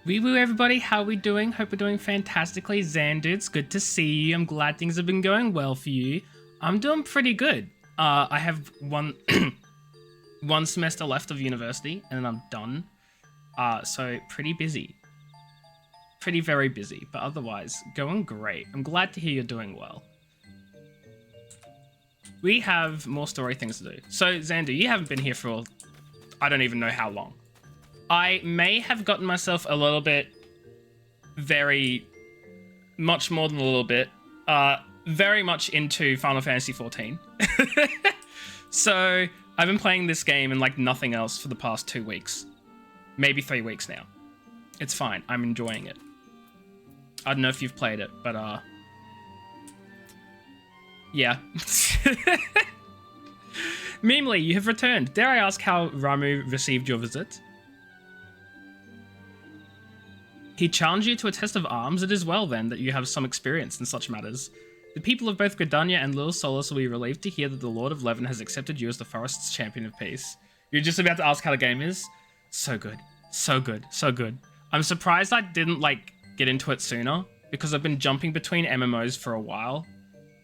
Wee woo everybody, how we doing? Hope we're doing fantastically. Xander, it's good to see you. I'm glad things have been going well for you. I'm doing pretty good. I have one one semester left of university and then I'm done. So pretty busy. Pretty very busy, but otherwise going great. I'm glad to hear you're doing well. We have more story things to do. So Xander, you haven't been here for I don't even know how long. I may have gotten myself a little bit, very much more than a little bit, very much into Final Fantasy XIV. So I've been playing this game and like nothing else for the past 2 weeks, maybe 3 weeks now. It's fine. I'm enjoying it. I don't know if you've played it, but yeah. Memely, you have returned. Dare I ask how Ramu received your visit? He challenged you to a test of arms. It is well then that you have some experience in such matters. The people of both Gridania and Little Solace will be relieved to hear that the Lord of Levin has accepted you as the forest's champion of peace. You're just about to ask how the game is? So good. So good. So good. I'm surprised I didn't, like, get into it sooner, because I've been jumping between MMOs for a while.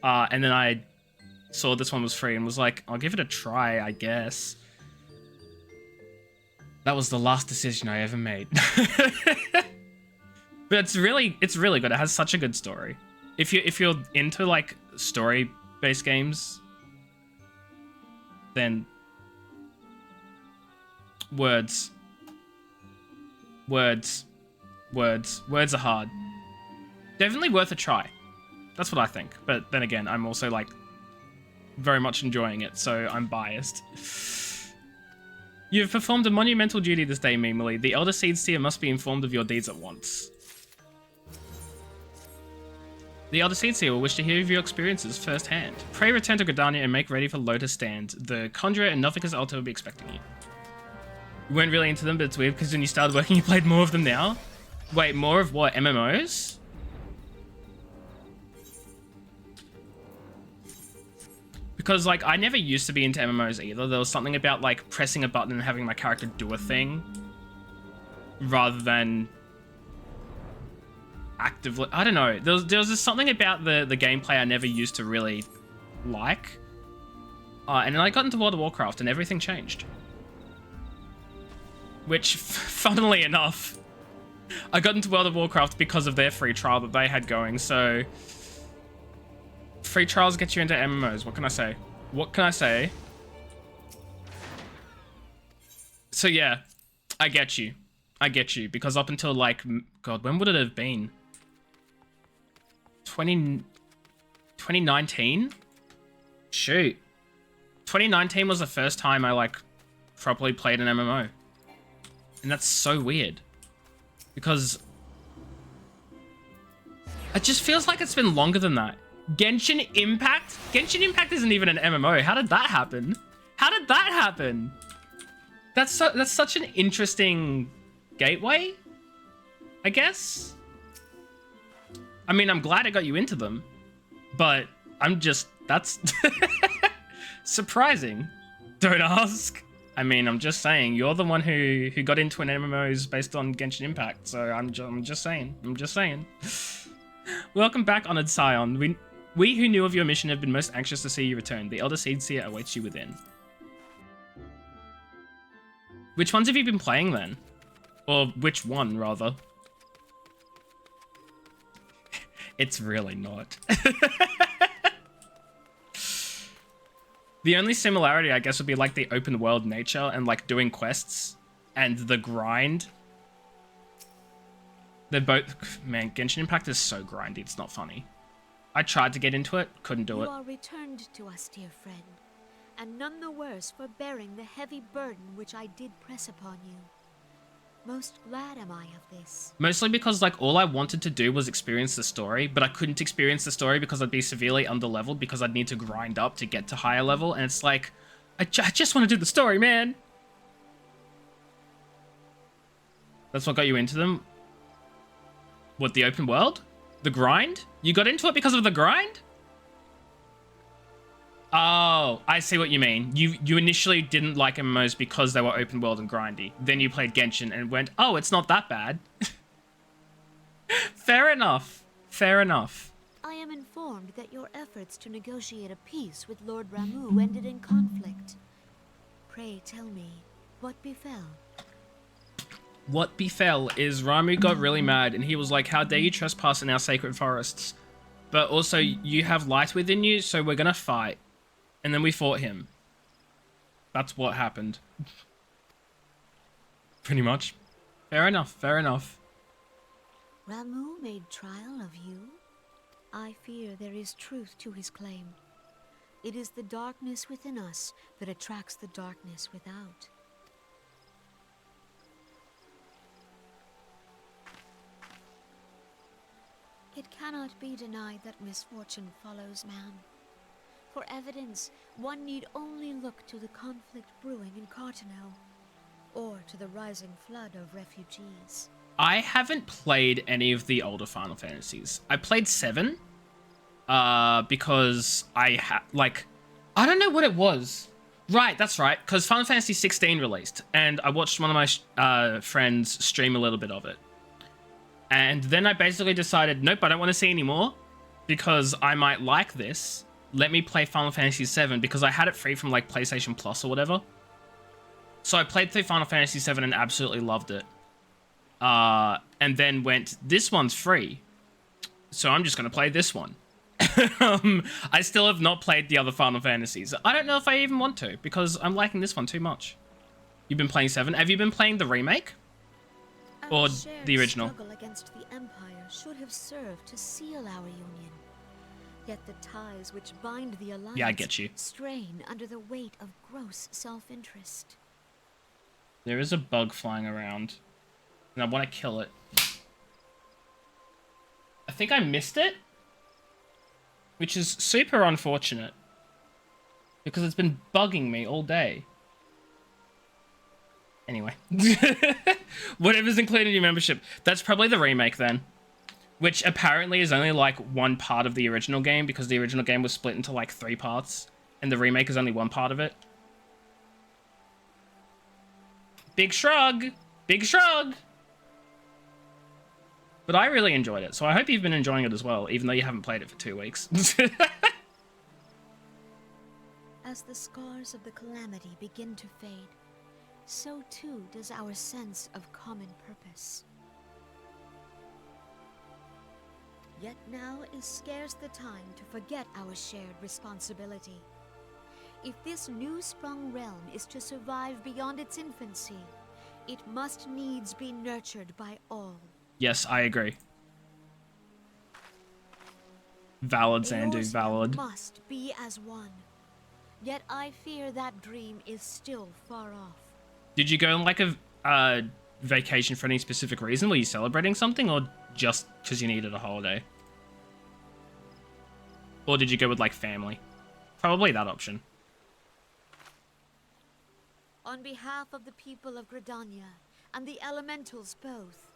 And then I saw this one was free and was like, I'll give it a try, I guess. That was the last decision I ever made. But it's really good. It has such a good story. If you're into like story-based games, then words are hard. Definitely worth a try. That's what I think. But then again, I'm also like very much enjoying it, so I'm biased. You've performed a monumental duty this day, Memely. The Elder Seedseer must be informed of your deeds at once. The Elder Seedseer will wish to hear of your experiences firsthand. Pray return to Gridania and make ready for Lotus Stand. The Conjurer and Nothica's Altar will be expecting you. You weren't really into them, but it's weird because when you started working, you played more of them now. Wait, more of what? MMOs? Because, like, I never used to be into MMOs either. There was something about, like, pressing a button and having my character do a thing rather than actively... I don't know. There was just something about the gameplay I never used to really like. And then I got into World of Warcraft and everything changed. Which, funnily enough, I got into World of Warcraft because of their free trial that they had going, so... Free trials get you into MMOs. What can I say? What can I say? So yeah, I get you. I get you. Because up until like... God, when would it have been? 2019? Shoot. 2019 was the first time I like properly played an MMO. And that's so weird. Because... it just feels like it's been longer than that. Genshin Impact? Genshin Impact isn't even an MMO. How did that happen? How did that happen? That's such an interesting gateway, I guess. I mean, I'm glad I got you into them, but I'm just, that's surprising. Don't ask. I mean, I'm just saying, you're the one who got into an MMOs based on Genshin Impact, so I'm just saying. I'm just saying. Welcome back, Honored Scion. We who knew of your mission have been most anxious to see you return. The Elder Seedseer awaits you within. Which ones have you been playing then? Or which one, rather? It's really not. The only similarity, I guess, would be like the open world nature and like doing quests and the grind. They're both... Man, Genshin Impact is so grindy, it's not funny. I tried to get into it, couldn't do it. You are returned to us, dear friend, and none the worse for bearing the heavy burden which I did press upon you. Most glad am I of this. Mostly because, like, all I wanted to do was experience the story, but I couldn't experience the story because I'd be severely underleveled because I'd need to grind up to get to higher level, and it's like, I just want to do the story, man! That's what got you into them? What, the open world? The grind? You got into it because of the grind? Oh, I see what you mean. You initially didn't like MMOs because they were open world and grindy. Then you played Genshin and went, oh, it's not that bad. Fair enough. Fair enough. I am informed that your efforts to negotiate a peace with Lord Ramu ended in conflict. Pray tell me, what befell? What befell is Ramu got really mad and he was like, how dare you trespass in our sacred forests? But also, you have light within you, so we're gonna fight. And then we fought him. That's what happened. Pretty much. Fair enough, fair enough. Ramu made trial of you? I fear there is truth to his claim. It is the darkness within us that attracts the darkness without. It cannot be denied that misfortune follows man. For evidence, one need only look to the conflict brewing in Cartano, or to the rising flood of refugees. I haven't played any of the older Final Fantasies. I played 7, because I don't know what it was. Right, that's right, because Final Fantasy 16 released, and I watched one of my friends stream a little bit of it. And then I basically decided, nope, I don't want to see any more, because I might like this. Let me play Final Fantasy 7, because I had it free from like PlayStation Plus or whatever. So I played through Final Fantasy 7 and absolutely loved it. And then went, this one's free, so I'm just going to play this one. I still have not played the other Final Fantasies. I don't know if I even want to, because I'm liking this one too much. You've been playing 7. Have you been playing the remake? Or the original? Our struggle against the Empire should have served to seal our union. Yet the ties which bind the alliance, yeah, I get you, strain under the weight of gross self-interest. There is a bug flying around, and I want to kill it. I think I missed it, which is super unfortunate, because it's been bugging me all day. Anyway, whatever's included in your membership, that's probably the remake then, which apparently is only like one part of the original game, because the original game was split into like 3 parts, and the remake is only one part of it. Big shrug! Big shrug! But I really enjoyed it, so I hope you've been enjoying it as well, even though you haven't played it for 2 weeks. As the scars of the calamity begin to fade, so too does our sense of common purpose. Yet now is scarce the time to forget our shared responsibility. If this new-sprung realm is to survive beyond its infancy, it must needs be nurtured by all. Yes, I agree. Valid, Zandu, valid. Must be as one. Yet I fear that dream is still far off. Did you go on like a vacation for any specific reason? Were you celebrating something, or just because you needed a holiday? Or did you go with like family? Probably that option. On behalf of the people of Gridania and the elementals both,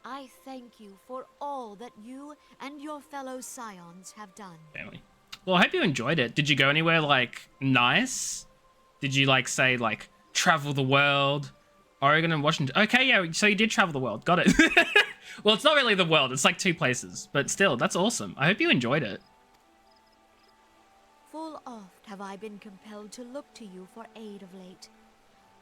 I thank you for all that you and your fellow scions have done. Family. Well, I hope you enjoyed it. Did you go anywhere like nice? Did you like say like travel the world? Oregon and Washington. Okay, yeah, so you did travel the world. Got it. Well, it's not really the world. It's like 2 places, but still, that's awesome. I hope you enjoyed it. Full oft have I been compelled to look to you for aid of late,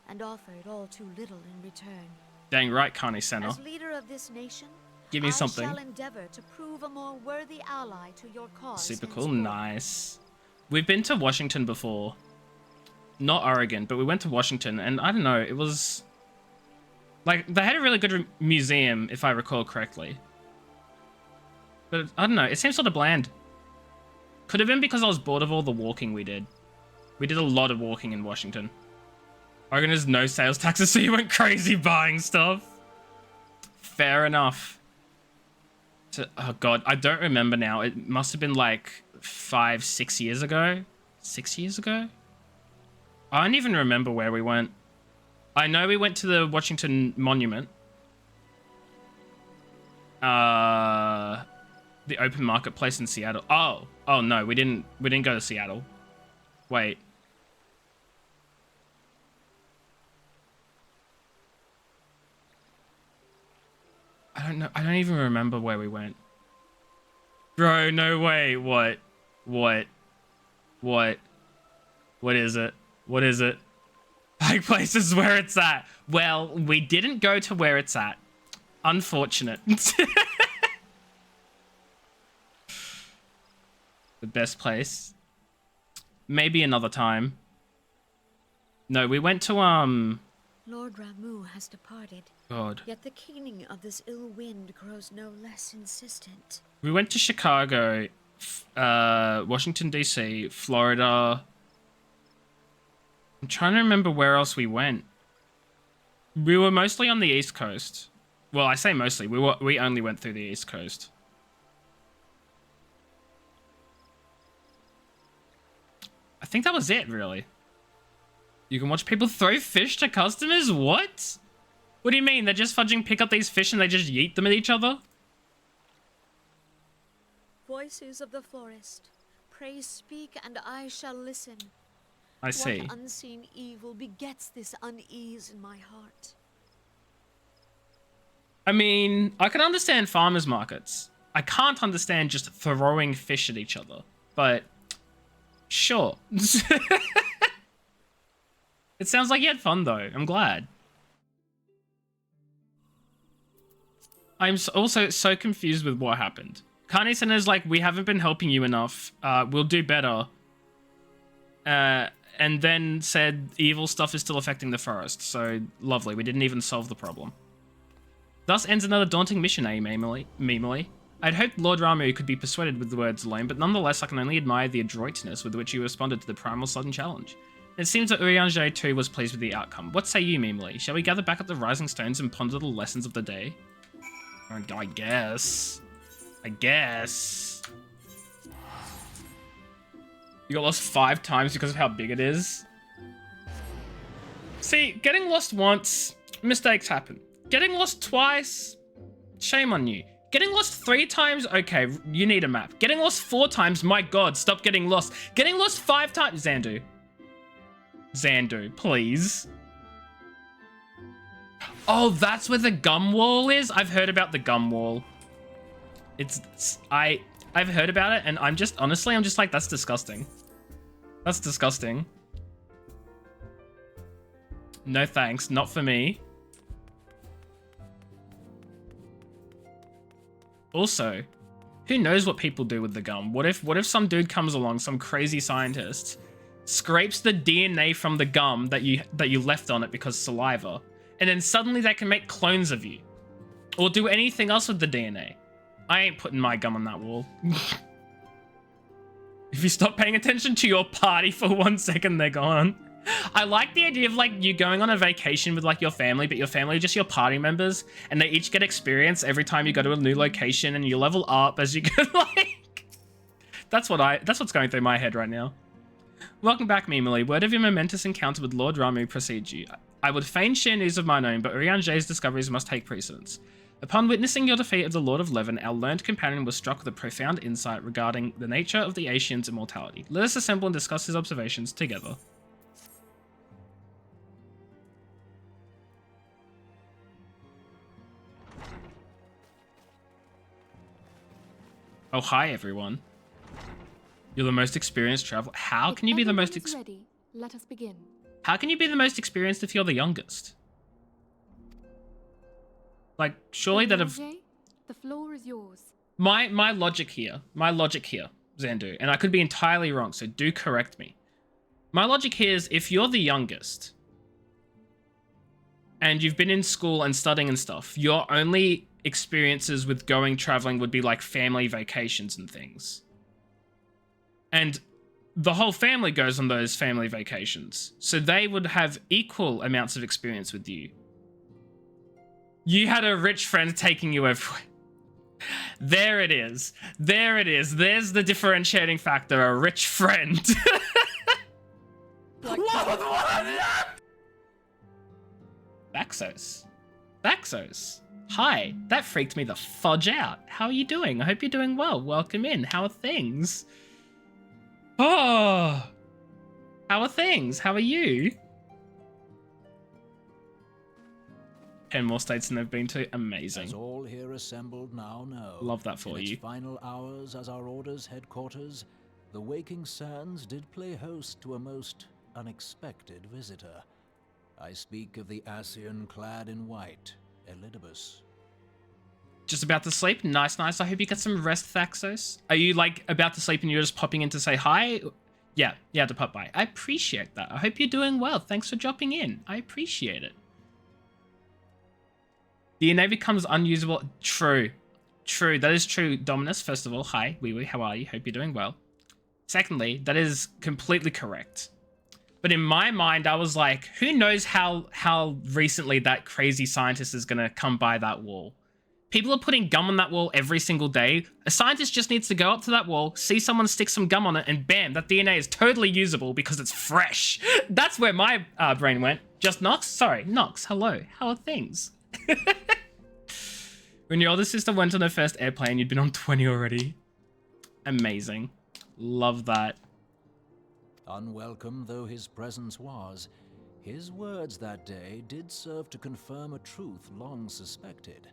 and offered all too little in return. Dang right, Kani Senna. As leader of this nation, Give me something. I shall endeavor to prove a more worthy ally to your cause. Super cool, nice. We've been to Washington before. Not Oregon, but we went to Washington, and I don't know, it was... like, they had a really good museum, if I recall correctly. But, I don't know, it seems sort of bland. Could have been because I was bored of all the walking we did. We did a lot of walking in Washington. Oregon has no sales taxes, so you went crazy buying stuff. Fair enough. Oh god, I don't remember now. It must have been like 5, 6 years ago. 6 years ago? I don't even remember where we went. I know we went to the Washington Monument. The open marketplace in Seattle. Oh no, we didn't go to Seattle. Wait. I don't even remember where we went. Bro, no way. What? What is it? What is it? Like places where it's at. Well, we didn't go to where it's at. Unfortunate. The best place. Maybe another time. No, we went to, Lord Ramu has departed. God. Yet the keening of this ill wind grows no less insistent. We went to Chicago, Washington, D.C., Florida. I'm trying to remember where else we went. We were mostly on the East Coast. Well, I say mostly. We only went through the East Coast. I think that was it, really. You can watch people throw fish to customers? What? What do you mean? They're just fudging pick up these fish and they just yeet them at each other? Voices of the forest, pray speak and I shall listen. I see. What unseen evil begets this unease in my heart? I mean, I can understand farmers markets. I can't understand just throwing fish at each other, but sure. It sounds like you had fun though. I'm glad. I'm also so confused with what happened. Carnison is like, we haven't been helping you enough. We'll do better. And then said evil stuff is still affecting the forest. So lovely. We didn't even solve the problem. Thus ends another daunting mission, Memely. I'd hoped Lord Ramu could be persuaded with the words alone, but nonetheless I can only admire the adroitness with which you responded to the primal sudden challenge. It seems that Urianger too was pleased with the outcome. What say you, Memely? Shall we gather back at the Rising Stones and ponder the lessons of the day? I guess. You got lost 5 times because of how big it is. See, getting lost once, mistakes happen. Getting lost twice, shame on you. Getting lost 3 times, okay, you need a map. Getting lost 4 times, my god, stop getting lost. Getting lost 5 times, Xandu, please. Oh, that's where the gum wall is? I've heard about the gum wall. I've heard about it, and I'm just like, that's disgusting. That's disgusting. No thanks, not for me. Also, who knows what people do with the gum? What if some dude comes along, some crazy scientist, scrapes the DNA from the gum that you left on it because saliva, and then suddenly they can make clones of you, or do anything else with the DNA? I ain't putting my gum on that wall. If you stop paying attention to your party for 1 second, they're gone. I like the idea of like you going on a vacation with like your family, but your family are just your party members, and they each get experience every time you go to a new location, and you level up as you go. Like, that's what's going through my head right now. Welcome back, Memely. Word of your momentous encounter with Lord Ramu precedes you. I would fain share news of mine own, but Urianger's discoveries must take precedence. Upon witnessing your defeat of the Lord of Leven, our learned companion was struck with a profound insight regarding the nature of the Ascian's immortality. Let us assemble and discuss his observations together. Oh, hi, everyone. You're the most experienced traveler. How can you be the most ready, let us begin. How can you be the most experienced if you're the youngest? Like, surely that have... The floor is yours. My logic here, Xandu, and I could be entirely wrong, so do correct me. My logic here is if you're the youngest, and you've been in school and studying and stuff, your only experiences with traveling would be like family vacations and things. And the whole family goes on those family vacations, so they would have equal amounts of experience with you. You had a rich friend taking you everywhere. There it is. There it is. There's the differentiating factor, a rich friend. Baxos. Hi, that freaked me the fudge out. How are you doing? I hope you're doing well. Welcome in. How are things? Oh, how are things? How are you? 10 more states than they've been to. Amazing. As all here assembled now know. Love that for in you. Its final hours as our order's headquarters, the waking sands did play host to a most unexpected visitor. I speak of the Ascian clad in white, Elidibus. Just about to sleep? Nice. I hope you get some rest, Thaxos. Are you like about to sleep and you're just popping in to say hi? Yeah, you had to pop by. I appreciate that. I hope you're doing well. Thanks for dropping in. I appreciate it. DNA becomes unusable. True. That is true, Dominus. First of all, hi, Wee, how are you? Hope you're doing well. Secondly, that is completely correct. But in my mind, I was like, who knows how recently that crazy scientist is going to come by that wall. People are putting gum on that wall every single day. A scientist just needs to go up to that wall, see someone stick some gum on it, and bam, that DNA is totally usable because it's fresh. That's where my brain went. Just Nox? Sorry, Nox, hello. How are things? When your older sister went on her first airplane, you'd been on 20 already. Amazing. Love that. Unwelcome though his presence was, his words that day did serve to confirm a truth long suspected,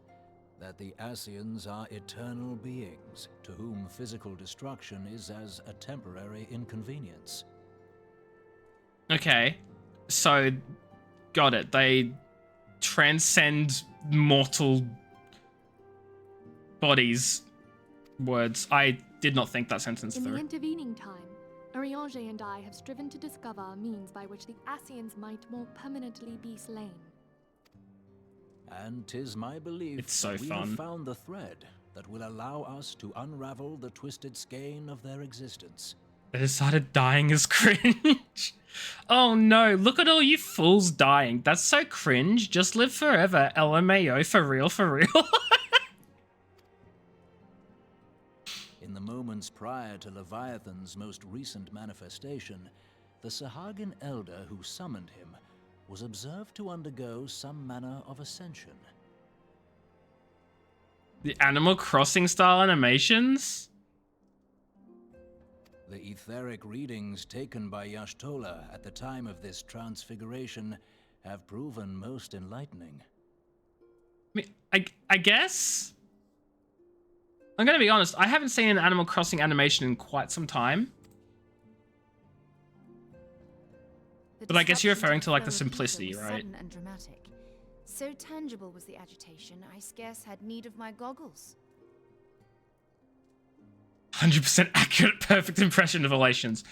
that the Ascians are eternal beings, to whom physical destruction is as a temporary inconvenience. Okay, so got it. They transcend mortal bodies. Words. I did not think that sentence In through. the intervening time, Urianger and I have striven to discover a means by which the Ascians might more permanently be slain. And 'tis my belief It's so that we fun. have found the thread that will allow us to unravel the twisted skein of their existence. They decided dying is cringe. Oh no, look at all you fools dying. That's so cringe. Just live forever. LMAO, for real, for real. In the moments prior to Leviathan's most recent manifestation, the Sahagin elder who summoned him was observed to undergo some manner of ascension. The Animal Crossing style animations? The etheric readings taken by Y'shtola at the time of this transfiguration have proven most enlightening. I guess? I'm gonna be honest, I haven't seen an Animal Crossing animation in quite some time. But I guess you're referring to like the simplicity, right? Sudden and dramatic. So tangible was the agitation, I scarce had need of my goggles. 100% accurate, perfect impression of relations.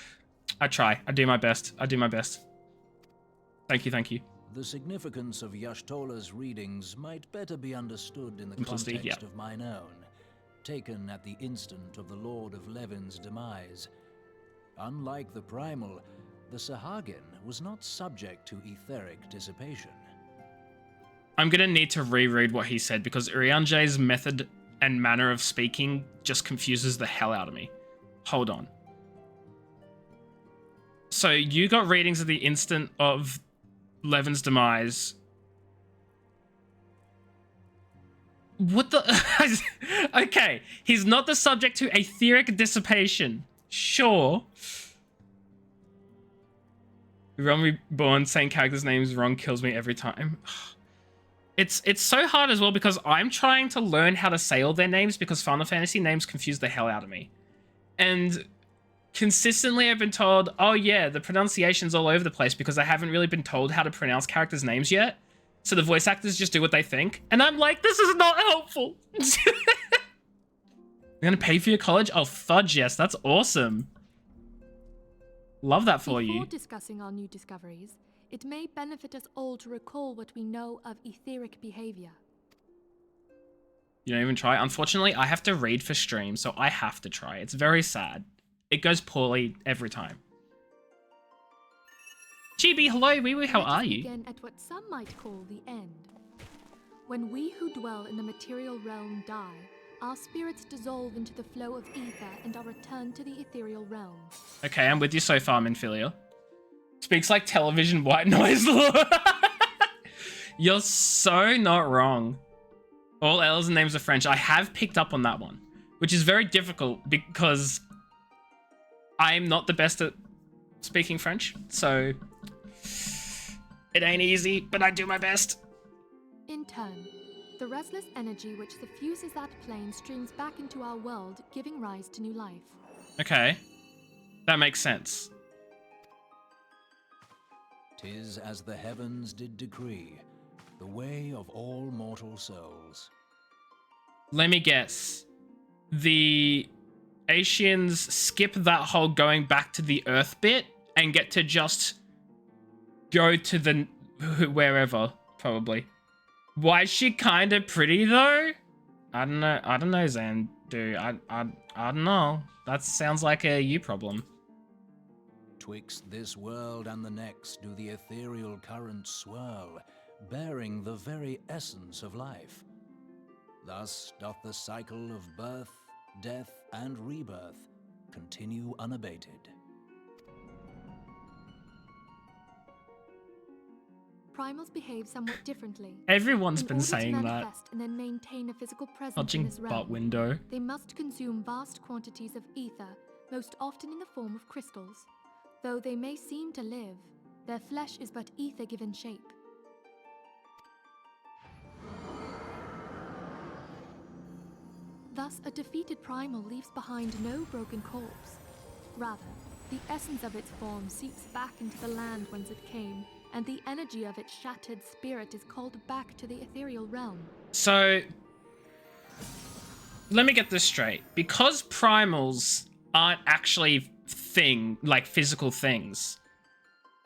I try. I do my best. I do my best. Thank you, thank you. The significance of Y'shtola's readings might better be understood in the Simplicity, context yeah. of mine own, taken at the instant of the Lord of Levin's demise. Unlike the Primal, the Sahagin was not subject to etheric dissipation. I'm gonna need to reread what he said because Urianger's method and manner of speaking just confuses the hell out of me. Hold on. So you got readings at the instant of Levin's demise. What the? Okay, he's not the subject to etheric dissipation. Sure. Reborn, saying characters' names wrong kills me every time. It's so hard as well because I'm trying to learn how to say all their names because Final Fantasy names confuse the hell out of me. And consistently I've been told, oh yeah, the pronunciation's all over the place because I haven't really been told how to pronounce characters' names yet. So the voice actors just do what they think. And I'm like, this is not helpful. You're gonna pay for your college? Oh, fudge, yes, that's awesome. Love that for you. Before discussing our new discoveries, it may benefit us all to recall what we know of etheric behavior. You don't even try? Unfortunately, I have to read for stream, so I have to try. It's very sad. It goes poorly every time. Chibi, hello, wee wee, how Let us are you? begin at what some might call the end. When we who dwell in the material realm die, our spirits dissolve into the flow of ether and are returned to the ethereal realm. Okay, I'm with you so far, Minfilia. Speaks like television white noise. You're so not wrong. All L's and names are French. I have picked up on that one, which is very difficult because I'm not the best at speaking French, so it ain't easy, but I do my best. In turn, the restless energy which suffuses that plane streams back into our world, giving rise to new life. Okay, that makes sense. 'Tis as the heavens did decree, the way of all mortal souls. Let me guess. The Asians skip that whole going back to the Earth bit and get to just go to the wherever, probably. Why is she kind of pretty though? I don't know, Zandu. I don't know. That sounds like a you problem. Twixt this world and the next do the ethereal currents swirl, bearing the very essence of life. Thus doth the cycle of birth, death, and rebirth continue unabated. Primals behave somewhat differently. Everyone's In been order to saying that. manifest and then maintain a physical presence in Touching this butt realm, window. they must consume vast quantities of ether, most often in the form of crystals. Though they may seem to live, their flesh is but ether given shape. Thus, a defeated primal leaves behind no broken corpse. Rather, the essence of its form seeps back into the land whence it came, and the energy of its shattered spirit is called back to the ethereal realm. So, let me get this straight. Because primals aren't actually physical things,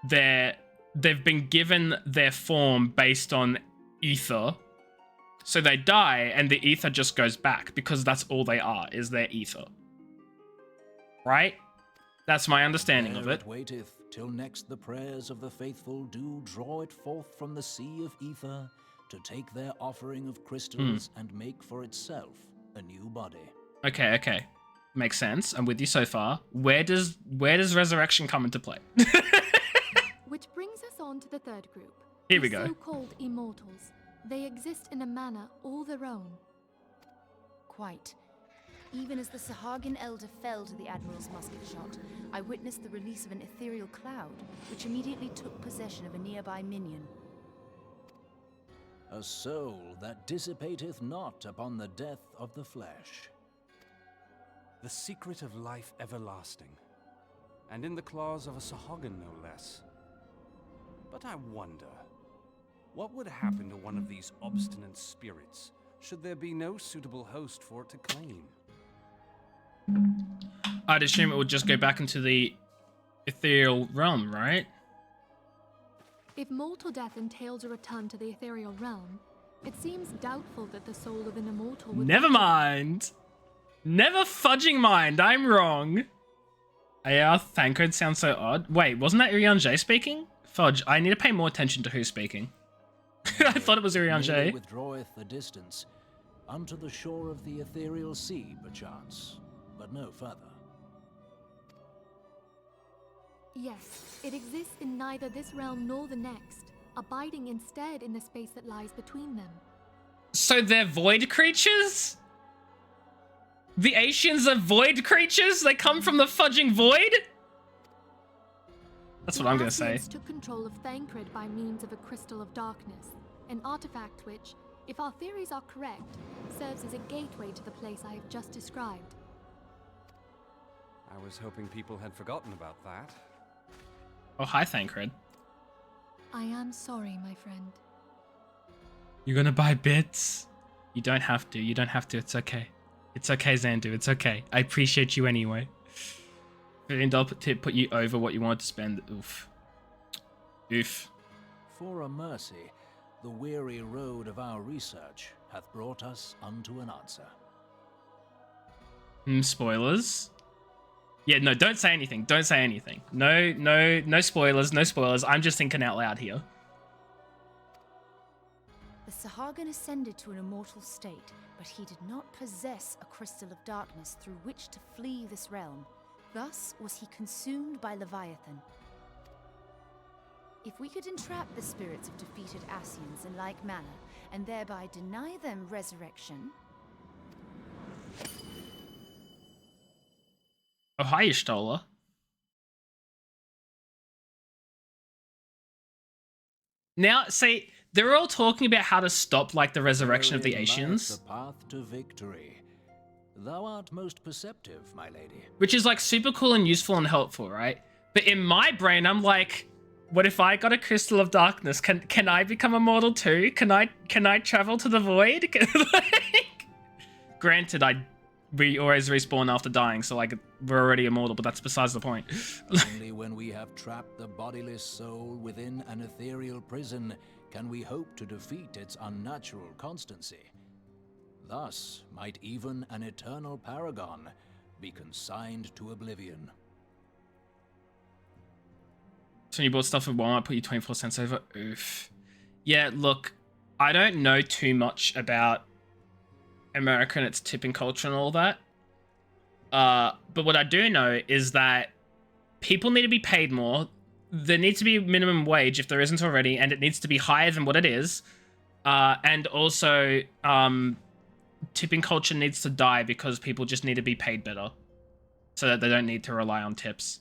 they've been given their form based on ether. So they die, and the ether just goes back, because that's all they are, is their ether. Right? That's my understanding of There it. waiteth till next the prayers of the faithful do draw it forth from the sea of ether to take their offering of crystals and make for itself a new body. Okay. Makes sense. I'm with you so far. Where does resurrection come into play? Which brings us on to the third group. Here we the go. So-called immortals. They exist in a manner all their own. Quite. Even as the Sahagin Elder fell to the Admiral's musket shot, I witnessed the release of an ethereal cloud, which immediately took possession of a nearby minion. A soul that dissipateth not upon the death of the flesh. The secret of life everlasting, and in the claws of a Sahagin no less. But I wonder, what would happen to one of these obstinate spirits, should there be no suitable host for it to claim? I'd assume it would just go back into the ethereal realm, right? If mortal death entails a return to the ethereal realm, it seems doubtful that the soul of an immortal would... Never mind. Never fudging mind. I'm wrong. AR Thancred sounds so odd. Wait, wasn't that Iriange speaking? Fudge, I need to pay more attention to who's speaking. I thought it was Merely Iriange. withdraweth the distance unto the shore of the ethereal sea, perchance, but no further. Yes, it exists in neither this realm nor the next, abiding instead in the space that lies between them. So they're void creatures? The Asians are void creatures? They come from the fudging void? That's what I'm gonna say. The took control of Thancred by means of a crystal of darkness, an artifact which, if our theories are correct, serves as a gateway to the place I have just described. I was hoping people had forgotten about that. Oh, hi, Thancred. I am sorry, my friend. You're gonna buy bits? You don't have to. You don't have to. It's okay. It's okay, Xandu. It's okay. I appreciate you anyway. $15 tip put you over what you wanted to spend. Oof. Oof. For a mercy, the weary road of our research hath brought us unto an answer. Spoilers? Yeah, no, don't say anything. Don't say anything. No spoilers. No spoilers. I'm just thinking out loud here. The Sahagin ascended to an immortal state, but he did not possess a crystal of darkness through which to flee this realm. Thus was he consumed by Leviathan. If we could entrap the spirits of defeated Asians in like manner, and thereby deny them resurrection... Oh, hi, Ishtola. Now, see, they're all talking about how to stop, like, the resurrection of the Therein lieth Asians. the path to victory. Thou art most perceptive, my lady. Which is, like, super cool and useful and helpful, right? But in my brain, I'm like, what if I got a crystal of darkness? Can I become immortal too? Can I travel to the void? Granted, we always respawn after dying, so like we're already immortal, but that's besides the point. Only when we have trapped the bodiless soul within an ethereal prison can we hope to defeat its unnatural constancy. Thus might even an eternal paragon be consigned to oblivion. So you bought stuff at Walmart, put you 24 cents over. Oof. Yeah, look, I don't know too much about America and its tipping culture and all that. But what I do know is that people need to be paid more. There needs to be minimum wage if there isn't already, and it needs to be higher than what it is. And also, tipping culture needs to die because people just need to be paid better so that they don't need to rely on tips.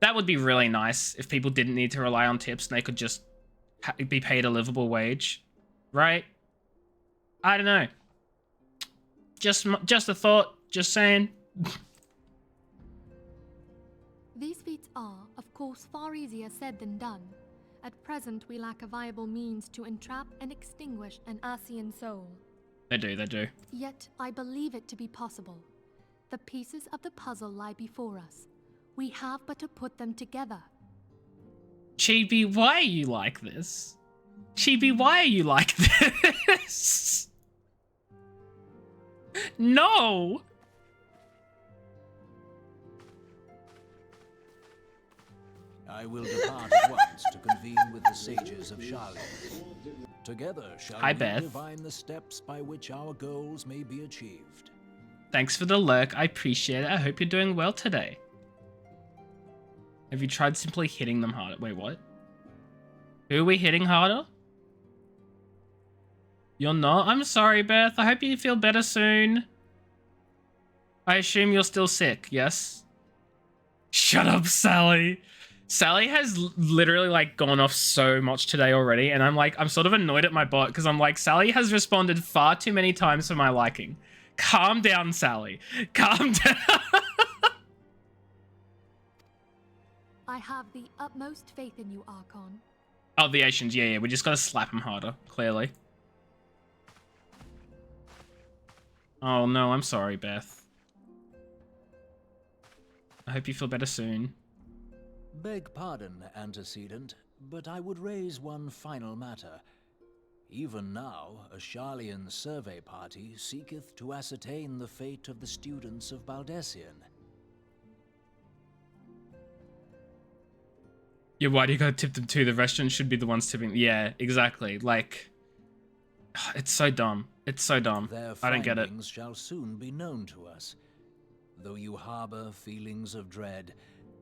That would be really nice if people didn't need to rely on tips and they could just be paid a livable wage, right? I don't know. Just a thought, just saying. These feats are, of course, far easier said than done. At present, we lack a viable means to entrap and extinguish an Asian soul. They do. Yet, I believe it to be possible. The pieces of the puzzle lie before us. We have but to put them together. Chibi, why are you like this? Chibi, why are you like this? No! I will depart at once to convene with the sages of Charlotte. Together shall we divine the steps by which our goals may be achieved. Thanks for the lurk, I appreciate it. I hope you're doing well today. Have you tried simply hitting them harder? Wait, what? Who are we hitting harder? You're not? I'm sorry, Beth. I hope you feel better soon. I assume you're still sick, yes? Shut up, Sally. Sally has literally like gone off so much today already, and I'm sort of annoyed at my bot because I'm like, Sally has responded far too many times for my liking. Calm down, Sally. Calm down. I have the utmost faith in you, Archon. Oh, the Asians, yeah, we just gotta slap him harder, clearly. Oh no, I'm sorry, Beth. I hope you feel better soon. Beg pardon, antecedent, but I would raise one final matter. Even now, a Sharlayan survey party seeketh to ascertain the fate of the students of Baldessian. Yeah, why do you gotta tip them too? The restaurant should be the ones tipping. Yeah, exactly. Like, it's so dumb. It's so dumb. I don't get it. Their findings shall soon be known to us. Though you harbor feelings of dread,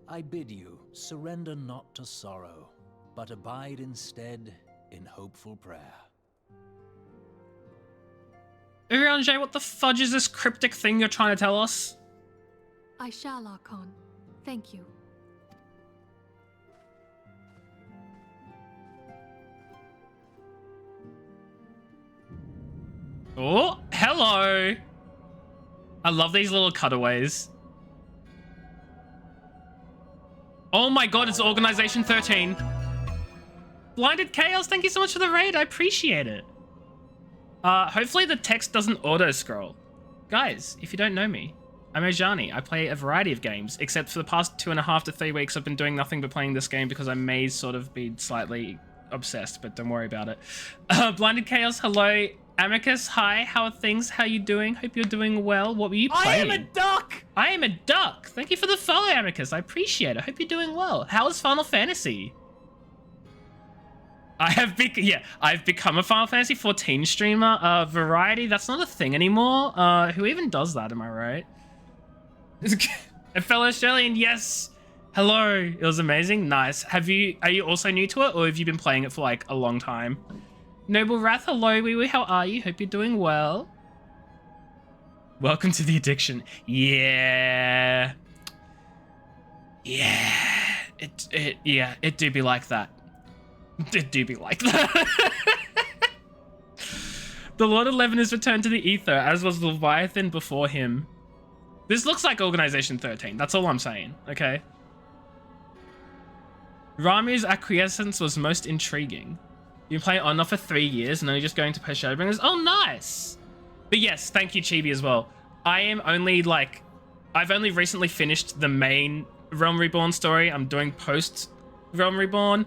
I bid you surrender not to sorrow, but abide instead in hopeful prayer. Urianger, what the fudge is this cryptic thing you're trying to tell us? I shall, Archon. Thank you. Oh, hello. I love these little cutaways. Oh my god, it's Organization 13. Blinded Chaos, thank you so much for the raid. I appreciate it. Hopefully the text doesn't auto-scroll. Guys, if you don't know me, I'm Ojani. I play a variety of games, except for the past 2.5 to 3 weeks, I've been doing nothing but playing this game because I may sort of be slightly obsessed, but don't worry about it. Blinded Chaos, hello. Amicus, hi, how are things? How you doing? Hope you're doing well. What were you playing? I am a duck! I am a duck! Thank you for the follow, Amicus. I appreciate it. Hope you're doing well. How is Final Fantasy? I've become a Final Fantasy 14 streamer. Variety, that's not a thing anymore. Who even does that, am I right? A fellow Australian, yes! Hello, it was amazing, nice. Are you also new to it, or have you been playing it for like a long time? Noble Wrath, hello, wee wee, how are you? Hope you're doing well. Welcome to the addiction. Yeah. Yeah. It do be like that. It do be like that. The Lord 11 is returned to the ether, as was Leviathan before him. This looks like Organization 13, that's all I'm saying, okay? Ramu's acquiescence was most intriguing. You've been playing on and off for 3 years, and then you're just going to play Shadowbringers? Oh, nice! But yes, thank you, Chibi, as well. I've only recently finished the main Realm Reborn story. I'm doing post-Realm Reborn.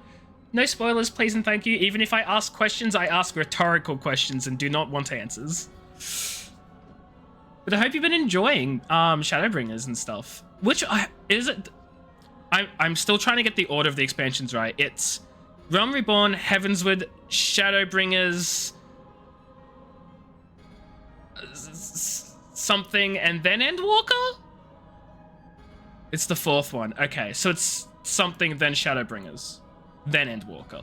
No spoilers, please and thank you. Even if I ask questions, I ask rhetorical questions and do not want answers. But I hope you've been enjoying Shadowbringers and stuff. I'm still trying to get the order of the expansions right. It's Realm Reborn, Heavensward, Shadowbringers, something and then Endwalker? It's the 4th one. Okay, so it's something, then Shadowbringers, then Endwalker.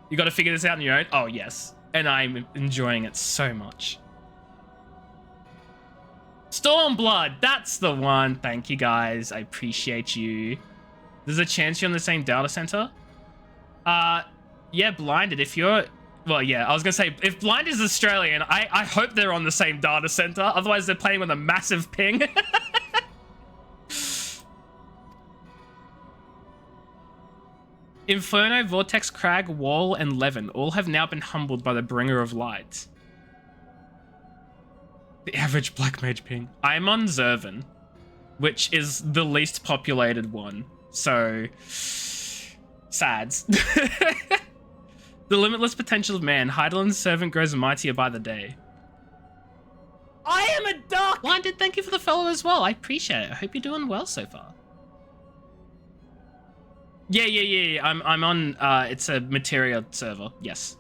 You got to figure this out on your own? Oh, yes. And I'm enjoying it so much. Stormblood, that's the one. Thank you, guys. I appreciate you. There's a chance you're in the same data center? Yeah, Blinded, if you're... Well, yeah, I was going to say, if Blind is Australian, I hope they're on the same data center. Otherwise, they're playing with a massive ping. Inferno, Vortex, Crag, Wall, and Levin all have now been humbled by the Bringer of Light. The average Black Mage ping. I'm on Zervin, which is the least populated one. So, sads. The limitless potential of man. Heidelin's servant grows mightier by the day. I am a duck! Blinded, thank you for the follow as well. I appreciate it. I hope you're doing well so far. Yeah. I'm on, it's a Materia server. Yes.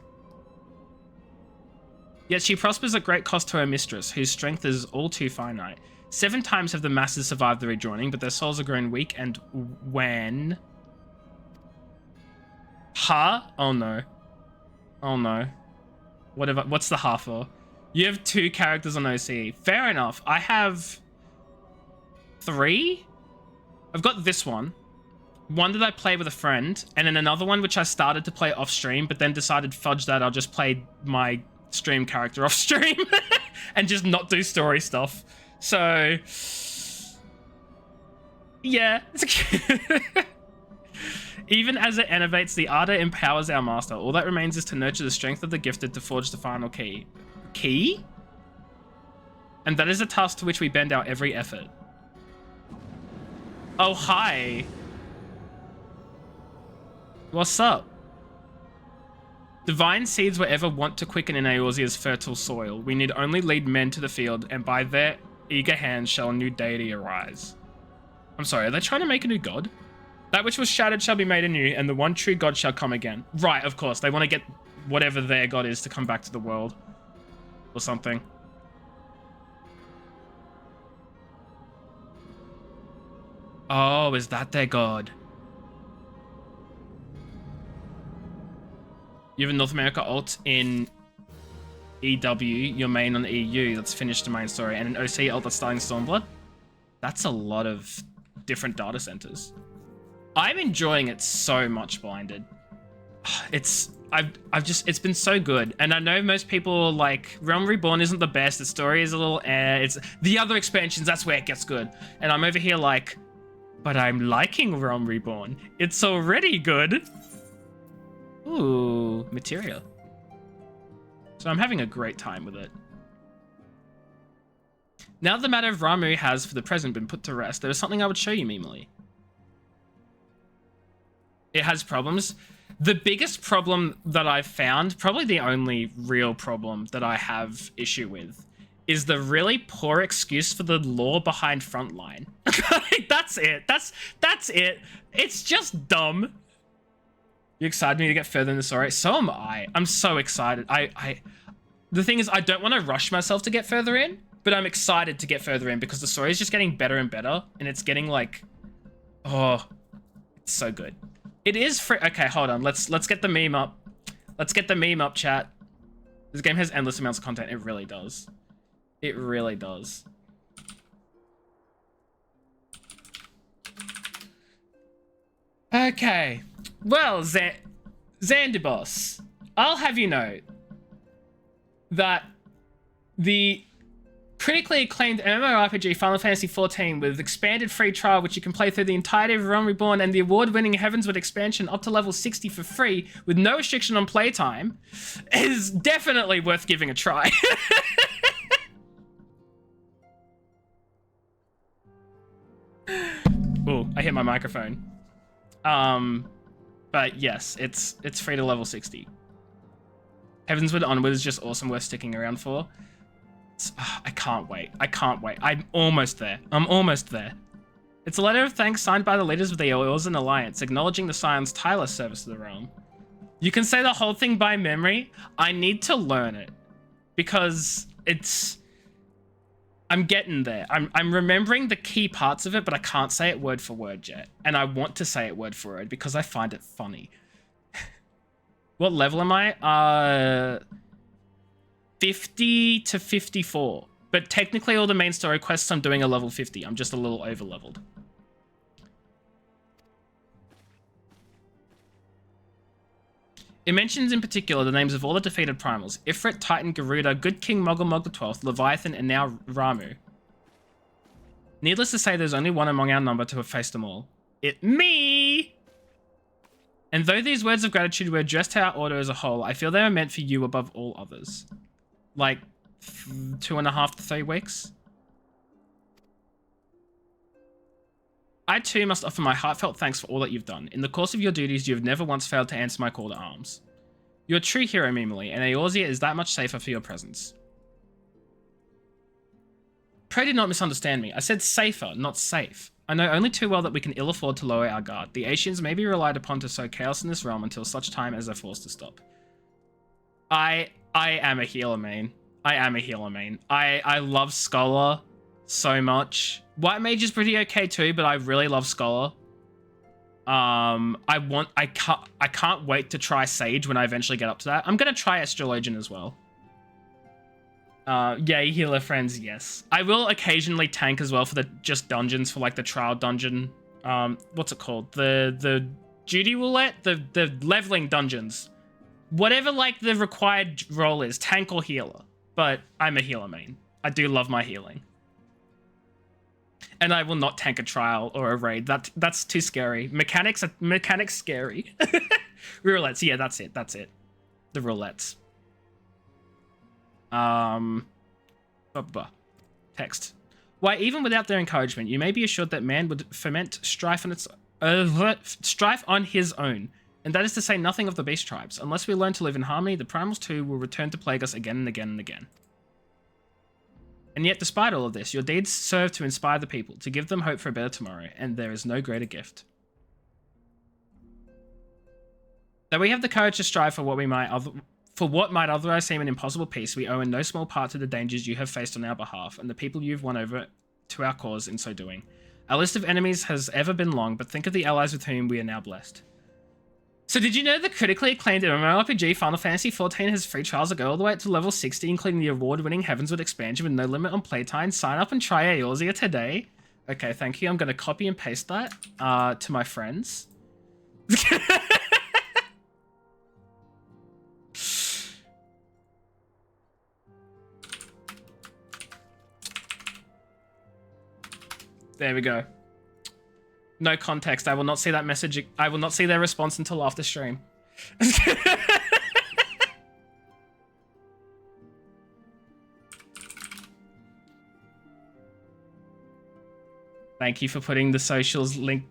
Yet she prospers at great cost to her mistress, whose strength is all too finite. 7 times have the masses survived the rejoining, but their souls are grown weak, and when... Ha? Oh no. Oh no. Whatever. What's the ha for? You have 2 characters on OC. Fair enough. I have 3? I've got this one. One that I play with a friend, and then another one which I started to play off stream, but then decided, fudge that, I'll just play my stream character off stream and just not do story stuff. So, yeah. Even as it innovates, the Ardor empowers our master. All that remains is to nurture the strength of the gifted to forge the final key. Key? And that is a task to which we bend our every effort. Oh, hi. What's up? Divine seeds were ever want to quicken in Eorzea's fertile soil. We need only lead men to the field, and by their eager hands shall a new deity arise. I'm sorry, are they trying to make a new god? That which was shattered shall be made anew, and the one true god shall come again. Right, of course. They want to get whatever their god is to come back to the world. Or something. Oh, is that their god? You have a North America alt in EW, your main on EU, that's finished the main story, and an OC alt that's starting Stormblood? That's a lot of different data centers. I'm enjoying it so much, Blinded. It's been so good. And I know most people like Realm Reborn isn't the best, the story is a little it's the other expansions, that's where it gets good. And I'm over here like, but I'm liking Realm Reborn. It's already good. Ooh, Materia. So I'm having a great time with it. Now that the matter of Ramu has, for the present, been put to rest, there is something I would show you, Mimily. It has problems. The biggest problem that I've found, probably the only real problem that I have issue with, is the really poor excuse for the lore behind Frontline. That's it. That's it. It's just dumb. You excited me to get further in the story? So am I. I'm so excited. The thing is, I don't want to rush myself to get further in, but I'm excited to get further in because the story is just getting better and better, and it's getting like, oh, it's so good. It is free. Okay, hold on. Let's get the meme up. Let's get the meme up, chat. This game has endless amounts of content. It really does. It really does. Okay. Well, Zandibos, I'll have you know that the critically acclaimed MMORPG Final Fantasy XIV with expanded free trial, which you can play through the entirety of Realm Reborn, and the award-winning Heavensward expansion up to level 60 for free with no restriction on playtime, is definitely worth giving a try. Oh, I hit my microphone. But yes, it's free to level 60. Heavensward onward is just awesome, worth sticking around for. I can't wait. I can't wait. I'm almost there. I'm almost there. It's a letter of thanks signed by the leaders of the Eorzean Alliance, acknowledging the Scion's tireless service to the realm. You can say the whole thing by memory. I need to learn it. because I'm getting there. I'm remembering the key parts of it, but I can't say it word for word yet. And I want to say it word for word because I find it funny. What level am I? 50 to 54. But technically all the main story quests I'm doing are level 50. I'm just a little over leveled. It mentions in particular the names of all the defeated primals. Ifrit, Titan, Garuda, Good King Mogulmog XII, Leviathan, and now Ramu. Needless to say, there's only one among our number to have faced them all. Me! And though these words of gratitude were addressed to our order as a whole, I feel they are meant for you above all others. Like, 2.5 to 3 weeks? I too must offer my heartfelt thanks for all that you've done. In the course of your duties, you have never once failed to answer my call to arms. You're a true hero, Mimily, and Eorzea is that much safer for your presence. Pray do not misunderstand me. I said safer, not safe. I know only too well that we can ill afford to lower our guard. The Asians may be relied upon to sow chaos in this realm until such time as they're forced to stop. I am a healer main. I am a healer main. I love Scholar so much. White Mage is pretty okay too, but I really love Scholar. I can't wait to try Sage when I eventually get up to that. I'm gonna try Astrologian as well. Yay, healer friends, yes. I will occasionally tank as well for the just dungeons, for like the trial dungeon. What's it called? The duty roulette? The leveling dungeons. Whatever like the required role is, tank or healer. But I'm a healer main. I do love my healing. And I will not tank a trial or a raid. That's too scary. Mechanics scary. Roulettes, yeah, that's it. The roulettes. Text. Why, even without their encouragement, you may be assured that man would foment strife on his own. And that is to say nothing of the beast tribes. Unless we learn to live in harmony, the primals too will return to plague us again and again and again. And yet, despite all of this, your deeds serve to inspire the people, to give them hope for a better tomorrow, and there is no greater gift. Though we have the courage to strive for what might otherwise seem an impossible peace, we owe in no small part to the dangers you have faced on our behalf, and the people you've won over to our cause in so doing. Our list of enemies has ever been long, but think of the allies with whom we are now blessed. So did you know the critically acclaimed MMORPG Final Fantasy XIV has free trials that go all the way up to level 60, including the award-winning Heavensward expansion with no limit on playtime? Sign up and try Eorzea today. Okay, thank you. I'm going to copy and paste that to my friends. There we go. No context. I will not see that message. I will not see their response until after stream. Thank you for putting the socials link.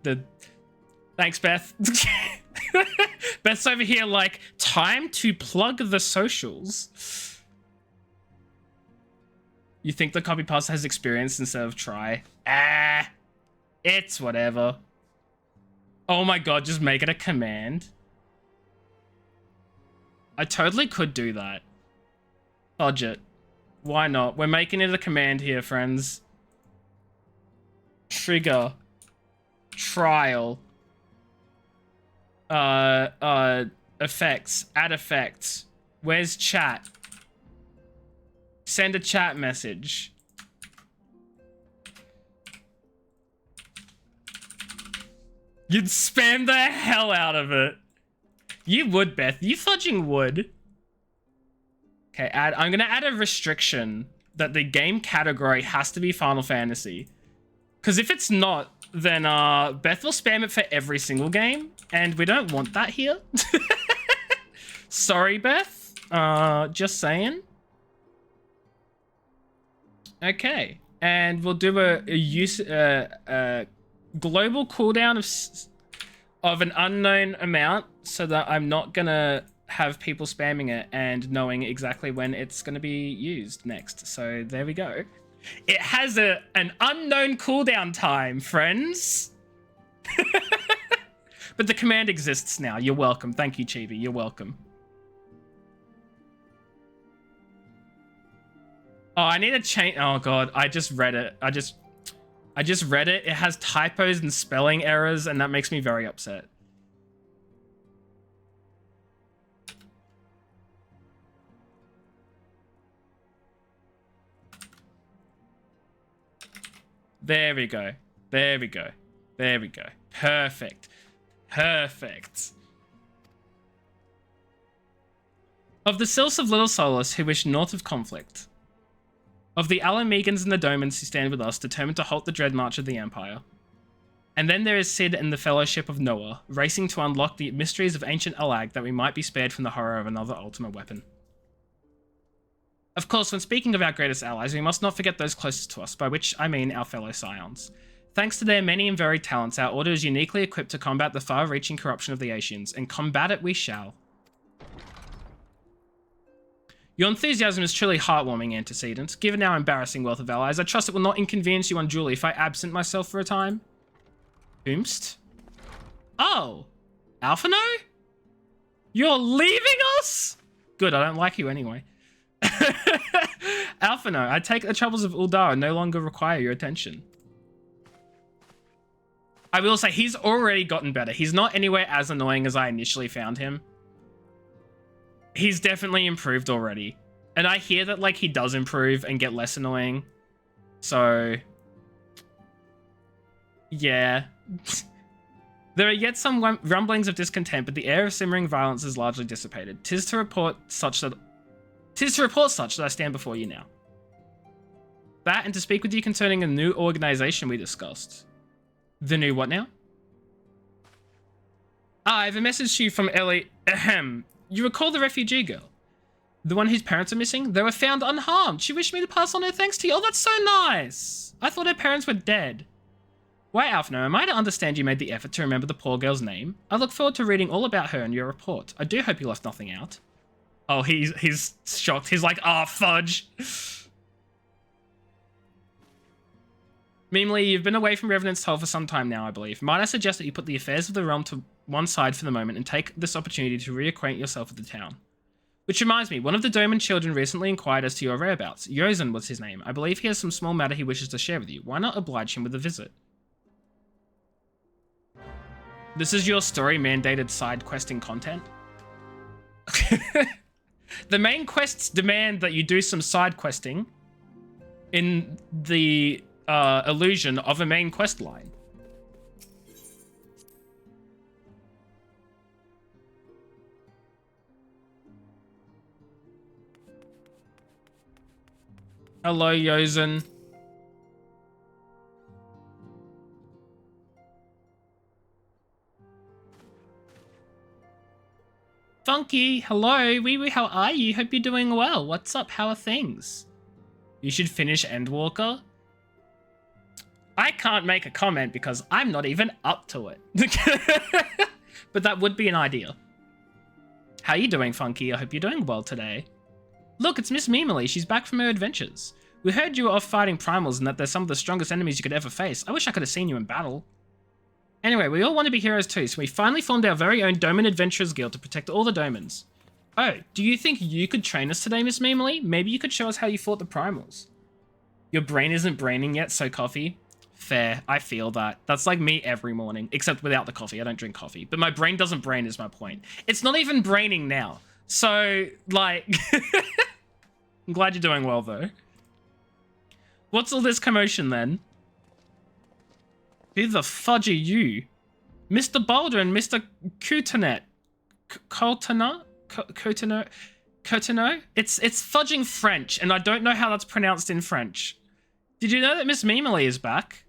Thanks, Beth. Beth's over here like, time to plug the socials. You think the copy paste has experience instead of try? It's whatever. Oh my god, just make it a command. I totally could do that. Fudge it. Why not? We're making it a command here, friends. Trigger. Trial. Effects. Add effects. Where's chat? Send a chat message. You'd spam the hell out of it. You would, Beth. You fudging would. Okay, I'm gonna add a restriction that the game category has to be Final Fantasy. Because if it's not, then Beth will spam it for every single game, and we don't want that here. Sorry, Beth. Just saying. Okay, and we'll do a global cooldown of an unknown amount so that I'm not gonna have people spamming it and knowing exactly when it's gonna be used next. So there we go. It has an unknown cooldown time, friends. But the command exists now. You're welcome. Thank you, Chibi. You're welcome. Oh, I need to change. Oh god, I just read it. I just read it. It has typos and spelling errors, and that makes me very upset. There we go. There we go. There we go. Perfect. Perfect. Of the Sylphs of Little Solace who wish north of conflict. Of the Alamegans and the Domans who stand with us, determined to halt the dread march of the Empire. And then there is Sid and the Fellowship of Noah, racing to unlock the mysteries of ancient Alag that we might be spared from the horror of another ultimate weapon. Of course, when speaking of our greatest allies, we must not forget those closest to us, by which I mean our fellow Scions. Thanks to their many and varied talents, our order is uniquely equipped to combat the far-reaching corruption of the Asians, and combat it we shall. Your enthusiasm is truly heartwarming, Antecedent. Given our embarrassing wealth of allies, I trust it will not inconvenience you unduly if I absent myself for a time. Whomst? Oh! Alphino? You're leaving us? Good, I don't like you anyway. Alphino, I take the troubles of Uldar no longer require your attention. I will say, he's already gotten better. He's not anywhere as annoying as I initially found him. He's definitely improved already. And I hear that, like, he does improve and get less annoying. So... yeah. There are yet some rumblings of discontent, but the air of simmering violence is largely dissipated. Tis to report such that I stand before you now. That, and to speak with you concerning a new organization we discussed. The new what now? I have a message to you from Ellie. Ahem. You recall the refugee girl? The one whose parents are missing? They were found unharmed. She wished me to pass on her thanks to you. Oh, that's so nice. I thought her parents were dead. Why, Alphino, am I to understand you made the effort to remember the poor girl's name? I look forward to reading all about her in your report. I do hope you left nothing out. Oh, he's shocked. He's like, ah, oh, fudge. Meanwhile, you've been away from Revenant's Toll for some time now, I believe. Might I suggest that you put the affairs of the realm to one side for the moment and take this opportunity to reacquaint yourself with the town? Which reminds me, one of the Doman children recently inquired as to your whereabouts. Yozen was his name. I believe he has some small matter he wishes to share with you. Why not oblige him with a visit? This is your story-mandated side questing content? The main quests demand that you do some side questing in the illusion of a main quest line. Hello, Yozen. Funky, hello. Wee wee, how are you? Hope you're doing well. What's up? How are things? You should finish Endwalker. I can't make a comment because I'm not even up to it. But that would be an idea. How you doing, Funky? I hope you're doing well today. Look, it's Miss Mimily. She's back from her adventures. We heard you were off fighting primals and that they're some of the strongest enemies you could ever face. I wish I could have seen you in battle. Anyway, we all want to be heroes too, so we finally formed our very own Doman Adventurers Guild to protect all the Domans. Oh, do you think you could train us today, Miss Mimily? Maybe you could show us how you fought the primals. Your brain isn't braining yet, so coffee? Fair, I feel that. That's like me every morning, except without the coffee. I don't drink coffee. But my brain doesn't brain is my point. It's not even braining now. So, like... I'm glad you're doing well, though. What's all this commotion, then? Who the fudge are you? Mr. Boulder and Mr. Coutanet. Coutanet? Coutanet? It's fudging French, and I don't know how that's pronounced in French. Did you know that Miss Mimily is back?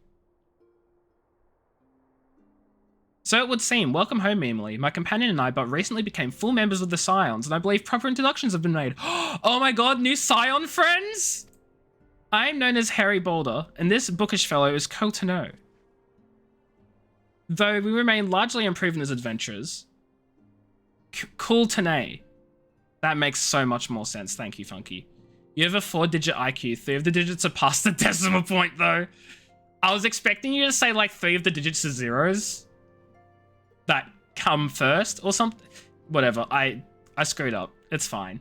So it would seem. Welcome home, Mimily. My companion and I but recently became full members of the Scions, and I believe proper introductions have been made. Oh my god, new Scion friends? I am known as Harry Boulder, and this bookish fellow is Coutanet. Though we remain largely unproven as adventurers. Cool Tanay. That makes so much more sense. Thank you, Funky. You have a 4-digit IQ. 3 of the digits are past the decimal point, though. I was expecting you to say, like, 3 of the digits are zeros. That come first or something. Whatever. I screwed up. It's fine.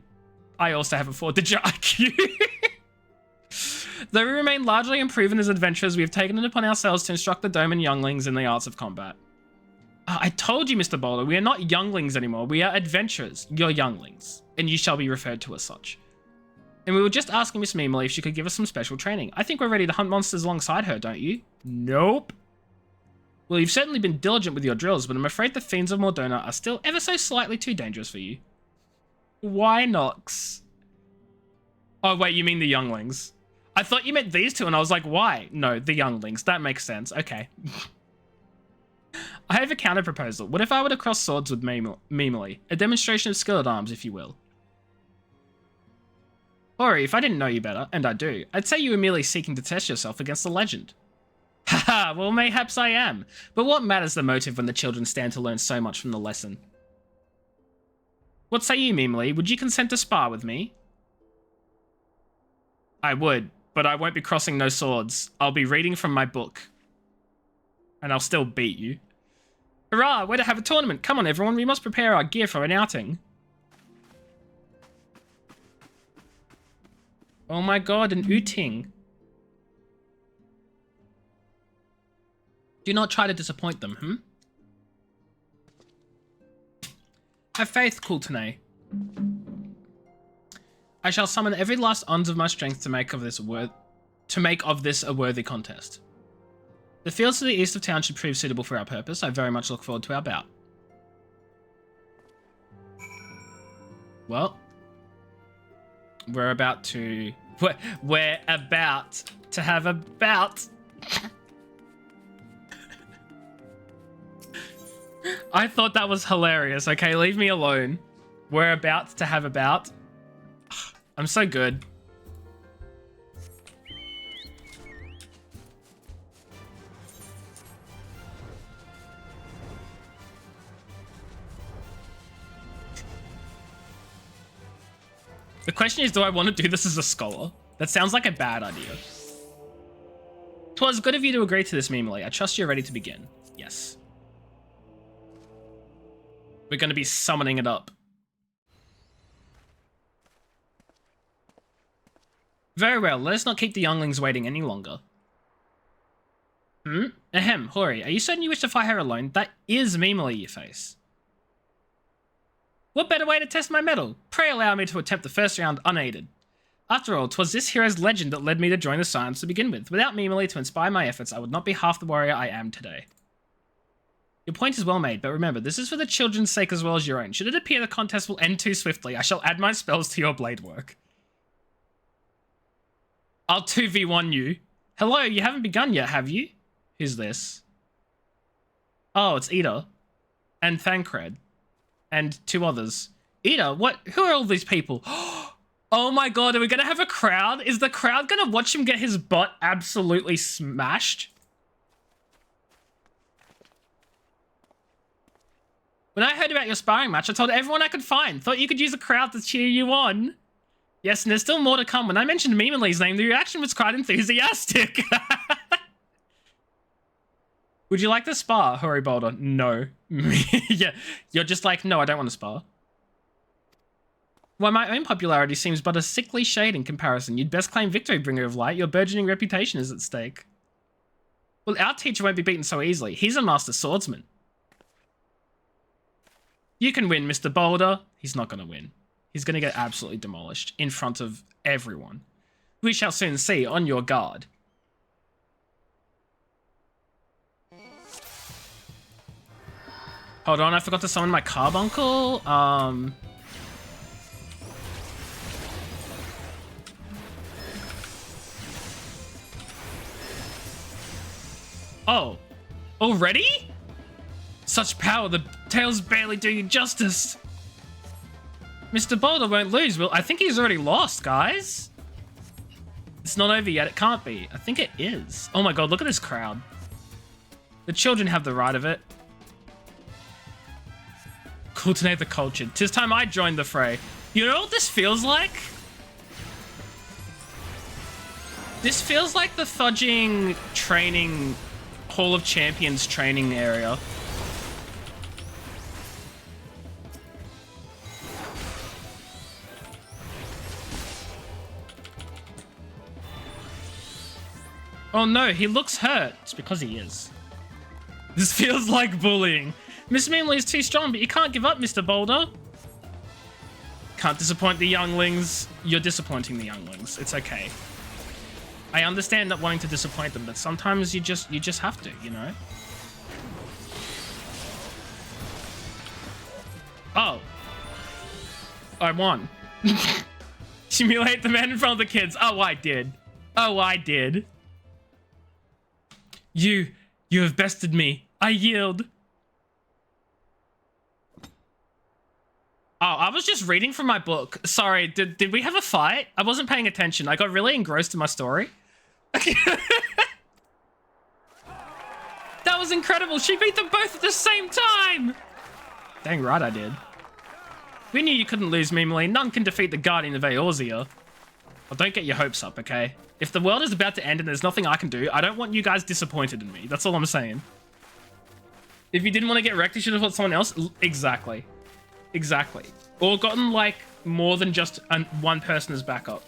I also have a 4-digit IQ. Though we remain largely unproven as adventurers, we have taken it upon ourselves to instruct the Doman younglings in the arts of combat. I told you, Mr. Boulder, we are not younglings anymore. We are adventurers. You're younglings, and you shall be referred to as such. And we were just asking Miss Mimily if she could give us some special training. I think we're ready to hunt monsters alongside her, don't you? Nope. Well, you've certainly been diligent with your drills, but I'm afraid the fiends of Mordona are still ever so slightly too dangerous for you. Why, Nox? Oh, wait, you mean the younglings? I thought you meant these two, and I was like, why? No, the younglings. That makes sense. Okay. I have a counter proposal. What if I were to cross swords with Mimily? A demonstration of skill at arms, if you will. Ori, if I didn't know you better, and I do, I'd say you were merely seeking to test yourself against the legend. Haha, well mayhaps I am. But what matters the motive when the children stand to learn so much from the lesson? What say you, Mimily? Would you consent to spar with me? I would, but I won't be crossing no swords. I'll be reading from my book. And I'll still beat you. Hurrah, we're to have a tournament. Come on, everyone, we must prepare our gear for an outing. Oh my god, an outing. Do not try to disappoint them, Have faith, Coultonay. I shall summon every last ounce of my strength to make of this a worthy contest. The fields to the east of town should prove suitable for our purpose. I very much look forward to our bout. Well, we're about to have a bout. I thought that was hilarious. Okay, leave me alone. We're about to have a bout. I'm so good. The question is, do I want to do this as a scholar? That sounds like a bad idea. 'Twas good of you to agree to this, Mimily. I trust you're ready to begin. Yes. We're going to be summoning it up. Very well, let us not keep the younglings waiting any longer. Ahem, Hori, are you certain you wish to fight her alone? That is Mimily, you face. What better way to test my mettle? Pray allow me to attempt the first round unaided. After all, 'twas this hero's legend that led me to join the Science to begin with. Without Mimily to inspire my efforts, I would not be half the warrior I am today. Your point is well made, but remember, this is for the children's sake as well as your own. Should it appear the contest will end too swiftly, I shall add my spells to your blade work. I'll 2v1 you. Hello, you haven't begun yet, have you? Who's this? Oh, it's Ida. And Thancred. And two others. Ida, what? Who are all these people? Oh my god, are we gonna have a crowd? Is the crowd gonna watch him get his butt absolutely smashed? When I heard about your sparring match, I told everyone I could find. Thought you could use a crowd to cheer you on. Yes, and there's still more to come. When I mentioned Mimily's name, the reaction was quite enthusiastic. Would you like to spar, Hori Boulder? No. Yeah, you're just like, no, I don't want to spar. Why, my own popularity seems but a sickly shade in comparison. You'd best claim victory, Bringer of Light. Your burgeoning reputation is at stake. Well, our teacher won't be beaten so easily. He's a master swordsman. You can win, Mr. Boulder. He's not going to win. He's going to get absolutely demolished in front of everyone. We shall soon see. On your guard. Hold on, I forgot to summon my carbuncle. Oh, already? Such power, the tails barely do you justice. Mr. Boulder won't lose. Well, I think he's already lost, guys. It's not over yet. It can't be. I think it is. Oh my god, look at this crowd. The children have the right of it. Cultivate the cultured. 'Tis time I joined the fray. You know what this feels like? This feels like the fudging training Hall of Champions training area. Oh no, he looks hurt. It's because he is. This feels like bullying. Miss Mimley is too strong, but you can't give up, Mr. Boulder. Can't disappoint the younglings. You're disappointing the younglings. It's okay. I understand not wanting to disappoint them, but sometimes you just have to, you know? Oh. I won. Humiliate the man in front of the kids. Oh, I did. Oh, I did. You have bested me. I yield. Oh, I was just reading from my book. Sorry, did we have a fight? I wasn't paying attention. I got really engrossed in my story. That was incredible. She beat them both at the same time. Dang right I did. We knew you couldn't lose, Mimley. None can defeat the Guardian of Eorzea. Well, don't get your hopes up, okay? If the world is about to end and there's nothing I can do, I don't want you guys disappointed in me. That's all I'm saying. If you didn't want to get wrecked, you should have fought someone else. Exactly. Exactly. Or gotten, like, more than just one person as backup.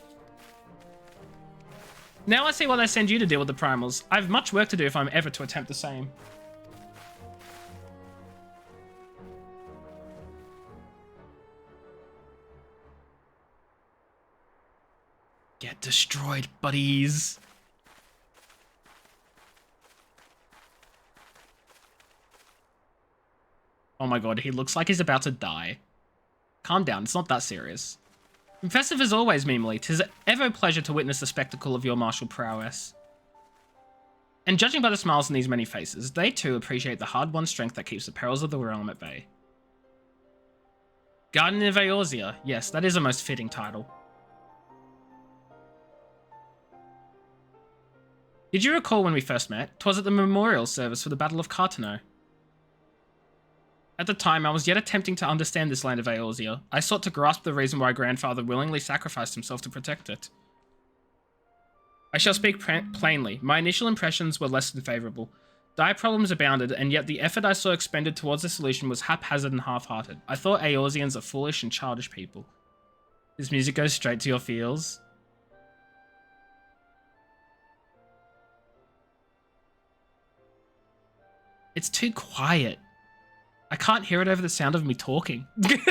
Now I see why they send you to deal with the primals. I have much work to do if I'm ever to attempt the same. Get destroyed, buddies. Oh my god, he looks like he's about to die. Calm down, it's not that serious. Impressive as always, Mimley. 'Tis ever a pleasure to witness the spectacle of your martial prowess. And judging by the smiles on these many faces, they too appreciate the hard-won strength that keeps the perils of the realm at bay. Guardian of Eorzea. Yes, that is a most fitting title. Did you recall when we first met? 'Twas at the memorial service for the Battle of Cartano. At the time, I was yet attempting to understand this land of Eorzea. I sought to grasp the reason why grandfather willingly sacrificed himself to protect it. I shall speak plainly. My initial impressions were less than favourable. Dire problems abounded, and yet the effort I saw expended towards the solution was haphazard and half-hearted. I thought Eorzeans are foolish and childish people. This music goes straight to your feels. It's too quiet. I can't hear it over the sound of me talking. But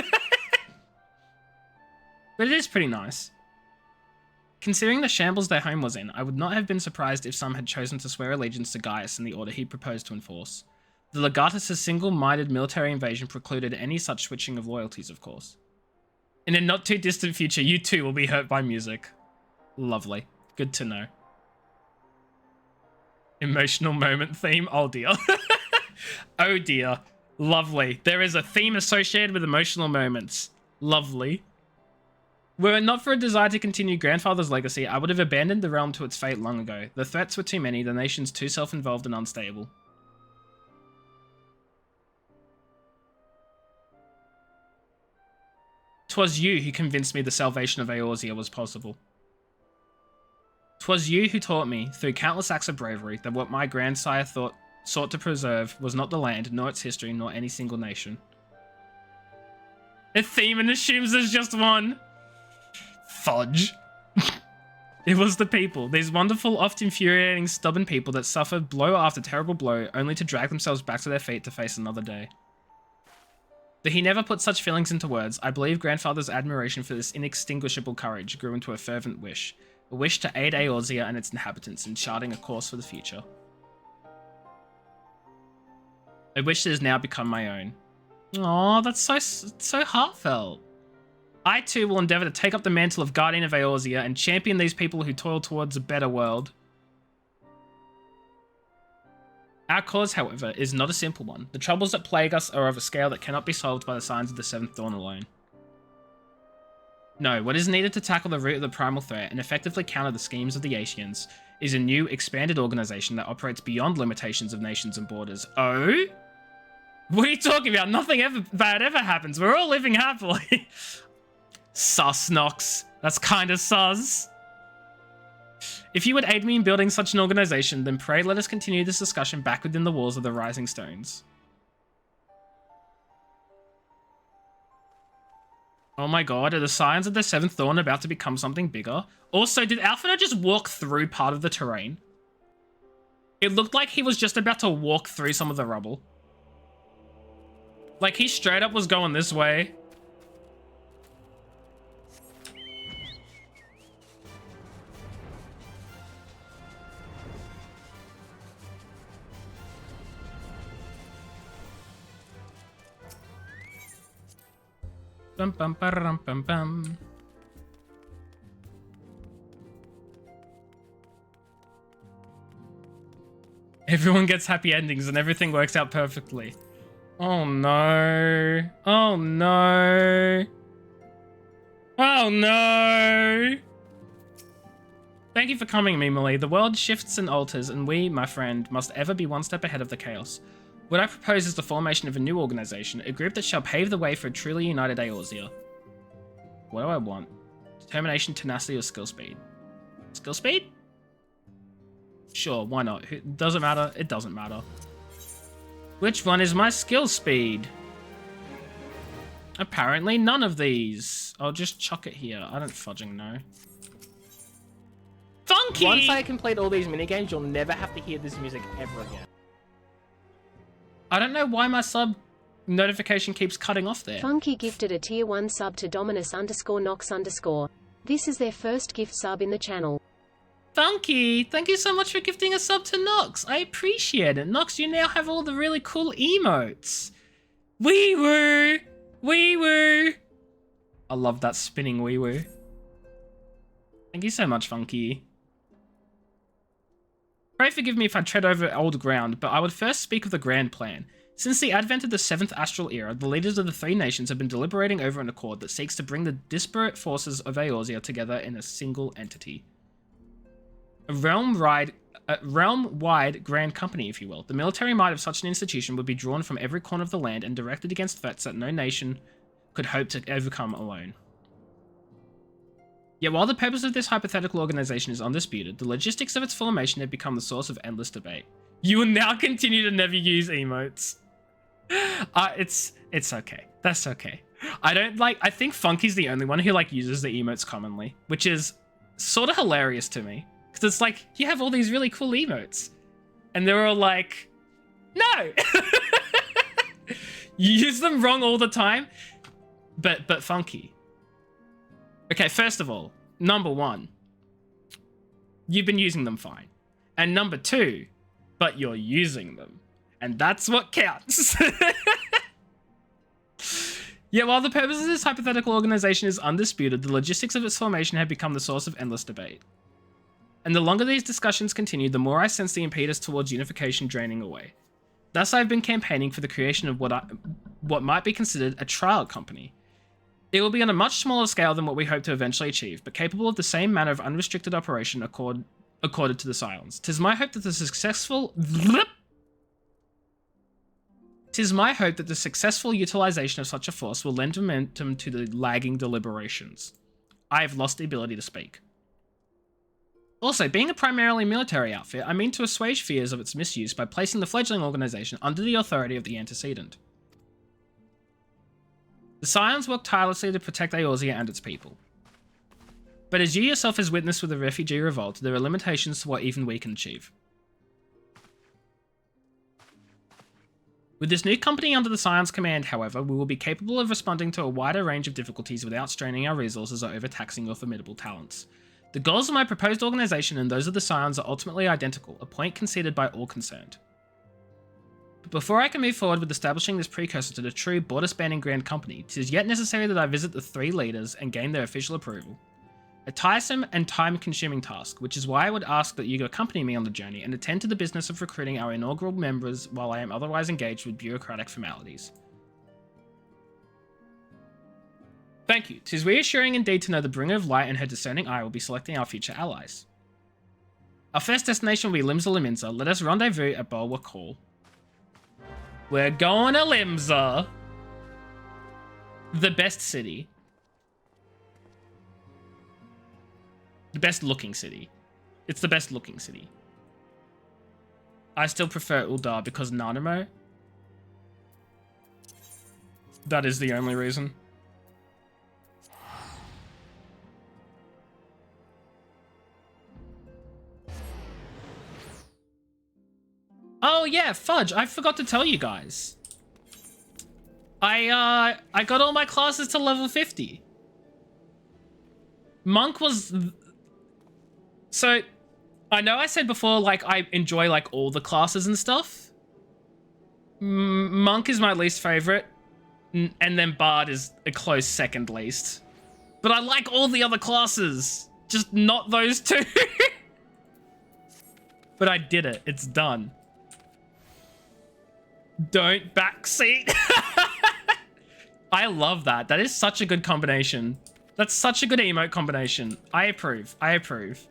it is pretty nice. Considering the shambles their home was in, I would not have been surprised if some had chosen to swear allegiance to Gaius in the order he proposed to enforce. The Legatus' single-minded military invasion precluded any such switching of loyalties, of course. In a not-too-distant future, you too will be hurt by music. Lovely. Good to know. Emotional moment theme? Oh dear. Oh dear. Lovely. There is a theme associated with emotional moments. Lovely. Were it not for a desire to continue grandfather's legacy, I would have abandoned the realm to its fate long ago. The threats were too many, the nations too self-involved and unstable. "'Twas you who convinced me the salvation of Eorzea was possible. 'Twas you who taught me, through countless acts of bravery, that what my grandsire sought to preserve was not the land, nor its history, nor any single nation." A theme and assumes there's just one. Fudge. It was the people, these wonderful, oft infuriating, stubborn people that suffered blow after terrible blow, only to drag themselves back to their feet to face another day. Though he never put such feelings into words, I believe grandfather's admiration for this inextinguishable courage grew into a fervent wish. A wish to aid Eorzea and its inhabitants in charting a course for the future. A wish that has now become my own. Aw, that's so heartfelt. I too will endeavour to take up the mantle of Guardian of Eorzea and champion these people who toil towards a better world. Our cause, however, is not a simple one. The troubles that plague us are of a scale that cannot be solved by the signs of the Seventh Dawn alone. No, what is needed to tackle the root of the primal threat and effectively counter the schemes of the Aetians is a new, expanded organisation that operates beyond limitations of nations and borders. Oh? What are you talking about? Nothing bad ever happens. We're all living happily. Sus, Nox. That's kinda sus. If you would aid me in building such an organisation, then pray let us continue this discussion back within the walls of the Rising Stones. Oh my god, are the Scions of the Seventh Dawn about to become something bigger? Also, did Alphinaud just walk through part of the terrain? It looked like he was just about to walk through some of the rubble. Like, he straight up was going this way. Bum bum bum bum bum. Everyone gets happy endings and everything works out perfectly. Oh no. Oh no. Oh no. Thank you for coming, Mimoli. The world shifts and alters, and we, my friend, must ever be one step ahead of the chaos. What I propose is the formation of a new organization, a group that shall pave the way for a truly united Eorzea. What do I want? Determination, tenacity, or skill speed? Skill speed? Sure, why not? It doesn't matter. It doesn't matter. Which one is my skill speed? Apparently none of these. I'll just chuck it here. I don't fudging know. Funky! Once I complete all these minigames, you'll never have to hear this music ever again. I don't know why my sub notification keeps cutting off there. Funky gifted a tier 1 sub to Dominus_Nox_. This is their first gift sub in the channel. Funky, thank you so much for gifting a sub to Nox. I appreciate it. Nox, you now have all the really cool emotes. Wee woo! Wee woo! I love that spinning wee woo. Thank you so much, Funky. Pray forgive me if I tread over old ground, but I would first speak of the grand plan. Since the advent of the 7th Astral Era, the leaders of the 3 nations have been deliberating over an accord that seeks to bring the disparate forces of Eorzea together in a single entity. A realm-wide grand company, if you will. The military might of such an institution would be drawn from every corner of the land and directed against threats that no nation could hope to overcome alone. Yet while the purpose of this hypothetical organization is undisputed, the logistics of its formation have become the source of endless debate. You will now continue to never use emotes. It's okay. That's okay. I think Funky's the only one who uses the emotes commonly, which is sort of hilarious to me. Because it's like, you have all these really cool emotes. And they're all like, no! You use them wrong all the time. But Funky. Okay, first of all, number 1, you've been using them fine. And number 2, but you're using them. And that's what counts. Yet while the purpose of this hypothetical organization is undisputed, the logistics of its formation have become the source of endless debate. And the longer these discussions continue, the more I sense the impetus towards unification draining away. Thus, I've been campaigning for the creation of what might be considered a trial company. It will be on a much smaller scale than what we hope to eventually achieve, but capable of the same manner of unrestricted operation accorded to the Scions. 'Tis my hope that the successful utilization of such a force will lend momentum to the lagging deliberations. I have lost the ability to speak. Also, being a primarily military outfit, I mean to assuage fears of its misuse by placing the fledgling organization under the authority of the antecedent. The Scions work tirelessly to protect Eorzea and its people. But as you yourself has witnessed with the refugee revolt, there are limitations to what even we can achieve. With this new company under the Scions' command, however, we will be capable of responding to a wider range of difficulties without straining our resources or overtaxing your formidable talents. The goals of my proposed organization and those of the Scions are ultimately identical, a point conceded by all concerned. But before I can move forward with establishing this precursor to the true border-spanning grand company, it is yet necessary that I visit the 3 leaders and gain their official approval. A tiresome and time-consuming task, which is why I would ask that you accompany me on the journey and attend to the business of recruiting our inaugural members while I am otherwise engaged with bureaucratic formalities. Thank you. 'Tis reassuring indeed to know the Bringer of Light and her discerning eye will be selecting our future allies. Our first destination will be Limsa Liminza. Let us rendezvous at Bulwark Hall. We're going to Limsa. The best city. The best looking city. It's the best looking city. I still prefer Uldar because Nanamo. That is the only reason. Oh yeah, fudge, I forgot to tell you guys. I got all my classes to level 50. Monk was... So, I know I said before, like, I enjoy, like, all the classes and stuff. Monk is my least favorite. And then Bard is a close second least. But I like all the other classes. Just not those two. But I did it. It's done. Don't backseat. I love that. That is such a good combination. That's such a good emote combination. I approve. I approve.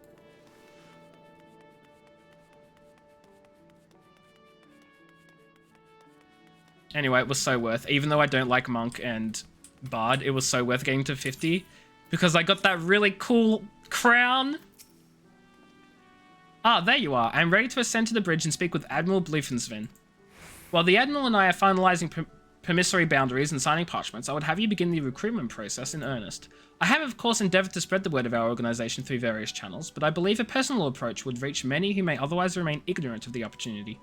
Anyway, it was so worth. Even though I don't like Monk and Bard, it was so worth getting to 50 because I got that really cool crown. Ah, there you are. I'm ready to ascend to the bridge and speak with Admiral Bluefensvin. While the Admiral and I are finalizing permissory boundaries and signing parchments, I would have you begin the recruitment process in earnest. I have, of course, endeavored to spread the word of our organization through various channels, but I believe a personal approach would reach many who may otherwise remain ignorant of the opportunity.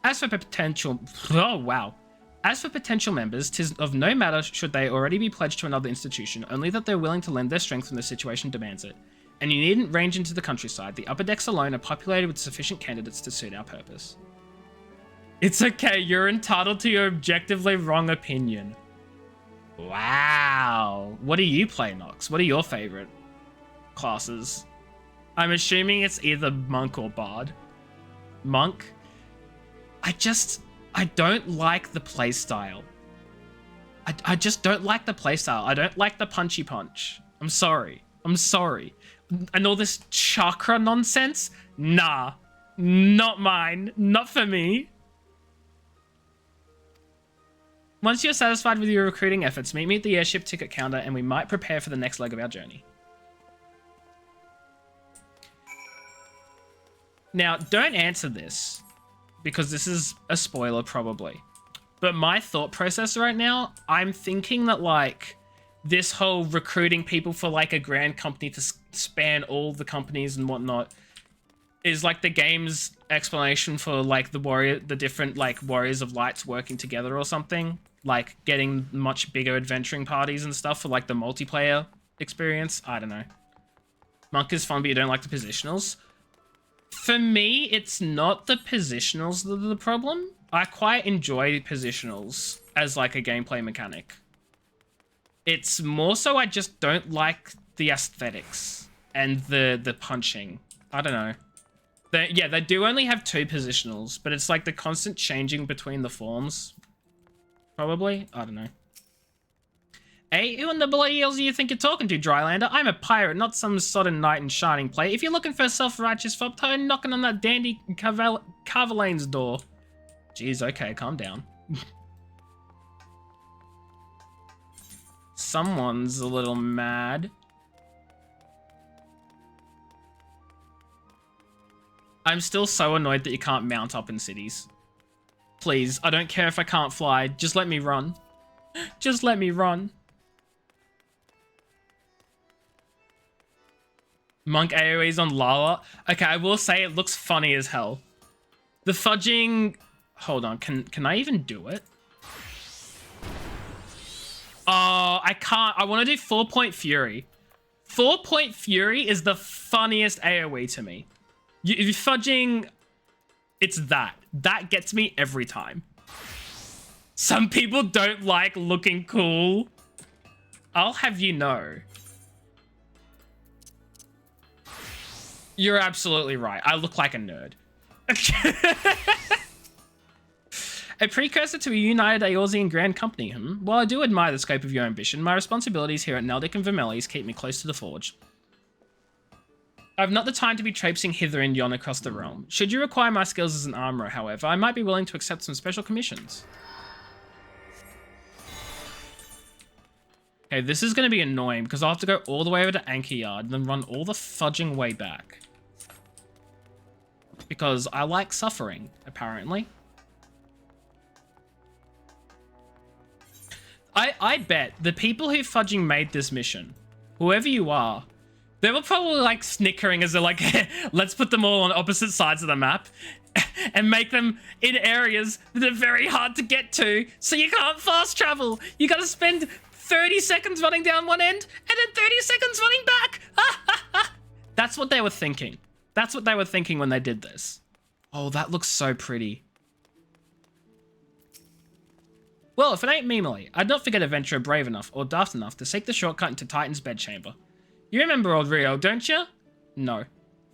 As for potential... Oh, wow. As for potential members, 'tis of no matter should they already be pledged to another institution, only that they're willing to lend their strength when the situation demands it. And you needn't range into the countryside. The upper decks alone are populated with sufficient candidates to suit our purpose. It's okay, you're entitled to your objectively wrong opinion. Wow. What do you play, Nox? What are your favorite classes? I'm assuming it's either Monk or Bard. Monk? I don't like the playstyle. I just don't like the playstyle. I don't like the punchy punch. I'm sorry. I'm sorry. And all this chakra nonsense? Nah. Not mine. Not for me. Once you're satisfied with your recruiting efforts, meet me at the airship ticket counter and we might prepare for the next leg of our journey. Now, don't answer this, because this is a spoiler probably. But my thought process right now, I'm thinking that like this whole recruiting people for like a grand company to span all the companies and whatnot is like the game's explanation for like the different like Warriors of Lights working together or something. Like getting much bigger adventuring parties and stuff for like the multiplayer experience. I don't know. Monk is fun, but you don't like the positionals. For me, it's not the positionals that are the problem. I quite enjoy positionals as like a gameplay mechanic. It's more so I just don't like the aesthetics and the punching. I don't know. They do only have 2 positionals, but it's like the constant changing between the forms. Probably? I don't know. Hey, who in the bloody hills do you think you're talking to, Drylander? I'm a pirate, not some sodden knight in shining plate. If you're looking for a self-righteous fob, try knocking on that dandy Carvelane's door. Jeez, okay, calm down. Someone's a little mad. I'm still so annoyed that you can't mount up in cities. Please, I don't care if I can't fly. Just let me run. Just let me run. Monk AoE's on Lala. Okay, I will say it looks funny as hell. The fudging... Hold on, can I even do it? Oh, I can't. I want to do 4-point Fury. 4-point Fury is the funniest AoE to me. If you're fudging... It's that. That gets me every time. Some people don't like looking cool. I'll have you know. You're absolutely right. I look like a nerd. A precursor to a united Eorzean Grand Company, While I do admire the scope of your ambition, my responsibilities here at Neldic and Vermellis keep me close to the forge. I've not the time to be traipsing hither and yon across the realm. Should you require my skills as an armorer, however, I might be willing to accept some special commissions. Okay, this is going to be annoying because I'll have to go all the way over to Anchor Yard and then run all the fudging way back. Because I like suffering, apparently. I bet the people who fudging made this mission, whoever you are, They were probably like snickering as they're like, let's put them all on opposite sides of the map and make them in areas that are very hard to get to, so you can't fast travel. You gotta spend 30 seconds running down one end and then 30 seconds running back. That's what they were thinking. That's what they were thinking when they did this. Oh, that looks so pretty. Well, if it ain't Mimily, I'd not forget a venturer brave enough or daft enough to seek the shortcut into Titan's bedchamber. You remember old Rio, don't you? No.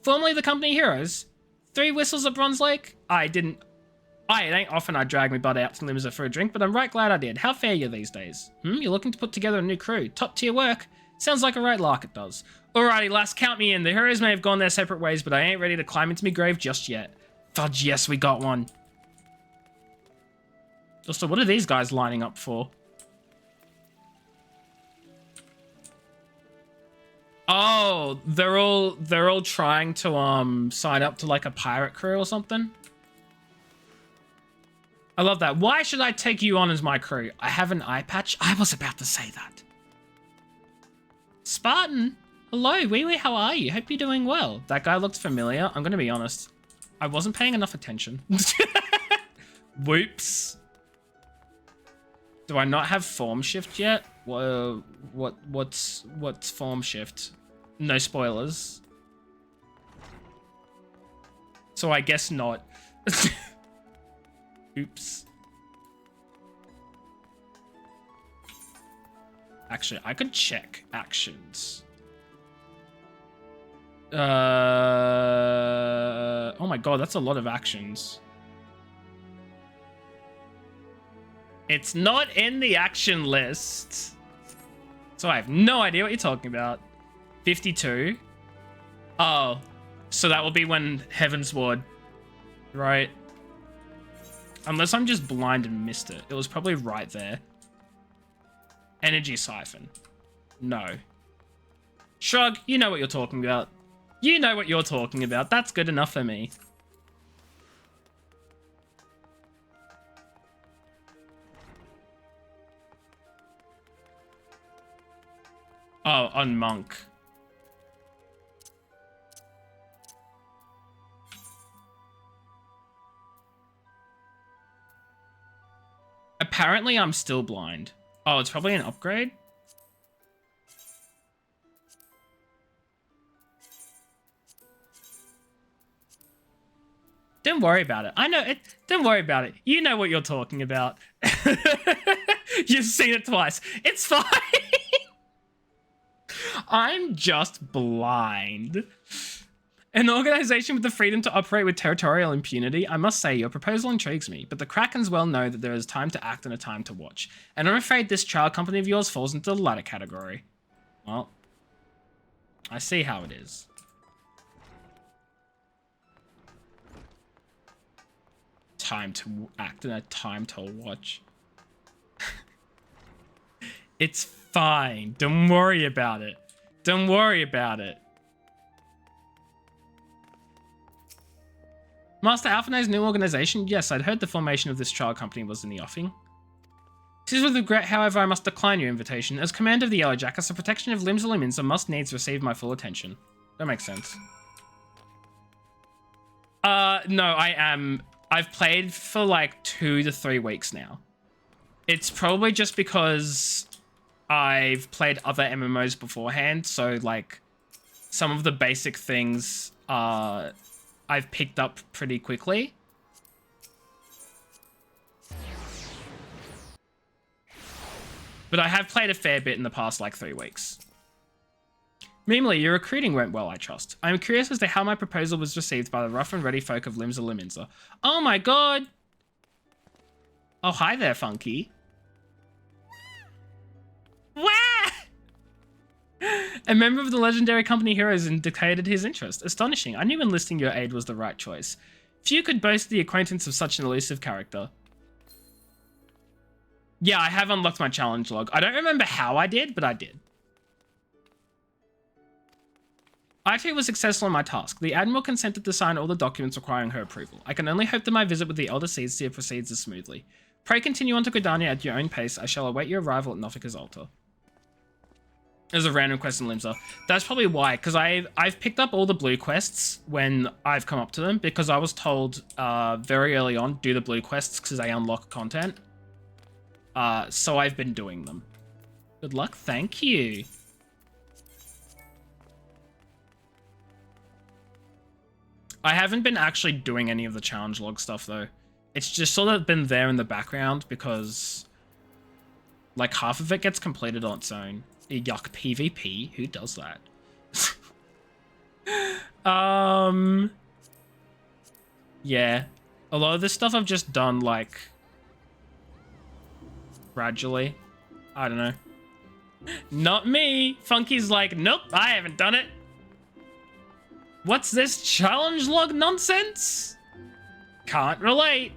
Formerly the company heroes. 3 whistles at Bronze Lake? It ain't often I drag me butt out to Limsa for a drink, but I'm right glad I did. How fare you these days? You're looking to put together a new crew. Top tier work? Sounds like a right lark it does. Alrighty, lass, count me in. The heroes may have gone their separate ways, but I ain't ready to climb into me grave just yet. Fudge, yes, we got one. Also, what are these guys lining up for? Oh, they're all trying to sign up to like a pirate crew or something. I love that. Why should I take you on as my crew? I have an eye patch. I was about to say that. Spartan, hello, wee wee, how are you? Hope you're doing well. That guy looked familiar. I'm gonna be honest. I wasn't paying enough attention. Whoops. Do I not have form shift yet? What's form shift? No spoilers. So I guess not. Oops. Actually, I could check actions. Oh my god, that's a lot of actions. It's not in the action list. So I have no idea what you're talking about. 52. Oh, so that will be when Heaven's Ward, right? Unless I'm just blind and missed it. It was probably right there. Energy Siphon. No. Shrug, you know what you're talking about. You know what you're talking about. That's good enough for me. Oh, on Monk. Apparently, I'm still blind. Oh, it's probably an upgrade? Don't worry about it. I know it. Don't worry about it. You know what you're talking about. You've seen it twice. It's fine. I'm just blind. An organization with the freedom to operate with territorial impunity? I must say, your proposal intrigues me, but the Krakens well know that there is time to act and a time to watch. And I'm afraid this child company of yours falls into the latter category. Well, I see how it is. Time to act and a time to watch. It's fine. Don't worry about it. Don't worry about it. Master Alphane's new organization? Yes, I'd heard the formation of this trial company was in the offing. It is with regret, however, I must decline your invitation. As commander of the Yellow Jackets, the protection of Limsa Lominsa must needs receive my full attention. That makes sense. No, I am. I've played for like 2 to 3 weeks now. It's probably just because I've played other MMOs beforehand, so like some of the basic things I've picked up pretty quickly. But I have played a fair bit in the past like 3 weeks. Meanwhile, your recruiting went well, I trust. I'm curious as to how my proposal was received by the rough and ready folk of Limsa Lominsa. Oh my god! Oh, hi there, Funky. Wah! A member of the legendary company heroes indicated his interest. Astonishing. I knew enlisting your aid was the right choice. Few could boast the acquaintance of such an elusive character. Yeah, I have unlocked my challenge log. I don't remember how I did, but I did. I too was successful in my task. The Admiral consented to sign all the documents requiring her approval. I can only hope that my visit with the Elder Seedseer proceeds as smoothly. Pray continue on to Gridania at your own pace. I shall await your arrival at Nofika's altar. There's a random quest in Limsa. That's probably why, because I've picked up all the blue quests when I've come up to them, because I was told very early on, do the blue quests because they unlock content. So I've been doing them. Good luck. Thank you. I haven't been actually doing any of the challenge log stuff, though. It's just sort of been there in the background because, like, half of it gets completed on its own. Yuck, PvP? Who does that? Yeah. A lot of this stuff I've just done, like, gradually. I don't know. Not me! Funky's like, nope, I haven't done it. What's this challenge log nonsense? Can't relate.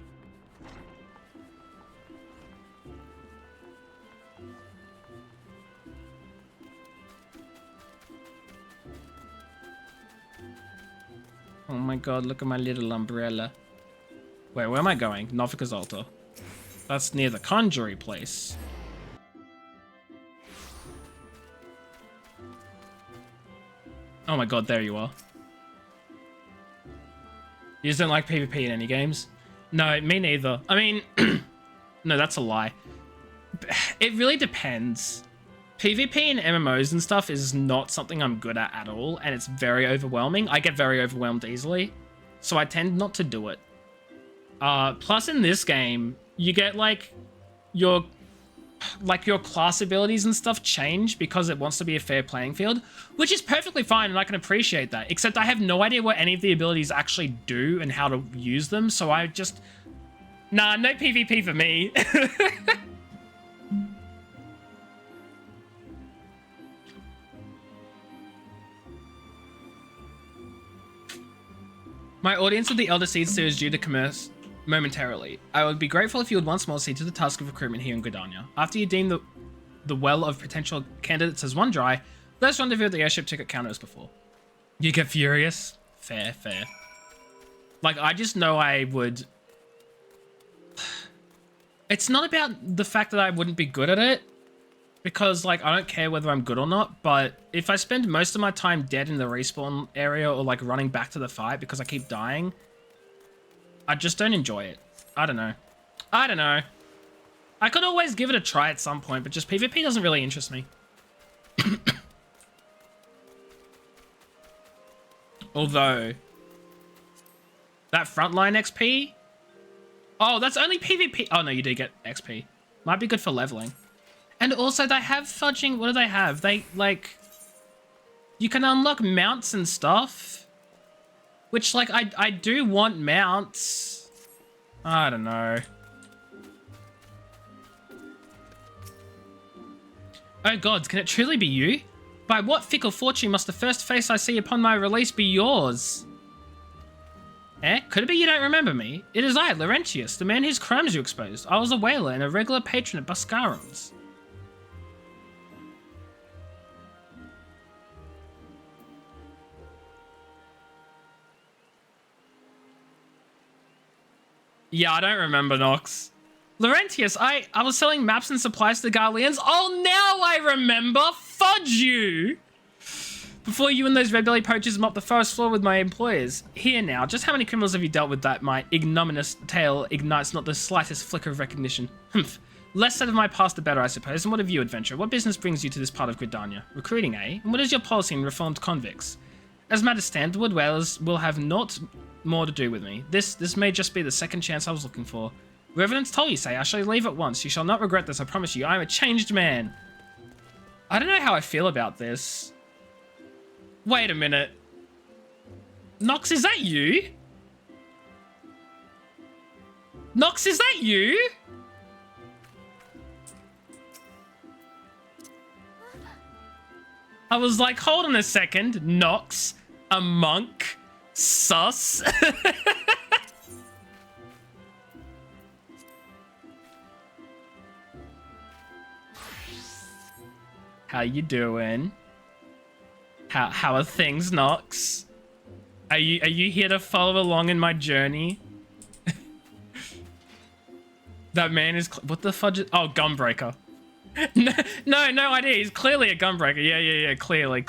Oh my god, look at my little umbrella. Wait, where am I going? Novika's altar. That's near the conjury place. Oh my god, there you are. You just don't like PvP in any games? No, me neither. I mean, no, that's a lie. It really depends. PvP in MMOs and stuff is not something I'm good at all, and it's very overwhelming. I get very overwhelmed easily, so I tend not to do it. Plus in this game, you get like your class abilities and stuff change because it wants to be a fair playing field, which is perfectly fine, and I can appreciate that, except I have no idea what any of the abilities actually do and how to use them, so I just... Nah, no PvP for me. My audience of the Elder Seed series due to commerce momentarily. I would be grateful if you would once more see to the task of recruitment here in Gridania. After you deem the well of potential candidates as one dry, let's rendezvous at the airship ticket counter as before. You get furious? Fair, fair. Like, I just know I would... It's not about the fact that I wouldn't be good at it, because, like, I don't care whether I'm good or not, but if I spend most of my time dead in the respawn area or, like, running back to the fight because I keep dying, I just don't enjoy it. I don't know. I don't know. I could always give it a try at some point, but just PvP doesn't really interest me. Although, that frontline XP? Oh, that's only PvP. Oh, no, you do get XP. Might be good for leveling. And also, they have fudging... What do they have? They, like... You can unlock mounts and stuff. Which, like, I do want mounts. I don't know. Oh, gods, can it truly be you? By what fickle fortune must the first face I see upon my release be yours? Eh? Could it be you don't remember me? It is I, Laurentius, the man whose crimes you exposed. I was a whaler and a regular patron at Buscarum's. Yeah, I don't remember, Nox. Laurentius, I was selling maps and supplies to the Garleans. Oh, now I remember! Fudge you! Before you and those red-belly poachers mopped the forest floor with my employers. Here now, just how many criminals have you dealt with that my ignominious tale ignites not the slightest flicker of recognition? Humph. Less said of my past the better, I suppose. And what of you, adventurer? What business brings you to this part of Gridania? Recruiting, eh? And what is your policy in reformed convicts? As matters stand, the wood whalers will have naught more to do with me. This may just be the second chance I was looking for. Revenant's told you, say, I shall leave at once. You shall not regret this, I promise you. I am a changed man. I don't know how I feel about this. Wait a minute. Nox, is that you? Nox, is that you? I was like, hold on a second. Nox, a monk, sus. How you doing? How are things, Nox? Are you here to follow along in my journey? That man is... What the fudge? Oh, Gunbreaker. No idea. He's clearly a gunbreaker. Yeah. Clearly.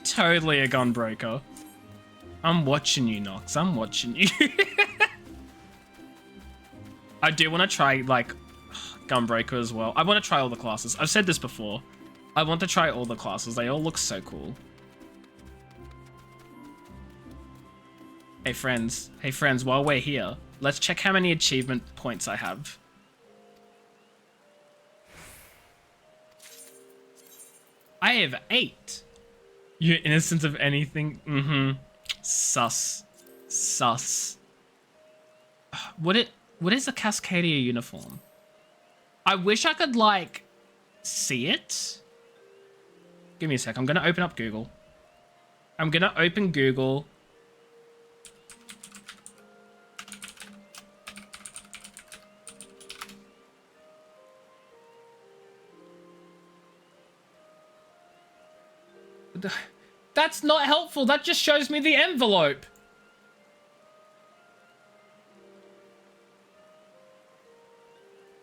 Totally a gunbreaker. I'm watching you, Nox. I'm watching you. I do want to try, like, gunbreaker as well. I want to try all the classes. I've said this before. I want to try all the classes. They all look so cool. Hey, friends. Hey, friends, while we're here, let's check how many achievement points I have. I have 8. You're innocent of anything? Sus. What is a Cascadia uniform? I wish I could, like, see it. Give me a sec. I'm going to open up Google. I'm going to open Google. That's not helpful. That just shows me the envelope.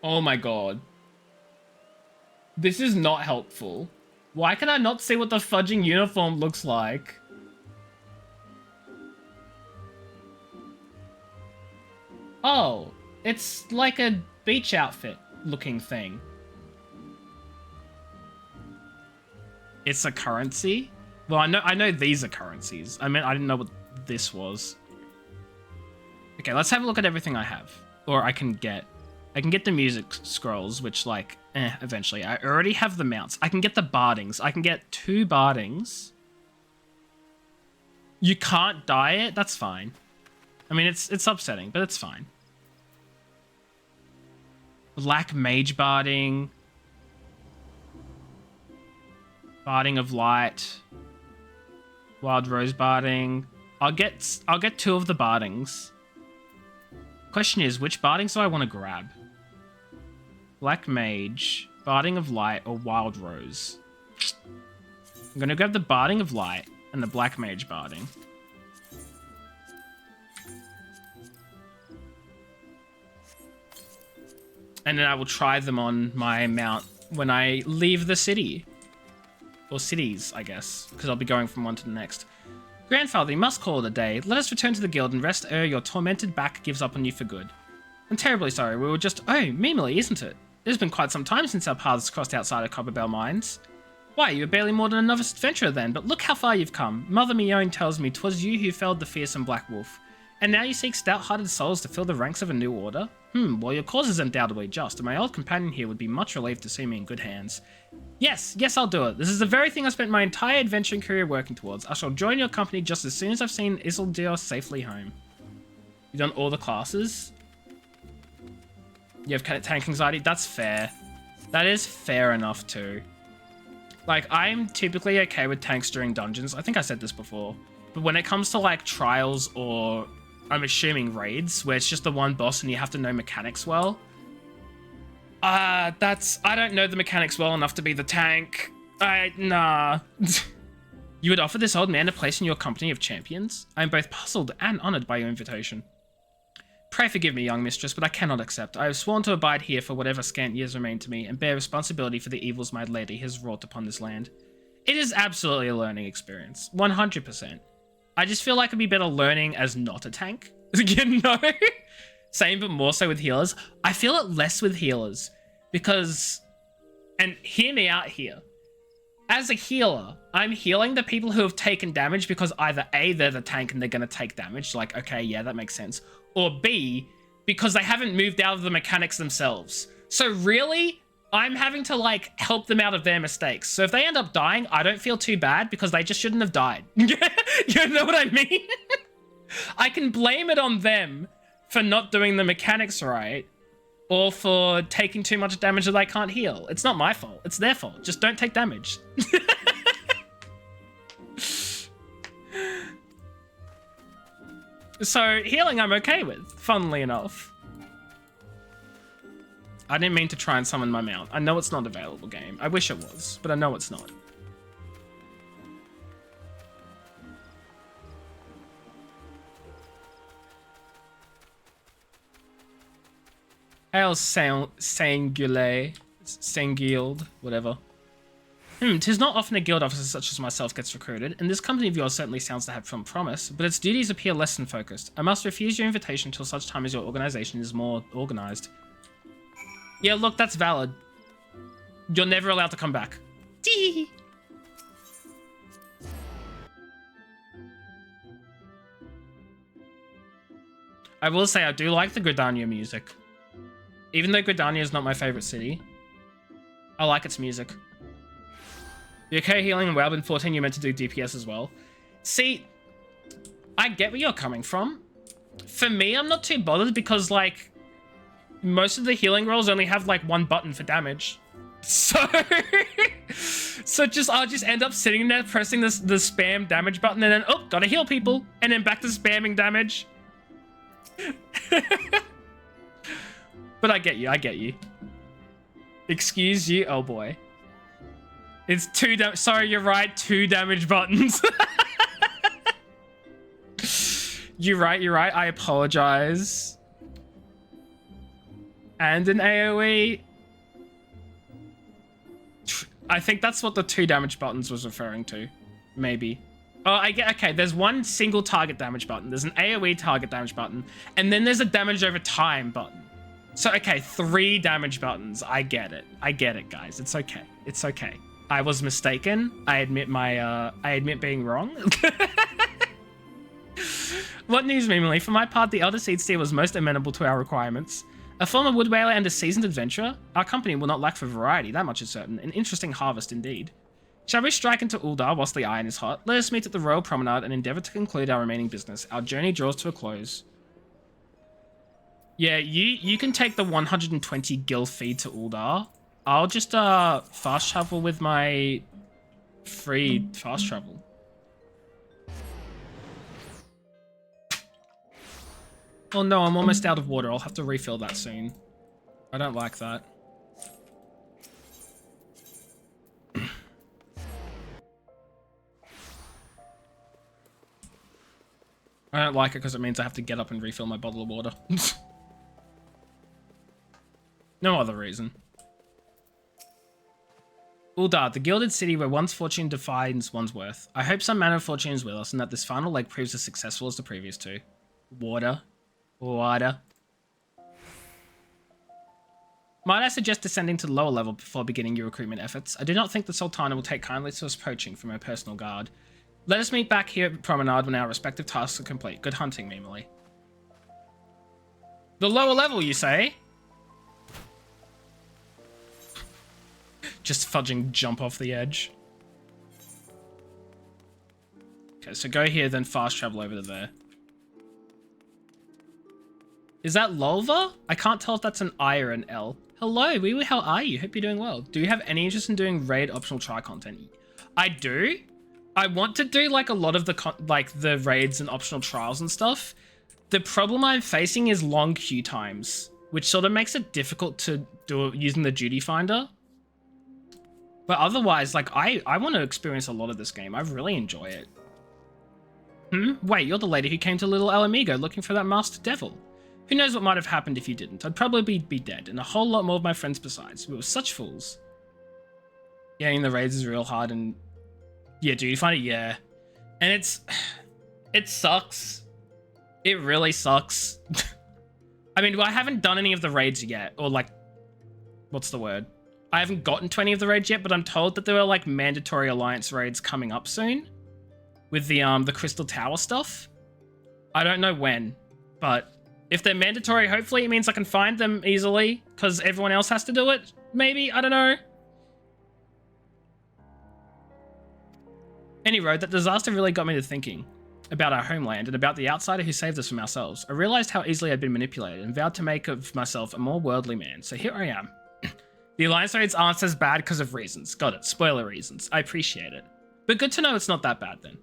Oh my god. This is not helpful. Why can I not see what the fudging uniform looks like? Oh, it's like a beach outfit looking thing. It's a currency? Well, I know these are currencies. I mean, I didn't know what this was. Okay, let's have a look at everything I have. Or I can get. I can get the music scrolls, which, like, eventually. I already have the mounts. I can get the bardings. I can get 2 bardings. You can't dye it? That's fine. I mean, it's upsetting, but it's fine. Black mage barding. Barding of light. Wild rose barding. I'll get 2 of the bardings. Question is, which bardings do I want to grab? Black mage, barding of light, or wild rose? I'm gonna grab the barding of light and the black mage barding. And then I will try them on my mount when I leave the city. Or cities, I guess, because I'll be going from one to the next. Grandfather, you must call it a day. Let us return to the guild and rest ere your tormented back gives up on you for good. I'm terribly sorry, we were just... Oh, meemly, isn't it? It has been quite some time since our paths crossed outside of Copperbell Mines. Why, you were barely more than a novice adventurer then, but look how far you've come. Mother Mione tells me 'twas you who felled the fearsome Black Wolf. And now you seek stout-hearted souls to fill the ranks of a new order? Well, your cause is undoubtedly just, and my old companion here would be much relieved to see me in good hands. Yes, I'll do it. This is the very thing I spent my entire adventuring career working towards. I shall join your company just as soon as I've seen Isildur safely home. You've done all the classes? You have tank anxiety? That's fair. That is fair enough too. Like, I'm typically okay with tanks during dungeons. I think I said this before. But when it comes to, like, trials or, I'm assuming, raids, where it's just the one boss and you have to know mechanics well, I don't know the mechanics well enough to be the tank. Nah. You would offer this old man a place in your company of champions? I am both puzzled and honoured by your invitation. Pray forgive me, young mistress, but I cannot accept. I have sworn to abide here for whatever scant years remain to me, and bear responsibility for the evils my lady has wrought upon this land. It is absolutely a learning experience. 100%. I just feel like it'd be better learning as not a tank. You know? Same, but more so with healers. I feel it less with healers because, and hear me out here. As a healer, I'm healing the people who have taken damage because either A, they're the tank and they're going to take damage. Like, okay, yeah, that makes sense. Or B, because they haven't moved out of the mechanics themselves. So really, I'm having to, like, help them out of their mistakes. So if they end up dying, I don't feel too bad because they just shouldn't have died. You know what I mean? I can blame it on them for not doing the mechanics right, or for taking too much damage that I can't heal. It's not my fault. It's their fault. Just don't take damage. So healing I'm okay with, funnily enough. I didn't mean to try and summon my mount. I know it's not available, game. I wish it was, but I know it's not. Hail Sangule, Sanguild, whatever. 'Tis not often a guild officer such as myself gets recruited, and this company of yours certainly sounds to have some promise, but its duties appear less than focused. I must refuse your invitation until such time as your organization is more organized. Yeah, look, that's valid. You're never allowed to come back. Tee. I will say I do like the Gridania music. Even though Gridania is not my favorite city, I like its music. The okay healing and WoW in 14 you're meant to do DPS as well. See, I get where you're coming from. For me, I'm not too bothered because like most of the healing rolls only have like one button for damage. So I'll just end up sitting there pressing the spam damage button and then oh, gotta heal people, and then back to spamming damage. But I get you. Excuse you, oh boy. It's sorry, you're right, 2 damage buttons. You're right, I apologize. And an AoE. I think that's what the 2 damage buttons was referring to. Maybe. Oh, I get, okay, there's one single target damage button. There's an AoE target damage button. And then there's a damage over time button. So, okay, 3 damage buttons. I get it, guys. It's okay. It's okay. I was mistaken. I admit being wrong. What news, Mimily? For my part, the Elder Seedsteer was most amenable to our requirements. A former wood whaler and a seasoned adventurer, our company will not lack for variety, that much is certain. An interesting harvest indeed. Shall we strike into Uldar whilst the iron is hot? Let us meet at the Royal Promenade and endeavour to conclude our remaining business. Our journey draws to a close. Yeah, you can take the 120 gil fee to Uldar. I'll just fast travel with my free fast travel. Oh no, I'm almost out of water. I'll have to refill that soon. I don't like that. I don't like it because it means I have to get up and refill my bottle of water. No other reason. Uldar, the gilded city where one's fortune defines one's worth. I hope some manner of fortune is with us and that this final leg proves as successful as the previous two. Water. Might I suggest descending to the lower level before beginning your recruitment efforts? I do not think the Sultana will take kindly to us poaching from her personal guard. Let us meet back here at Promenade when our respective tasks are complete. Good hunting, Mimily. The lower level, you say? Just fudging jump off the edge. Okay, so go here, then fast travel over to there. Is that Lolva? I can't tell if that's an I or an L. Hello, Wee, how are you? Hope you're doing well. Do you have any interest in doing raid optional try content? I do. I want to do like a lot of the raids and optional trials and stuff. The problem I'm facing is long queue times, which sort of makes it difficult to do it using the duty finder. But otherwise, like I want to experience a lot of this game. I really enjoy it. Wait, you're the lady who came to Little Alamigo looking for that masked devil. Who knows what might have happened if you didn't? I'd probably be dead, and a whole lot more of my friends besides. We were such fools. Yeah, and the raids is real hard, and yeah, dude, you find it, yeah. And it sucks. It really sucks. I mean, well, I haven't done any of the raids yet, or like, what's the word? I haven't gotten to any of the raids yet, but I'm told that there are like mandatory Alliance raids coming up soon with the Crystal Tower stuff. I don't know when, but if they're mandatory, hopefully it means I can find them easily because everyone else has to do it. Maybe, I don't know. Anyway, that disaster really got me to thinking about our homeland and about the outsider who saved us from ourselves. I realized how easily I'd been manipulated and vowed to make of myself a more worldly man. So here I am. The Alliance raids aren't as bad because of reasons. Got it. Spoiler reasons. I appreciate it. But good to know it's not that bad then.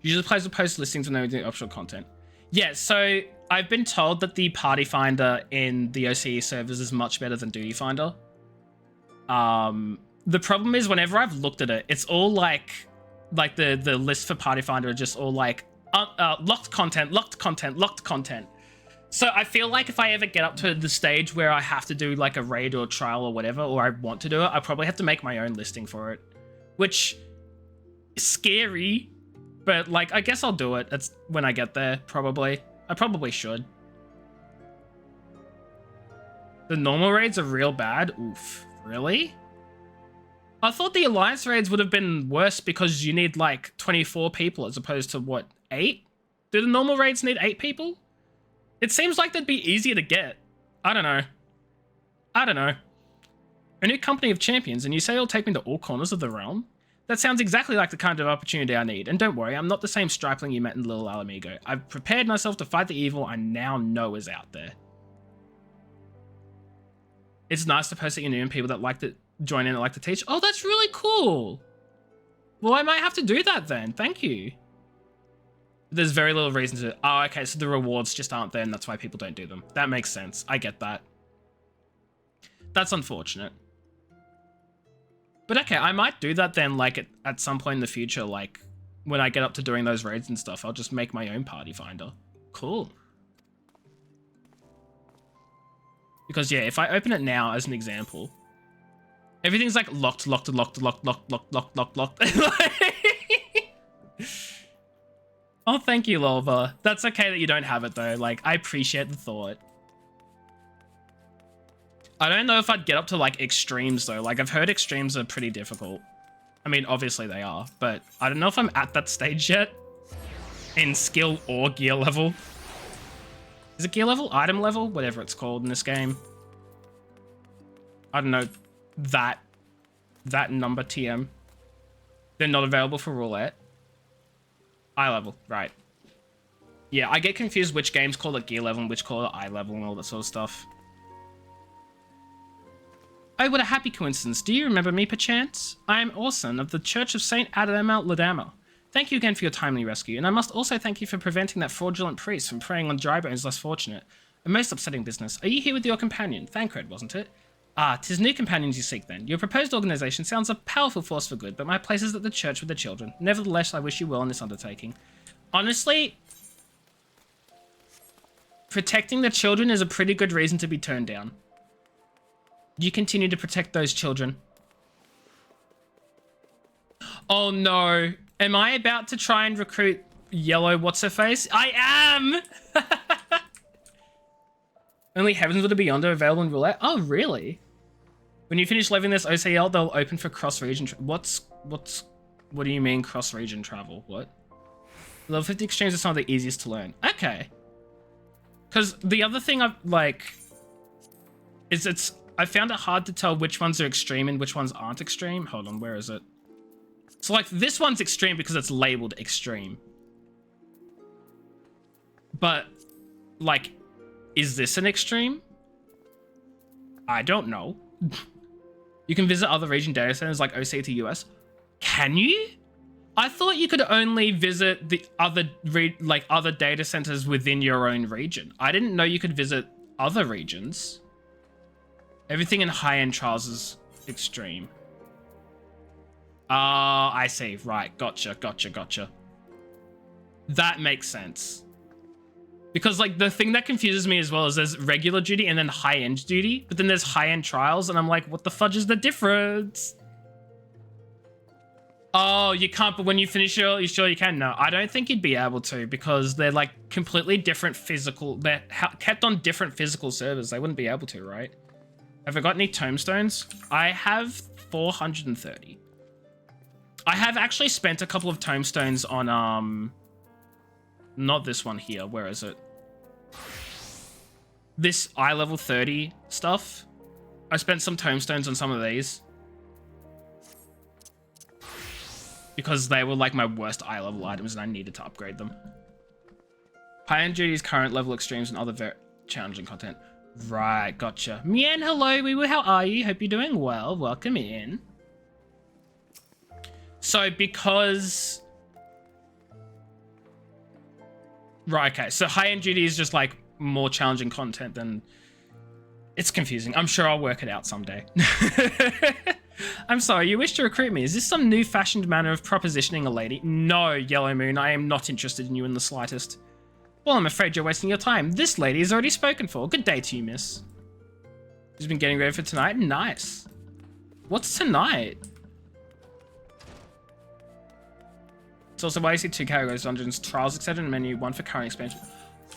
Usually players will post listings when they're doing optional content. Yeah, so I've been told that the party finder in the OCE servers is much better than duty finder. The problem is whenever I've looked at it, it's all like the list for party finder are just all like locked content, locked content, locked content. So I feel like if I ever get up to the stage where I have to do like a raid or a trial or whatever, or I want to do it, I probably have to make my own listing for it, which is scary, but like, I guess I'll do it. That's when I get there, probably. I probably should. The normal raids are real bad. Oof, really? I thought the alliance raids would have been worse because you need like 24 people as opposed to what, 8? Do the normal raids need 8 people? It seems like they'd be easier to get. I don't know. A new company of champions, and you say you'll take me to all corners of the realm? That sounds exactly like the kind of opportunity I need. And don't worry, I'm not the same stripling you met in Little Alamigo. I've prepared myself to fight the evil I now know is out there. It's nice to post that you knew and people that like to join in and like to teach. Oh, that's really cool. Well, I might have to do that then. Thank you. There's very little reason to... Oh, okay, so the rewards just aren't there and that's why people don't do them. That makes sense. I get that. That's unfortunate. But okay, I might do that then, like, at some point in the future, like, when I get up to doing those raids and stuff, I'll just make my own party finder. Cool. Because, yeah, if I open it now as an example, everything's, like, locked. Oh, thank you, Lolva. That's okay that you don't have it, though. Like, I appreciate the thought. I don't know if I'd get up to, like, extremes, though. Like, I've heard extremes are pretty difficult. I mean, obviously they are, but I don't know if I'm at that stage yet. In skill or gear level. Is it gear level? Item level? Whatever it's called in this game. I don't know. That number TM. They're not available for roulette. Eye level, right. Yeah, I get confused which games call it gear level and which call it eye level and all that sort of stuff. Oh, what a happy coincidence. Do you remember me, perchance? I am Orson of the Church of St. Adama Ladama. Thank you again for your timely rescue, and I must also thank you for preventing that fraudulent priest from preying on dry bones less fortunate. A most upsetting business. Are you here with your companion? Thancred, wasn't it? Ah, 'tis new companions you seek then. Your proposed organization sounds a powerful force for good, but my place is at the church with the children. Nevertheless, I wish you well in this undertaking. Honestly, protecting the children is a pretty good reason to be turned down. You continue to protect those children. Oh no. Am I about to try and recruit Yellow What's-Her-Face? I am! Only Heavens of the Beyond are available in roulette? Oh, really? When you finish leveling this OCL, they'll open for cross-region... What do you mean cross-region travel? What? Level 50 exchanges are some of the easiest to learn. Okay. Because the other thing I've, like... I found it hard to tell which ones are extreme and which ones aren't extreme. Hold on, where is it? So, like, this one's extreme because it's labeled extreme. But, like, is this an extreme? I don't know. You can visit other region data centers like OC to US. Can you? I thought you could only visit the other other data centers within your own region. I didn't know you could visit other regions. Everything in high-end trials is extreme. Ah, I see. Right. Gotcha. That makes sense. Because, like, the thing that confuses me as well is there's regular duty and then high-end duty, but then there's high-end trials, and I'm like, what the fudge is the difference? Oh, you can't, but when you finish your, you sure you can? No, I don't think you'd be able to, because they're, like, completely different physical, they're kept on different physical servers. They wouldn't be able to, right? Have I got any tomestones? I have 430. I have actually spent a couple of tomestones on, not this one here. Where is it? This eye level 30 stuff. I spent some tomestones on some of these. Because they were like my worst eye level items and I needed to upgrade them. High-end duties, current level extremes, and other very challenging content. Right, gotcha. Mian, hello, Wee-Woo, how are you? Hope you're doing well. Welcome in. So, because... Right, okay. So, high-end duty is just, like, more challenging content than... It's confusing. I'm sure I'll work it out someday. I'm sorry, you wish to recruit me. Is this some new-fashioned manner of propositioning a lady? No, Yellow Moon, I am not interested in you in the slightest. Well, I'm afraid you're wasting your time. This lady is already spoken for. Good day to you, miss. She's been getting ready for tonight? Nice. What's tonight? It's also why you see 2 categories: dungeons, trials, etc. in the menu, 1 for current expansion.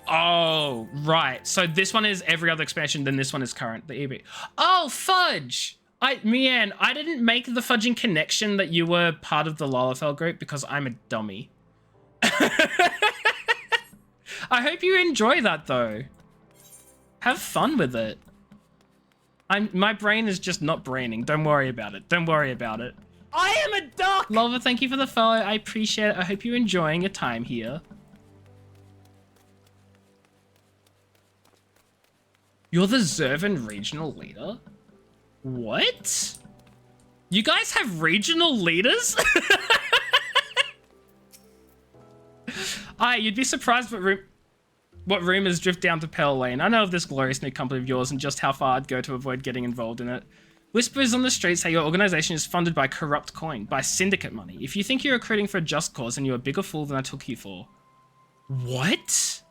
Oh, right. So this one is every other expansion, then this one is current, the EB. Oh, fudge! Mian, I didn't make the fudging connection that you were part of the Lalafell group because I'm a dummy. I hope you enjoy that, though. Have fun with it. My brain is just not braining. Don't worry about it. Don't worry about it. I am a duck! Lova, thank you for the follow. I appreciate it. I hope you're enjoying your time here. You're the Zervan regional leader? What? You guys have regional leaders? You'd be surprised what rumors drift down to Pearl Lane. I know of this glorious new company of yours and just how far I'd go to avoid getting involved in it. Whispers on the streets say your organization is funded by corrupt coin, by syndicate money. If you think you're recruiting for a just cause, then you're a bigger fool than I took you for. What?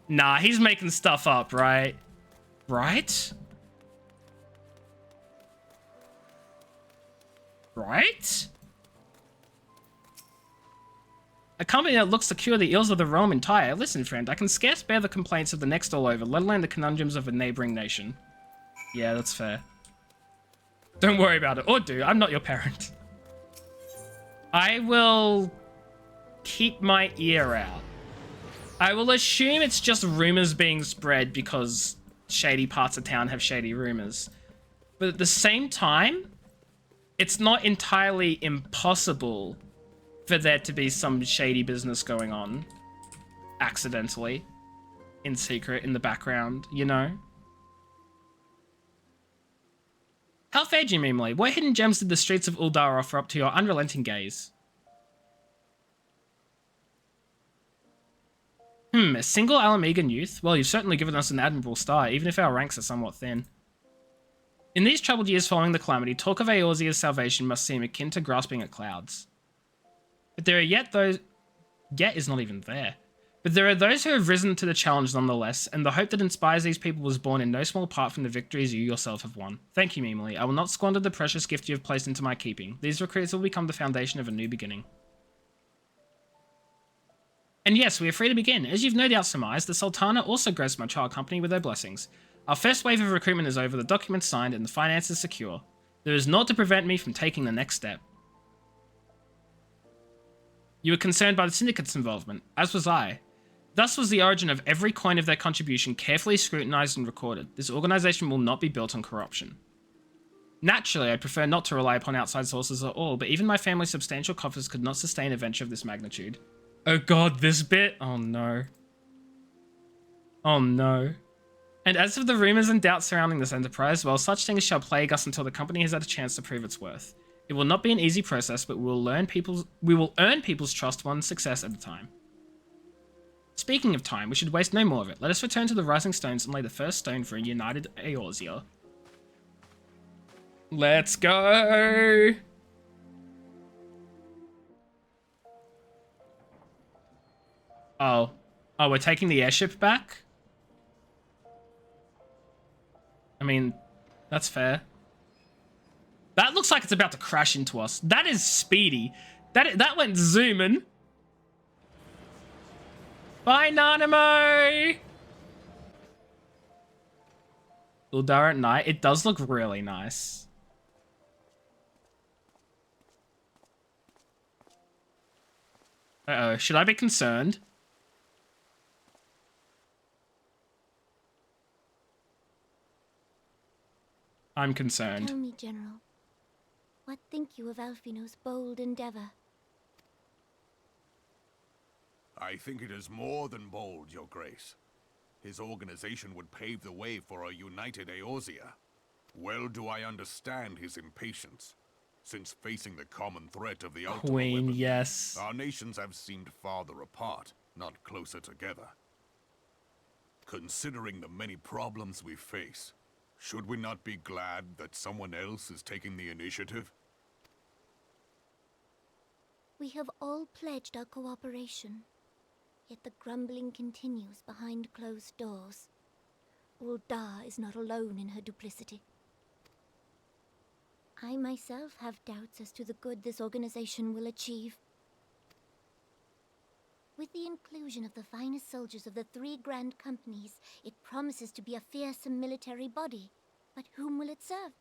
Nah, he's making stuff up, right? Right? Right? A company that looks to cure the ills of the realm entire. Listen, friend, I can scarce bear the complaints of the next all over, let alone the conundrums of a neighboring nation. Yeah, that's fair. Don't worry about it. Or do. I'm not your parent. I will keep my ear out. I will assume it's just rumors being spread because shady parts of town have shady rumors. But at the same time, it's not entirely impossible for there to be some shady business going on accidentally, in secret, in the background, you know? How fared you, Mimely? What hidden gems did the streets of Uldar offer up to your unrelenting gaze? A single Alamegan youth? Well, you've certainly given us an admirable start, even if our ranks are somewhat thin. In these troubled years following the calamity, talk of Eorzea's salvation must seem akin to grasping at clouds. But there are yet those... Yet is not even there. But there are those who have risen to the challenge nonetheless, and the hope that inspires these people was born in no small part from the victories you yourself have won. Thank you, Mimely. I will not squander the precious gift you have placed into my keeping. These recruits will become the foundation of a new beginning. And yes, we are free to begin. As you've no doubt surmised, the Sultana also graced my child company with their blessings. Our first wave of recruitment is over, the documents signed, and the finances secure. There is naught to prevent me from taking the next step. You were concerned by the syndicate's involvement, as was I. Thus was the origin of every coin of their contribution carefully scrutinized and recorded. This organization will not be built on corruption. Naturally, I prefer not to rely upon outside sources at all, but even my family's substantial coffers could not sustain a venture of this magnitude. Oh god, this bit? Oh no. Oh no. And as for the rumors and doubts surrounding this enterprise, well, such things shall plague us until the company has had a chance to prove its worth. It will not be an easy process, but we will earn people's trust one success at a time. Speaking of time, we should waste no more of it. Let us return to the Rising Stones and lay the first stone for a united Eorzea. Let's go! Oh. Oh, we're taking the airship back? I mean, that's fair. That looks like it's about to crash into us. That is speedy. That went zooming. Bye, Nanamo! Uldar at night. It does look really nice. Uh-oh. Should I be concerned? I'm concerned. Tell me, General, what think you of Alfino's bold endeavor? I think it is more than bold, Your Grace. His organization would pave the way for a united Eorzea. Well do I understand his impatience, since facing the common threat of the Ultima Queen, weapon, yes. our nations have seemed farther apart, not closer together. Considering the many problems we face, should we not be glad that someone else is taking the initiative? We have all pledged our cooperation. Yet the grumbling continues behind closed doors. Ul'dah is not alone in her duplicity. I myself have doubts as to the good this organization will achieve. With the inclusion of the finest soldiers of the 3 grand companies, it promises to be a fearsome military body. But whom will it serve?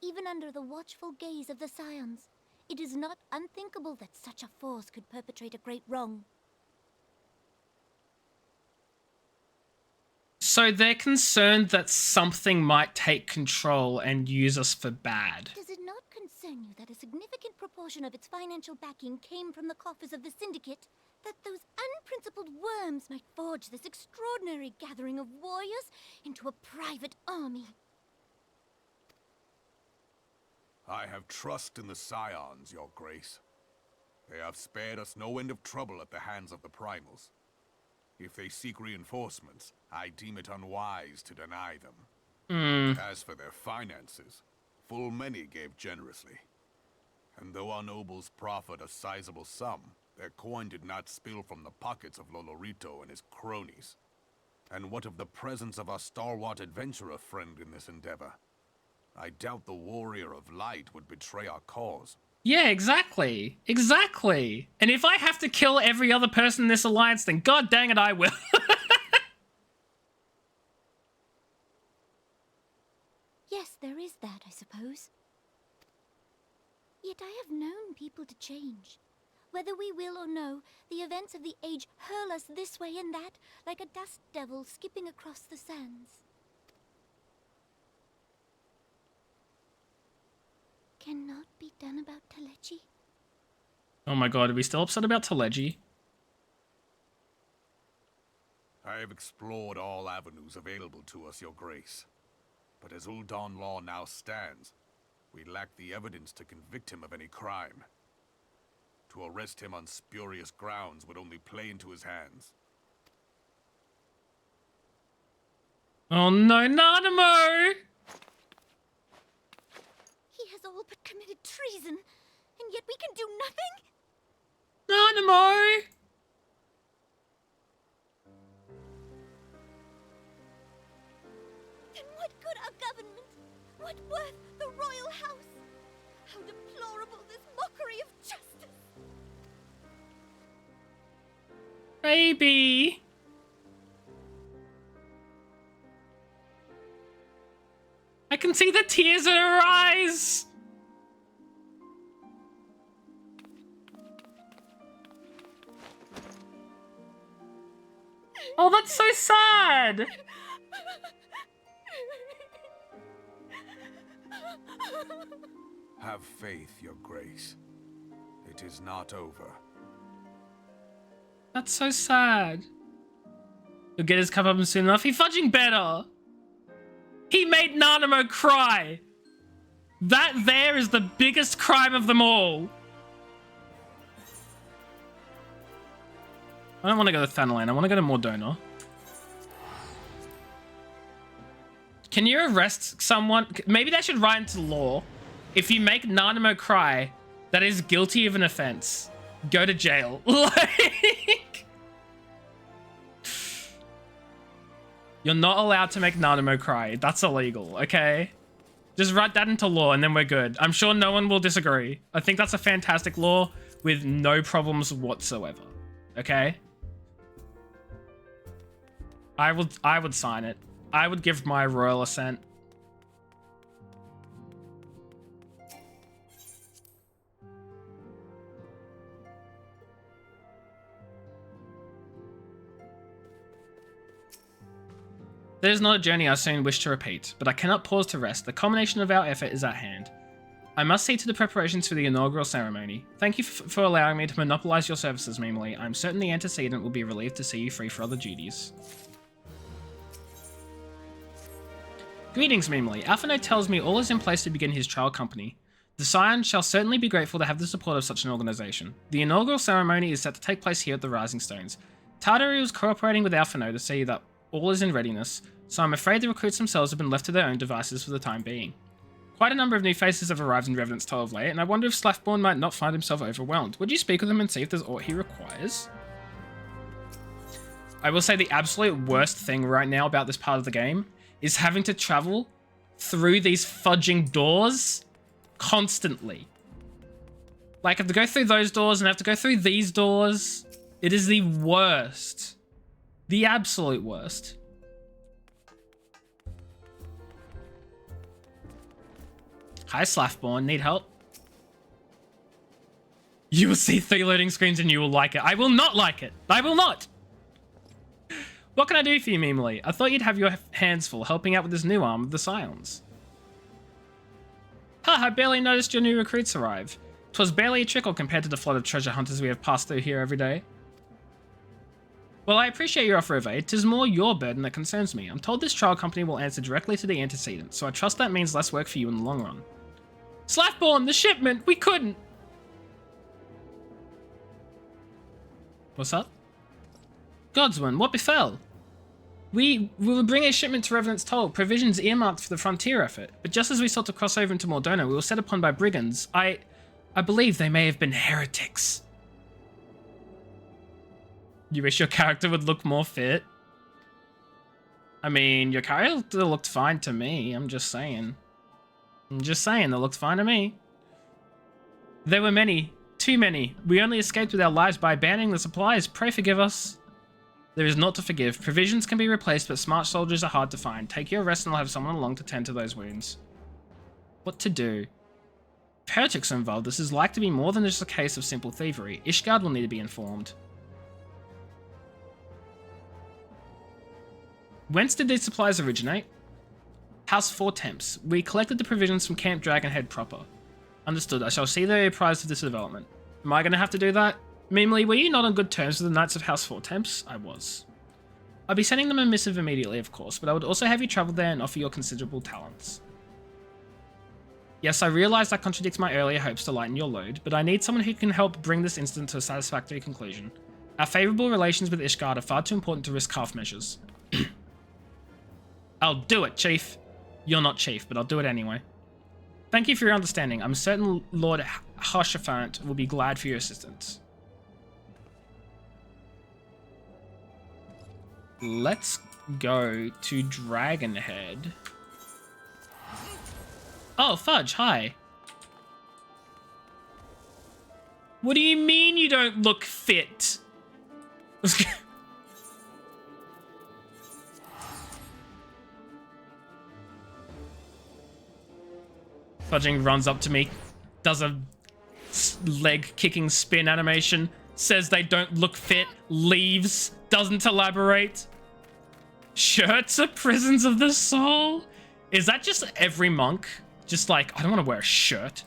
Even under the watchful gaze of the Scions, it is not unthinkable that such a force could perpetrate a great wrong. So they're concerned that something might take control and use us for bad. Does it not concern you that a significant proportion of its financial backing came from the coffers of the Syndicate? That those unprincipled worms might forge this extraordinary gathering of warriors into a private army? I have trust in the Scions, Your Grace. They have spared us no end of trouble at the hands of the Primals. If they seek reinforcements, I deem it unwise to deny them. As for their finances, full many gave generously. And though our nobles proffered a sizable sum, their coin did not spill from the pockets of Lolorito and his cronies. And what of the presence of our stalwart adventurer friend in this endeavor? I doubt the Warrior of Light would betray our cause. Yeah, exactly. Exactly. And if I have to kill every other person in this alliance, then god dang it, I will. Yes, there is that, I suppose. Yet I have known people to change. Whether we will or no, the events of the age hurl us this way and that, like a dust devil skipping across the sands. Cannot be done about Telechi? Oh my god, are we still upset about Telechi? I have explored all avenues available to us, Your Grace. But as Ul'dah law now stands, we lack the evidence to convict him of any crime. To arrest him on spurious grounds would only play into his hands. Oh no, Nanamo! He has all but committed treason, and yet we can do nothing? Nanamo! Then what good our government? What worth the royal house? How deplorable this mockery of justice! Baby! I can see the tears in her eyes! Oh, that's so sad! Have faith, Your Grace. It is not over. That's so sad. He'll get his cup up soon enough. He fudging better. He made Nanamo cry. That there is the biggest crime of them all. I don't want to go to Thanalan. I want to go to Mordona. Can you arrest someone? Maybe they should write into law. If you make Nanamo cry, that is guilty of an offense. Go to jail. Like, you're not allowed to make Nanamo cry. That's illegal, okay? Just write that into law and then we're good. I'm sure no one will disagree. I think that's a fantastic law with no problems whatsoever. Okay? I would sign it. I would give my royal assent. That is not a journey I soon wish to repeat, but I cannot pause to rest. The culmination of our effort is at hand. I must see to the preparations for the inaugural ceremony. Thank you for allowing me to monopolize your services, Mimily. I'm certain the antecedent will be relieved to see you free for other duties. Greetings, Mimily. Alphino tells me all is in place to begin his trial company. The Scion shall certainly be grateful to have the support of such an organization. The inaugural ceremony is set to take place here at the Rising Stones. Tartary was cooperating with Alphino to see that all is in readiness, so I'm afraid the recruits themselves have been left to their own devices for the time being. Quite a number of new faces have arrived in Revenant's Toll of late, and I wonder if Slaffborn might not find himself overwhelmed. Would you speak with him and see if there's aught he requires? I will say the absolute worst thing right now about this part of the game is having to travel through these fudging doors constantly. Like, I have to go through those doors and I have to go through these doors. It is the worst. The absolute worst. Hi, Slaffborn. Need help? You will see 3 loading screens and you will like it. I will not like it. I will not. What can I do for you, Mimily? I thought you'd have your hands full helping out with this new arm of the Scions. Ha, I barely noticed your new recruits arrive. 'Twas barely a trickle compared to the flood of treasure hunters we have passed through here every day. Well, I appreciate your offer of aid. 'Tis more your burden that concerns me. I'm told this trial company will answer directly to the antecedent, so I trust that means less work for you in the long run. Slaffborn, the shipment! We couldn't! What's up? Godswin, what befell? We will bring a shipment to Revenant's Toll, provisions earmarked for the frontier effort, but just as we sought to cross over into Mordona, we were set upon by brigands. I believe they may have been heretics. You wish your character would look more fit? I mean, your character looked fine to me, I'm just saying. That looked fine to me. There were many, too many. We only escaped with our lives by abandoning the supplies. Pray forgive us. There is naught to forgive. Provisions can be replaced, but smart soldiers are hard to find. Take your rest and I'll have someone along to tend to those wounds. What to do? If heretics are involved, this is like to be more than just a case of simple thievery. Ishgard will need to be informed. Whence did these supplies originate? House 4 Temps. We collected the provisions from Camp Dragonhead proper. Understood. I shall see they are apprised of this development. Am I going to have to do that? Mimily, were you not on good terms with the Knights of House 4 Temps? I was. I'll be sending them a missive immediately, of course, but I would also have you travel there and offer your considerable talents. Yes, I realize that contradicts my earlier hopes to lighten your load, but I need someone who can help bring this incident to a satisfactory conclusion. Our favourable relations with Ishgard are far too important to risk half measures. I'll do it, Chief. You're not Chief, but I'll do it anyway. Thank you for your understanding. I'm certain Lord Harshafant will be glad for your assistance. Let's go to Dragonhead. Oh, Fudge, hi. What do you mean you don't look fit? Fudging runs up to me, does a leg-kicking spin animation, says they don't look fit, leaves, doesn't elaborate. Shirts are prisons of the soul? Is that just every monk? Just like, I don't want to wear a shirt.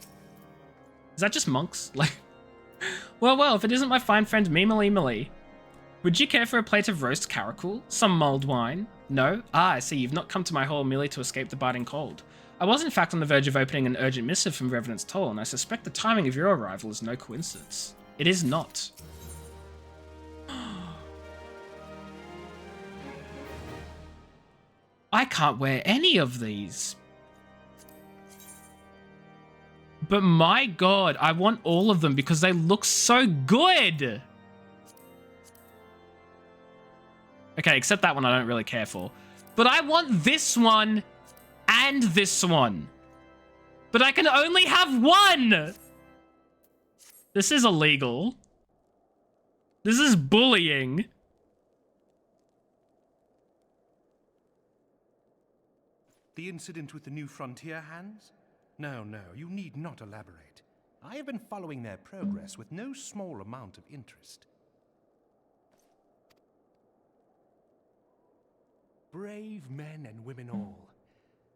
Is that just monks? Like, well, if it isn't my fine friend Mimily. Would you care for a plate of roast caracal? Some mulled wine? No? Ah, I see, you've not come to my hall merely to escape the biting cold. I was in fact on the verge of opening an urgent missive from Revenant's Toll, and I suspect the timing of your arrival is no coincidence. It is not. I can't wear any of these. But my god, I want all of them because they look so good! Okay, except that one I don't really care for. But I want this one and this one. But I can only have one! This is illegal. This is bullying. The incident with the new frontier hands? No, you need not elaborate. I have been following their progress with no small amount of interest. Brave men and women all.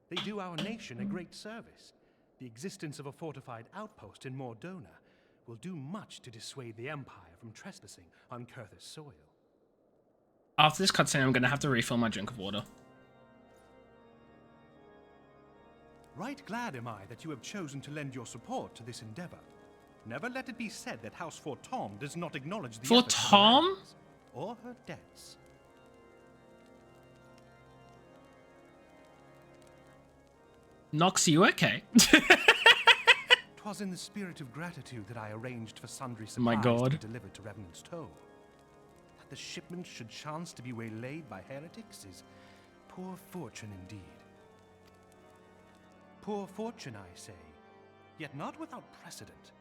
They do our nation a great service. The existence of a fortified outpost in Mordona will do much to dissuade the Empire from trespassing on Kurthus soil. After this cutscene, I'm going to have to refill my drink of water. Right glad am I that you have chosen to lend your support to this endeavor. Never let it be said that House Fortom does not acknowledge the efforts of her allies or her debts. Nox, you okay? 'Twas in the spirit of gratitude that I arranged for sundry My supplies God. to be delivered to Revenant's Toll. the shipment should chance to be waylaid by heretics is poor fortune indeed. Poor fortune, I say, yet not without precedent.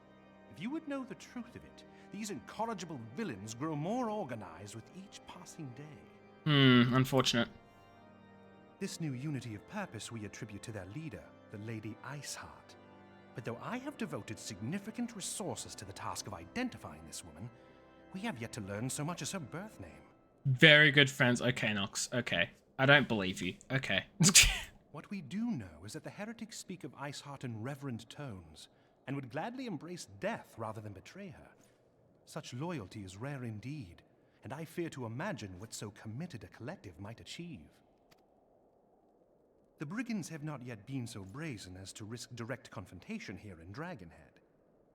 If you would know the truth of it, these incorrigible villains grow more organized with each passing day. Unfortunate. This new unity of purpose we attribute to their leader, the Lady Iceheart. But though I have devoted significant resources to the task of identifying this woman, we have yet to learn so much as her birth name. Very good friends. Okay, Nox. Okay. I don't believe you. Okay. What we do know is that the heretics speak of Iceheart in reverent tones, and would gladly embrace death rather than betray her. Such loyalty is rare indeed, and I fear to imagine what so committed a collective might achieve. The brigands have not yet been so brazen as to risk direct confrontation here in Dragonhead.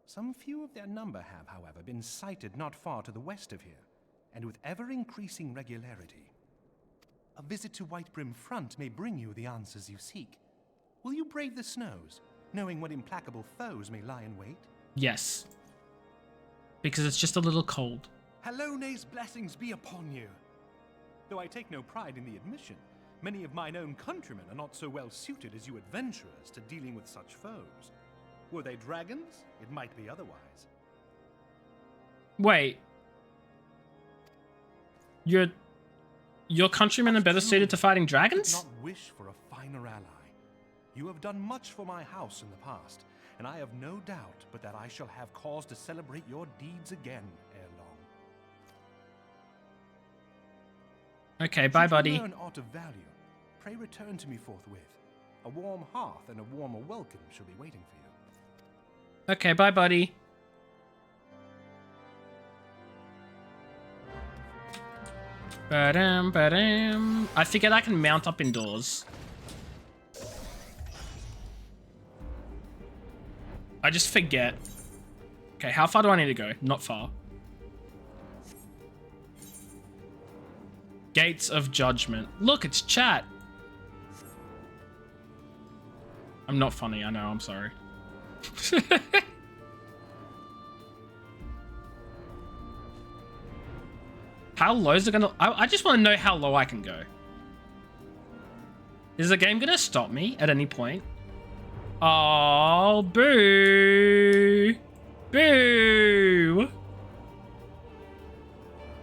Some few of their number have, however, been sighted not far to the west of here, and with ever-increasing regularity. A visit to Whitebrim Front may bring you the answers you seek. Will you brave the snows, knowing what implacable foes may lie in wait? Yes. Because it's just a little cold. Halone's blessings be upon you. Though I take no pride in the admission, many of mine own countrymen are not so well suited as you adventurers to dealing with such foes. Were they dragons, it might be otherwise. Wait. Your countrymen are better suited to fighting dragons? I could not wish for a finer ally. You have done much for my house in the past, and I have no doubt but that I shall have cause to celebrate your deeds again ere long. Okay, bye, buddy. If you learn aught of value, pray return to me forthwith. A warm hearth and a warmer welcome shall be waiting for you. Okay, bye, buddy. Ba-dam, ba-dam. I figured I can mount up indoors. I just forget. Okay, how far do I need to go? Not far. Gates of Judgment. Look, it's chat. I'm not funny, I know, I'm sorry. How low is it gonna... I just want to know how low I can go. Is the game gonna stop me at any point? Oh, boo! Boo!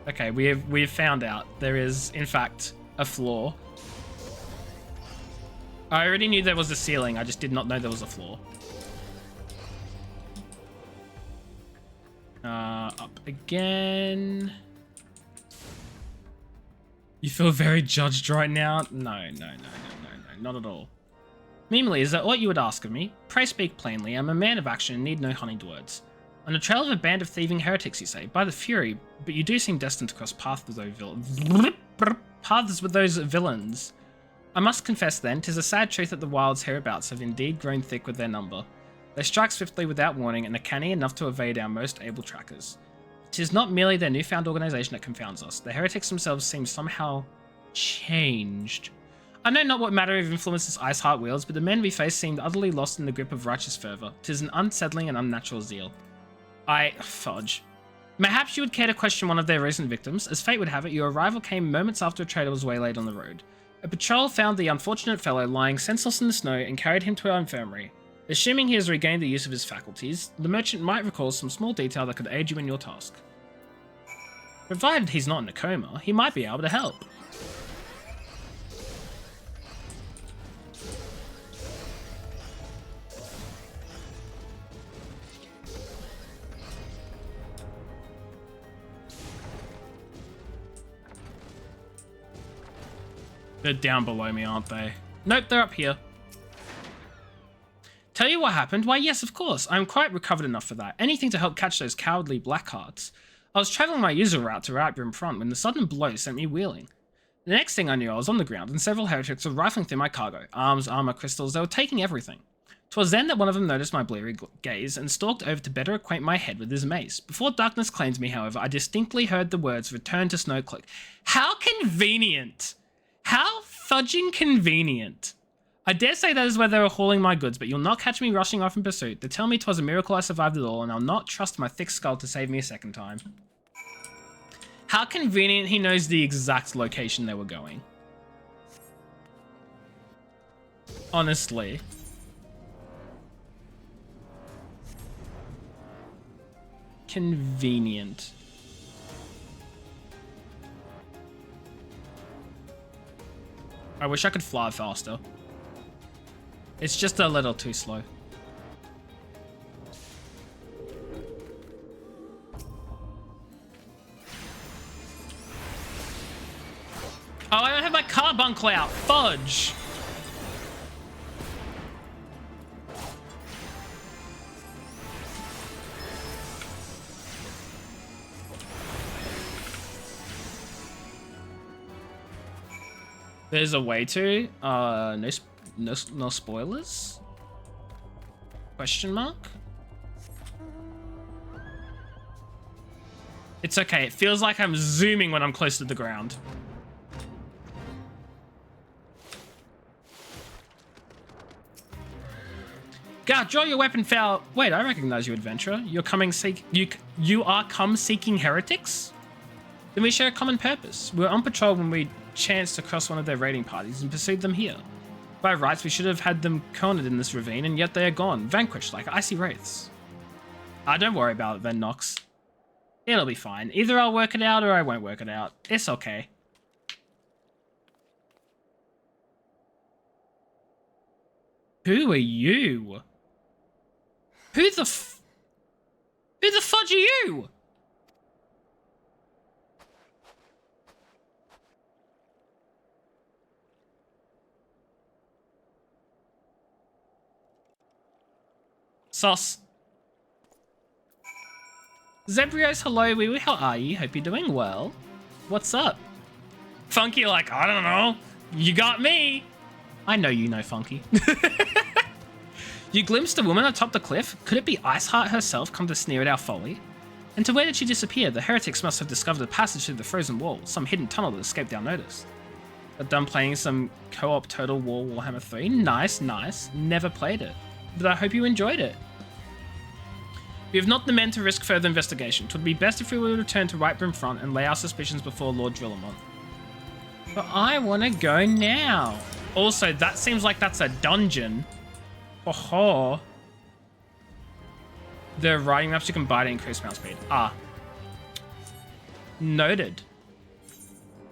Okay, we have found out there is, in fact, a floor. I already knew there was a ceiling, I just did not know there was a floor. Up again. You feel very judged right now? No, not at all. Meanly, is that what you would ask of me? Pray speak plainly. I'm a man of action and need no honeyed words. On the trail of a band of thieving heretics, you say, by the fury, but you do seem destined to cross paths with those villains. I must confess then, 'tis a sad truth that the wilds hereabouts have indeed grown thick with their number. They strike swiftly without warning and are canny enough to evade our most able trackers. 'Tis not merely their newfound organization that confounds us. The heretics themselves seem somehow changed. I know not what matter of influence this Iceheart wields, but the men we face seemed utterly lost in the grip of righteous fervor. 'Tis an unsettling and unnatural zeal. Fudge. Mayhaps you would care to question one of their recent victims. As fate would have it, your arrival came moments after a trader was waylaid on the road. A patrol found the unfortunate fellow lying senseless in the snow and carried him to our infirmary. Assuming he has regained the use of his faculties, the merchant might recall some small detail that could aid you in your task. Provided he's not in a coma, he might be able to help. They're down below me, aren't they? Nope, they're up here. Tell you what happened? Why, yes, of course. I'm quite recovered enough for that. Anything to help catch those cowardly blackhearts. I was traveling my usual route to Whitebrim Front when the sudden blow sent me wheeling. The next thing I knew, I was on the ground, and several heretics were rifling through my cargo. Arms, armor, crystals, they were taking everything. 'Twas then that one of them noticed my bleary gaze and stalked over to better acquaint my head with his mace. Before darkness claimed me, however, I distinctly heard the words, "Return to Snowcloak." How convenient! How fudging convenient. I dare say that is where they were hauling my goods, but you'll not catch me rushing off in pursuit. They tell me 'twas a miracle I survived it all, and I'll not trust my thick skull to save me a second time. How convenient he knows the exact location they were going. Honestly. Convenient. I wish I could fly faster. It's just a little too slow. Oh, I don't have my carbuncle out. Fudge. There's a way to. No spoilers? Question mark? It's okay. It feels like I'm zooming when I'm close to the ground. God, draw your weapon foul. Wait, I recognize you, adventurer. You're coming you are come seeking heretics? Then we share a common purpose. We were on patrol when we chanced across one of their raiding parties and pursued them here. By rights, we should have had them cornered in this ravine, and yet they are gone, vanquished like icy wraiths. Don't worry about it then, Nox. It'll be fine. Either I'll work it out or I won't work it out. It's okay. Who are you? Who the fudge are you? Sauce. Zebrios, hello, wee wee, how are you? Hope you're doing well. What's up? Funky, like, I don't know. You got me. I know you know, Funky. You glimpsed a woman atop the cliff? Could it be Iceheart herself come to sneer at our folly? And to where did she disappear? The heretics must have discovered a passage through the frozen wall, some hidden tunnel that escaped our notice. But done playing some co-op Total War Warhammer 3? Nice, nice. Never played it. But I hope you enjoyed it. We have not the men to risk further investigation. 'Twould be best if we would return to Whitebrim Front and lay our suspicions before Lord Drillamon. But I want to go now. Also, that seems like that's a dungeon. Oh, the riding maps you can buy to increase mount speed. Noted.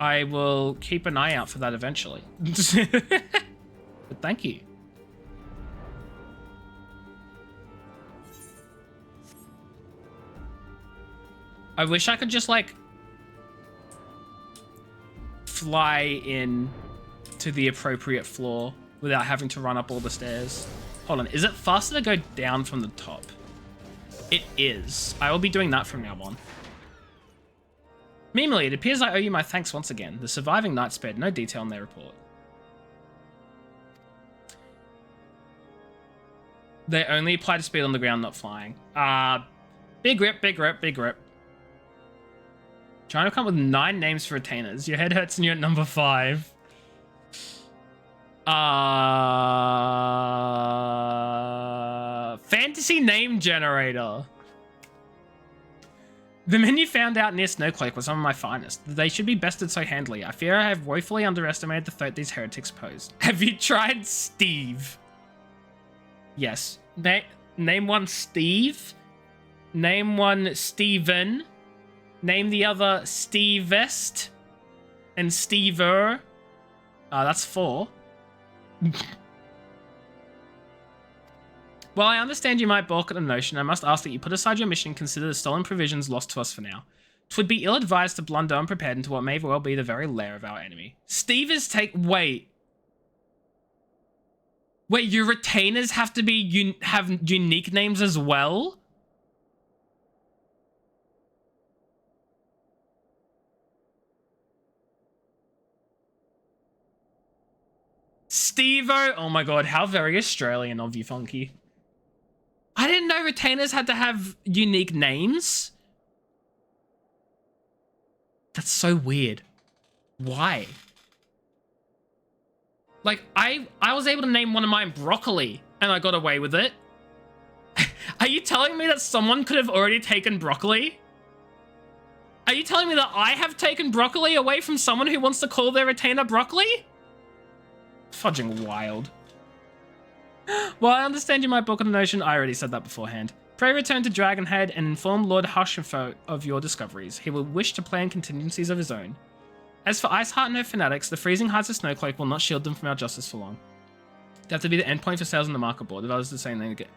I will keep an eye out for that eventually. But thank you. I wish I could just like fly in to the appropriate floor without having to run up all the stairs. Hold on, is it faster to go down from the top? It is. I will be doing that from now on. Meanwhile, it appears I owe you my thanks once again. The surviving knights spared no detail in their report. They only apply to speed on the ground, not flying. Big rip, big rip, big rip. Trying to come up with 9 names for retainers. Your head hurts and you're at number 5. Fantasy name generator. The men you found out near Snowclake were some of my finest. They should be bested so handily. I fear I have woefully underestimated the threat these heretics pose. Have you tried Steve? Yes. Name one Steve. Name one Steven. Name the other Stevest. And Stever. That's 4. While I understand you might balk at the notion, I must ask that you put aside your mission and consider the stolen provisions lost to us for now. 'Twould be ill-advised to blunder unprepared into what may well be the very lair of our enemy. Steve is Wait, your retainers have to be have unique names as well? Steve-O, oh my god, how very Australian of you, Funky. I didn't know retainers had to have unique names. That's so weird. Why? Like, I was able to name one of mine Broccoli, and I got away with it. Are you telling me that someone could have already taken Broccoli? Are you telling me that I have taken broccoli away from someone who wants to call their retainer broccoli? Fudging wild. Well, I understand you might book on a notion. I already said that beforehand. Pray return to Dragonhead and inform Lord Hushifo of your discoveries. He will wish to plan contingencies of his own. As for Iceheart and her fanatics, the freezing heights of Snowcloak will not shield them from our justice for long. They have to be the endpoint for sales on the market board. If I was the same thing again.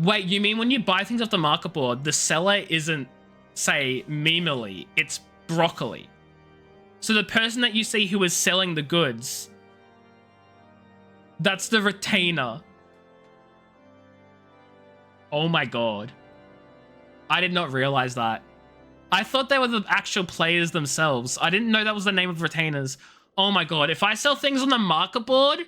Wait, you mean when you buy things off the market board, the seller isn't, say, memely, it's broccoli. So the person that you see who is selling the goods, that's the retainer. Oh my god. I did not realize that. I thought they were the actual players themselves. I didn't know that was the name of retainers. Oh my god, if I sell things on the market board,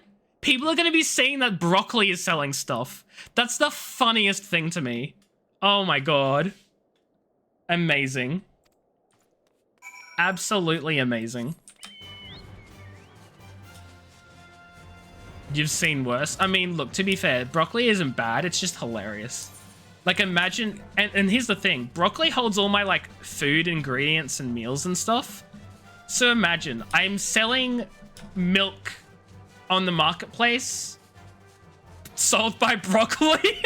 people are going to be seeing that broccoli is selling stuff. That's the funniest thing to me. Oh my god. Amazing. Absolutely amazing. You've seen worse. I mean, look, to be fair, broccoli isn't bad. It's just hilarious. Like, imagine... And here's the thing. Broccoli holds all my, like, food ingredients and meals and stuff. So imagine, I'm selling milk on the marketplace sold by broccoli.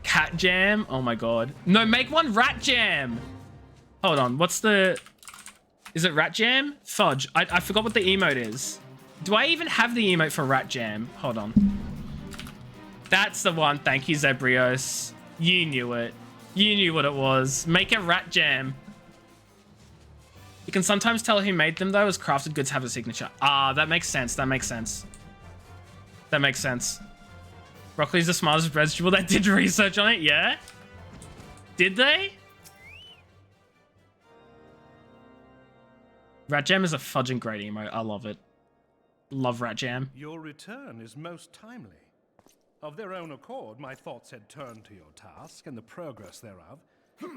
Cat jam. Oh, my God. No, make one rat jam. Hold on. What's the... Is it rat jam? Fudge. I forgot what the emote is. Do I even have the emote for rat jam? Hold on. That's the one. Thank you, Zebrios. You knew it. You knew what it was. Make a rat jam. You can sometimes tell who made them, though, as crafted goods have a signature. Ah, that makes sense. That makes sense. That makes sense. Broccoli's the smartest vegetable. They did research on it, yeah? Did they? Rat jam is a fudging great emote. I love it. Love rat jam. Your return is most timely. Of their own accord, my thoughts had turned to your task and the progress thereof. I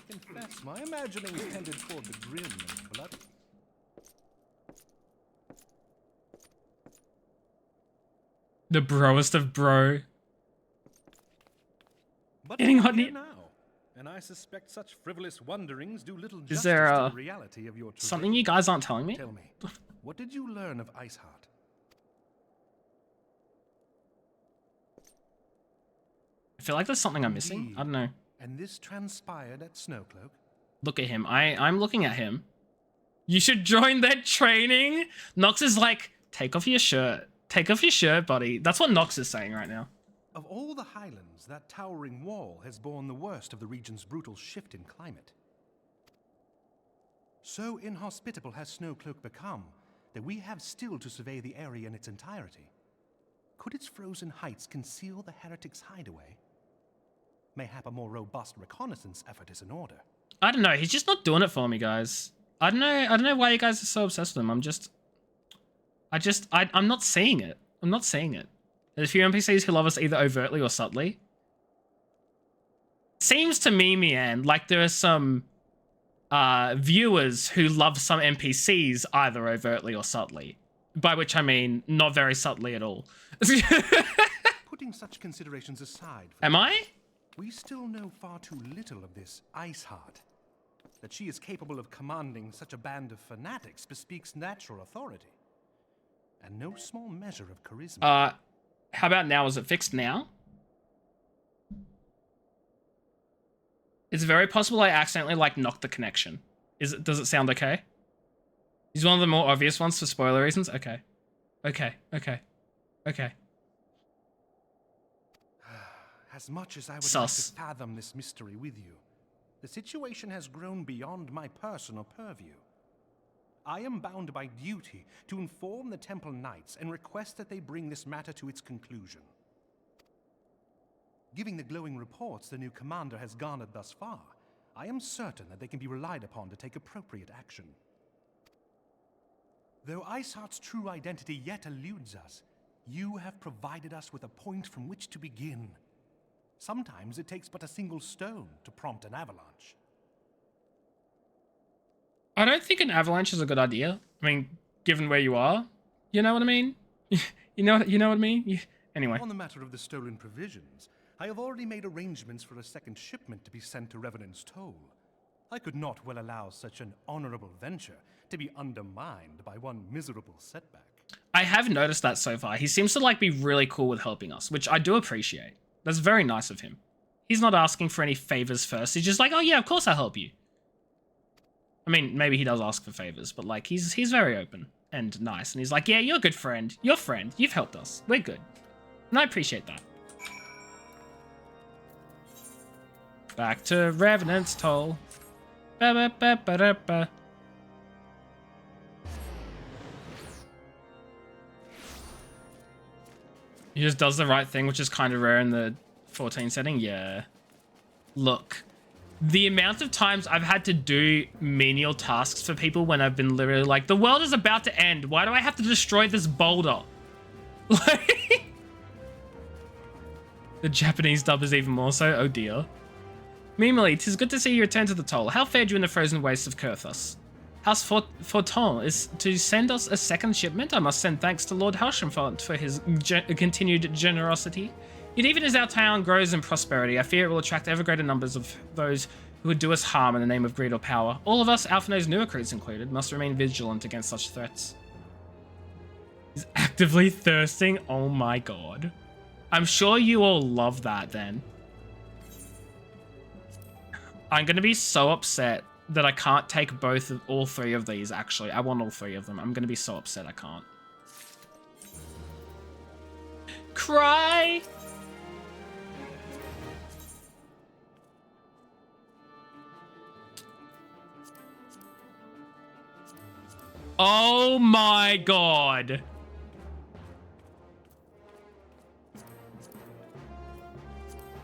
confess, my imaginings tended toward the grim and bloody. The broest of bro. But Getting you're hot here now, and I suspect such frivolous wonderings do little justice Is there to the reality of your something you guys aren't telling me? Tell me, what did you learn of Iceheart? I feel like there's something I'm missing. Indeed. I don't know. And this transpired at Snowcloak? Look at him. I'm looking at him. You should join their training. Nox is like, take off your shirt. Take off your shirt, buddy. That's what Nox is saying right now. Of all the highlands, that towering wall has borne the worst of the region's brutal shift in climate. So inhospitable has Snowcloak become that we have still to survey the area in its entirety. Could its frozen heights conceal the heretics' hideaway? Mayhap a more robust reconnaissance effort is in order. I don't know. He's just not doing it for me, guys. I don't know why you guys are so obsessed with him. I'm not seeing it. I'm not seeing it. There's a few NPCs who love us either overtly or subtly. Seems to me, Mian, like there are some viewers who love some NPCs either overtly or subtly. By which I mean not very subtly at all. Putting such considerations aside... Am I? We still know far too little of this Iceheart. That she is capable of commanding such a band of fanatics bespeaks natural authority. And no small measure of charisma. How about now? Is it fixed now? It's very possible I accidentally, like, knocked the connection. Does it sound okay? He's one of the more obvious ones for spoiler reasons? Okay. Okay. As much as I would Sus. like to fathom this mystery with you, the situation has grown beyond my personal purview. I am bound by duty to inform the Temple Knights and request that they bring this matter to its conclusion. Given the glowing reports the new commander has garnered thus far, I am certain that they can be relied upon to take appropriate action. Though Iceheart's true identity yet eludes us, you have provided us with a point from which to begin. Sometimes it takes but a single stone to prompt an avalanche. I don't think an avalanche is a good idea. I mean, given where you are, you know what I mean? you know what I mean? Anyway. On the matter of the stolen provisions, I have already made arrangements for a second shipment to be sent to Revenant's Toll. I could not well allow such an honorable venture to be undermined by one miserable setback. I have noticed that so far. He seems to like be really cool with helping us, which I do appreciate. That's very nice of him. He's not asking for any favors first. He's just like, oh yeah, of course I'll help you. I mean, maybe he does ask for favors, but like he's very open and nice. And he's like, yeah, you're a good friend. You're a friend. You've helped us. We're good. And I appreciate that. Back to Revenant's Toll. Ba-ba-ba-ba-da-ba. He just does the right thing, which is kind of rare in the 14 setting. Yeah. Look, the amount of times I've had to do menial tasks for people when I've been literally like, the world is about to end. Why do I have to destroy this boulder? Like, the Japanese dub is even more so. Oh dear. Mimily, 'tis good to see you return to the toll. How fared you in the frozen wastes of Kurthus? House Forton is to send us a second shipment. I must send thanks to Lord Halshamfont for his continued generosity. Yet even as our town grows in prosperity, I fear it will attract ever greater numbers of those who would do us harm in the name of greed or power. All of us, Alphinaud's new recruits included, must remain vigilant against such threats. He's actively thirsting? Oh my god. I'm sure you all love that then. I'm going to be so upset that I can't take all three of these, actually. I want all three of them. I'm going to be so upset I can't. Cry! Oh my god.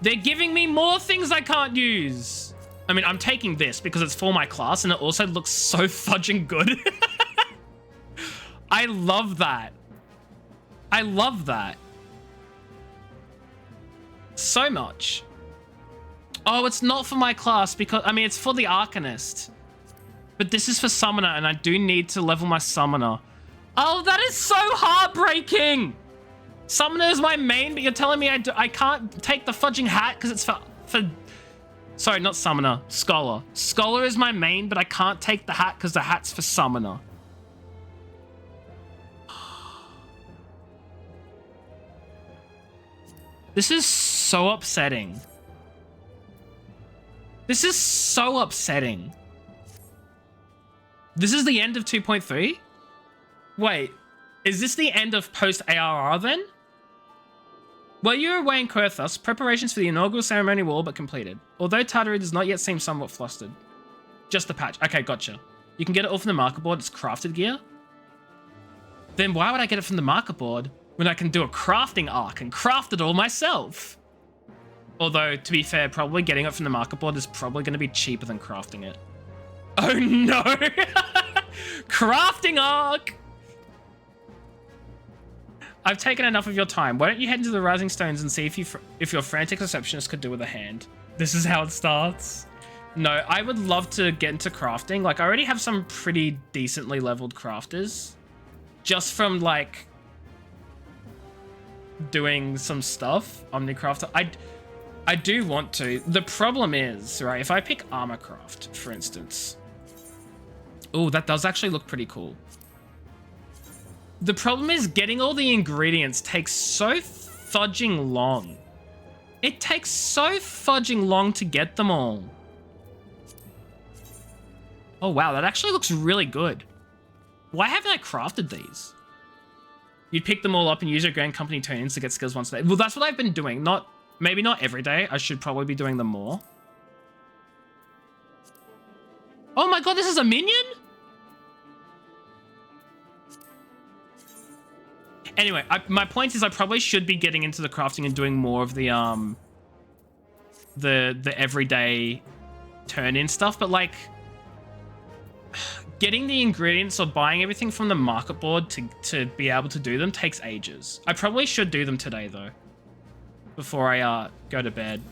They're giving me more things I can't use. I mean, I'm taking this because it's for my class and it also looks so fudging good. I love that. I love that. So much. Oh, it's not for my class because, I mean, it's for the Arcanist. But this is for Summoner and I do need to level my Summoner. Oh, that is so heartbreaking. Summoner is my main, but you're telling me I can't take the fudging hat because it's for... Sorry, not Summoner. Scholar. Scholar is my main, but I can't take the hat because the hat's for Summoner. This is so upsetting. This is so upsetting. This is the end of 2.3? Wait, is this the end of Post-ARR then? While you were away in Kurthus, preparations for the inaugural ceremony were all but completed. Although Tartary does not yet seem somewhat flustered. Just the patch. Okay, gotcha. You can get it all from the market board. It's crafted gear. Then why would I get it from the market board when I can do a crafting arc and craft it all myself? Although, to be fair, probably getting it from the market board is probably going to be cheaper than crafting it. Oh no! Crafting arc! I've taken enough of your time. Why don't you head into the Rising Stones and see if your frantic receptionist could do with a hand? This is how it starts. No, I would love to get into crafting. Like, I already have some pretty decently leveled crafters. Just from, like, doing some stuff. Omnicrafter. I do want to. The problem is, right, if I pick Armorcraft, for instance. Oh, that does actually look pretty cool. The problem is getting all the ingredients takes so fudging long. It takes so fudging long to get them all. Oh wow, that actually looks really good. Why haven't I crafted these? You'd pick them all up and use your Grand Company turn-ins to get skills once a day. Well, that's what I've been doing. Maybe not every day. I should probably be doing them more. Oh my god, this is a minion? Anyway, my point is I probably should be getting into the crafting and doing more of the everyday turn-in stuff, but like getting the ingredients or buying everything from the market board to be able to do them takes ages. I probably should do them today though, before I go to bed.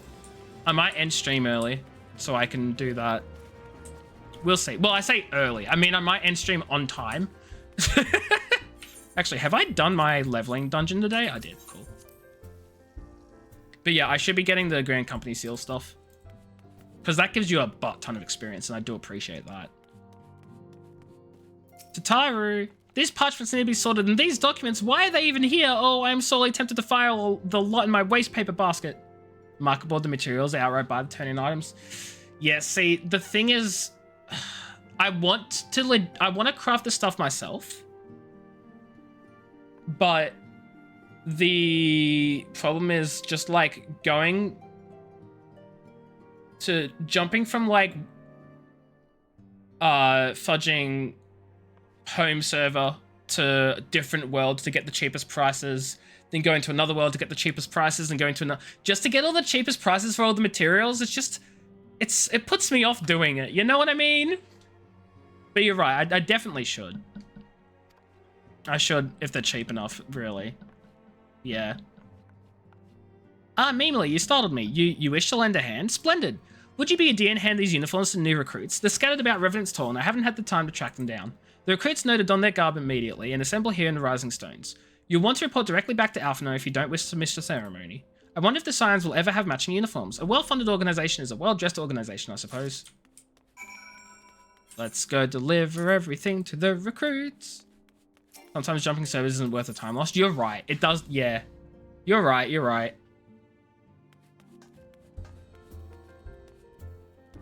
I might end stream early so I can do that. We'll see. Well, I say early. I mean, I might end stream on time. Actually, have I done my leveling dungeon today? I did. Cool. But yeah, I should be getting the Grand Company Seal stuff. Because that gives you a butt ton of experience, and I do appreciate that. Tataru, these parchments need to be sorted, and these documents, why are they even here? Oh, I am sorely tempted to file the lot in my waste paper basket. Market board the materials, outright buy the turn-in items. Yeah, see, the thing is, I want to craft the stuff myself, but the problem is just like jumping from like fudging home server to different worlds to get the cheapest prices, then going to another world to get the cheapest prices, and going to another just to get all the cheapest prices for all the materials. It's just it puts me off doing it, you know what I mean? But you're right, I definitely should. I should if they're cheap enough, really. Yeah. Ah, Memely, you startled me. You wish to lend a hand? Splendid. Would you be a dear and hand these uniforms to new recruits? They're scattered about Revenant's Tor, and I haven't had the time to track them down. The recruits know to don their garb immediately and assemble here in the Rising Stones. You'll want to report directly back to Alphino if you don't wish to miss the ceremony. I wonder if the Scions will ever have matching uniforms. A well-funded organization is a well-dressed organization, I suppose. Let's go deliver everything to the recruits. Sometimes jumping servers isn't worth the time lost. You're right. It does. Yeah. You're right. You're right.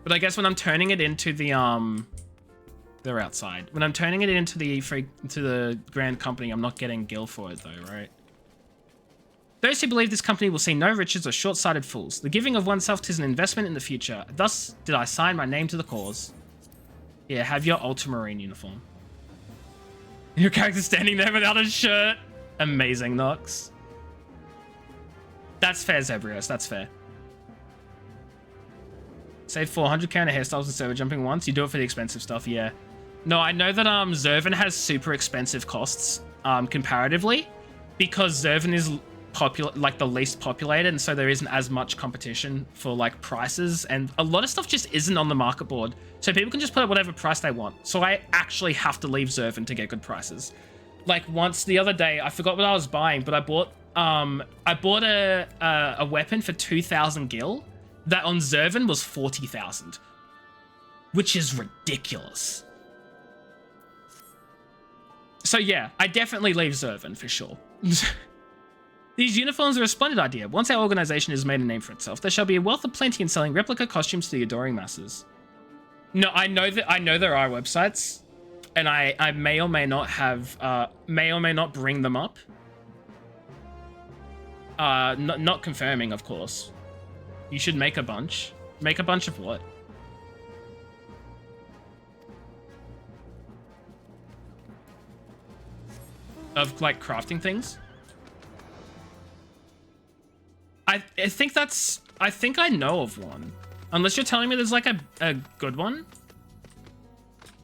But I guess when I'm turning it into the they're outside. When I'm turning it into the Grand Company, I'm not getting gil for it though, right? Those who believe this company will see no riches are short-sighted fools. The giving of oneself is an investment in the future. Thus did I sign my name to the cause. Yeah, have your ultramarine uniform. Your character's standing there without a shirt. Amazing, Nox. That's fair, Zebrios. That's fair. Save 400k on a hairstyles and server jumping once. You do it for the expensive stuff, yeah. No, I know that Zervan has super expensive costs comparatively, because Zervan is the least populated, and so there isn't as much competition for like prices, and a lot of stuff just isn't on the market board, so people can just put up whatever price they want. So I actually have to leave Zervan to get good prices. Like once the other day, I forgot what I was buying, but I bought a weapon for 2,000 gil that on Zervan was 40,000, which is ridiculous. So yeah, I definitely leave Zervan for sure. These uniforms are a splendid idea. Once our organization has made a name for itself, there shall be a wealth of plenty in selling replica costumes to the adoring masses. No, I know there are websites, and I may or may not have, may or may not bring them up. Not confirming, of course. You should make a bunch. Make a bunch of what? Of like crafting things? I think I know of one. Unless you're telling me there's like a good one.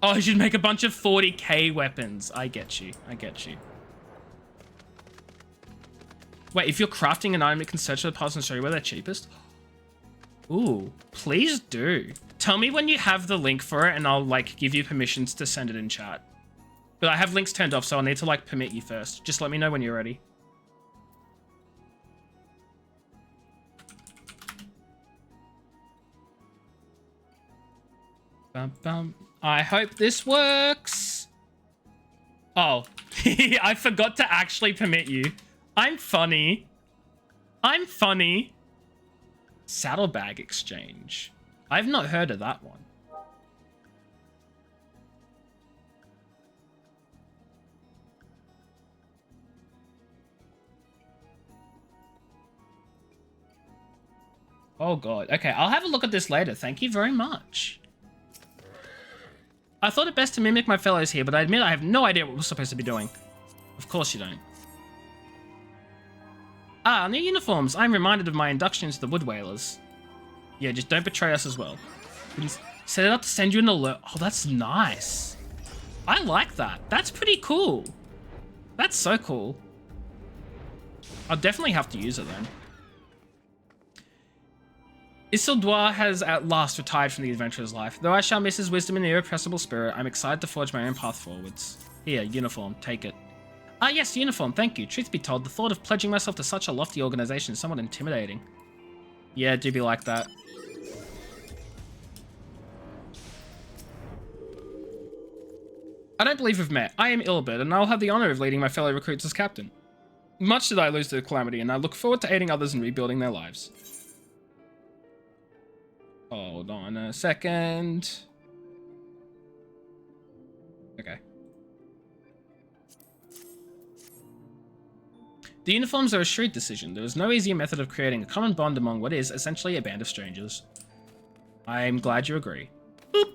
Oh, you should make a bunch of 40k weapons. I get you. I get you. Wait, if you're crafting an item, it can search for the parts and show you where they're cheapest? Ooh, please do. Tell me when you have the link for it and I'll like give you permissions to send it in chat. But I have links turned off, so I'll need to like permit you first. Just let me know when you're ready. Bum, bum. I hope this works. Oh, I forgot to actually permit you. I'm funny. I'm funny. Saddlebag exchange. I've not heard of that one. Oh god. Okay, I'll have a look at this later. Thank you very much. I thought it best to mimic my fellows here, but I admit I have no idea what we're supposed to be doing. Of course you don't. Ah, new uniforms. I'm reminded of my induction into the Wood Whalers. Yeah, just don't betray us as well. We can set it up to send you an alert. Oh, that's nice. I like that. That's pretty cool. That's so cool. I'll definitely have to use it then. Isildur has at last retired from the adventurer's life. Though I shall miss his wisdom and irrepressible spirit, I'm excited to forge my own path forwards. Here, uniform, take it. Ah yes, uniform, thank you. Truth be told, the thought of pledging myself to such a lofty organization is somewhat intimidating. Yeah, do be like that. I don't believe we've met. I am Ilbert, and I'll have the honor of leading my fellow recruits as captain. Much did I lose to the Calamity, and I look forward to aiding others in rebuilding their lives. Hold on a second. Okay. The uniforms are a shrewd decision. There is no easier method of creating a common bond among what is essentially a band of strangers. I'm glad you agree. Boop.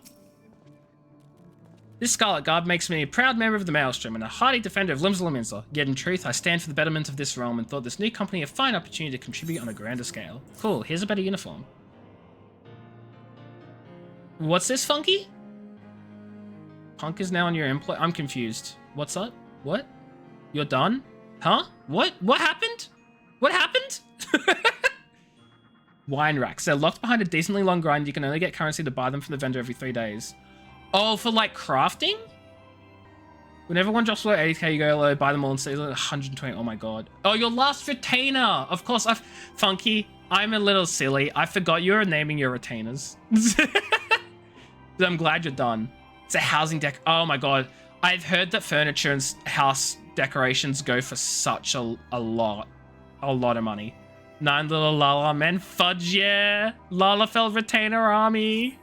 This Scarlet Garb makes me a proud member of the Maelstrom and a hearty defender of Limsa. Yet in truth, I stand for the betterment of this realm and thought this new company a fine opportunity to contribute on a grander scale. Cool, here's a better uniform. What's this, Funky? Punk is now on your employ. I'm confused. What's up? What? You're done? Huh? What? What happened? What happened? Wine racks. They're locked behind a decently long grind. You can only get currency to buy them from the vendor every 3 days. Oh, for like crafting? Whenever one drops below 80k, you go low, buy them all and sell 120. Oh my god. Oh, your last retainer. Of course, Funky, I'm a little silly. I forgot you were naming your retainers. I'm glad you're done. It's a housing deck. Oh my god. I've heard that furniture and house decorations go for such a lot of money. 9 little Lala men. Fudge, yeah. Lalafell retainer army.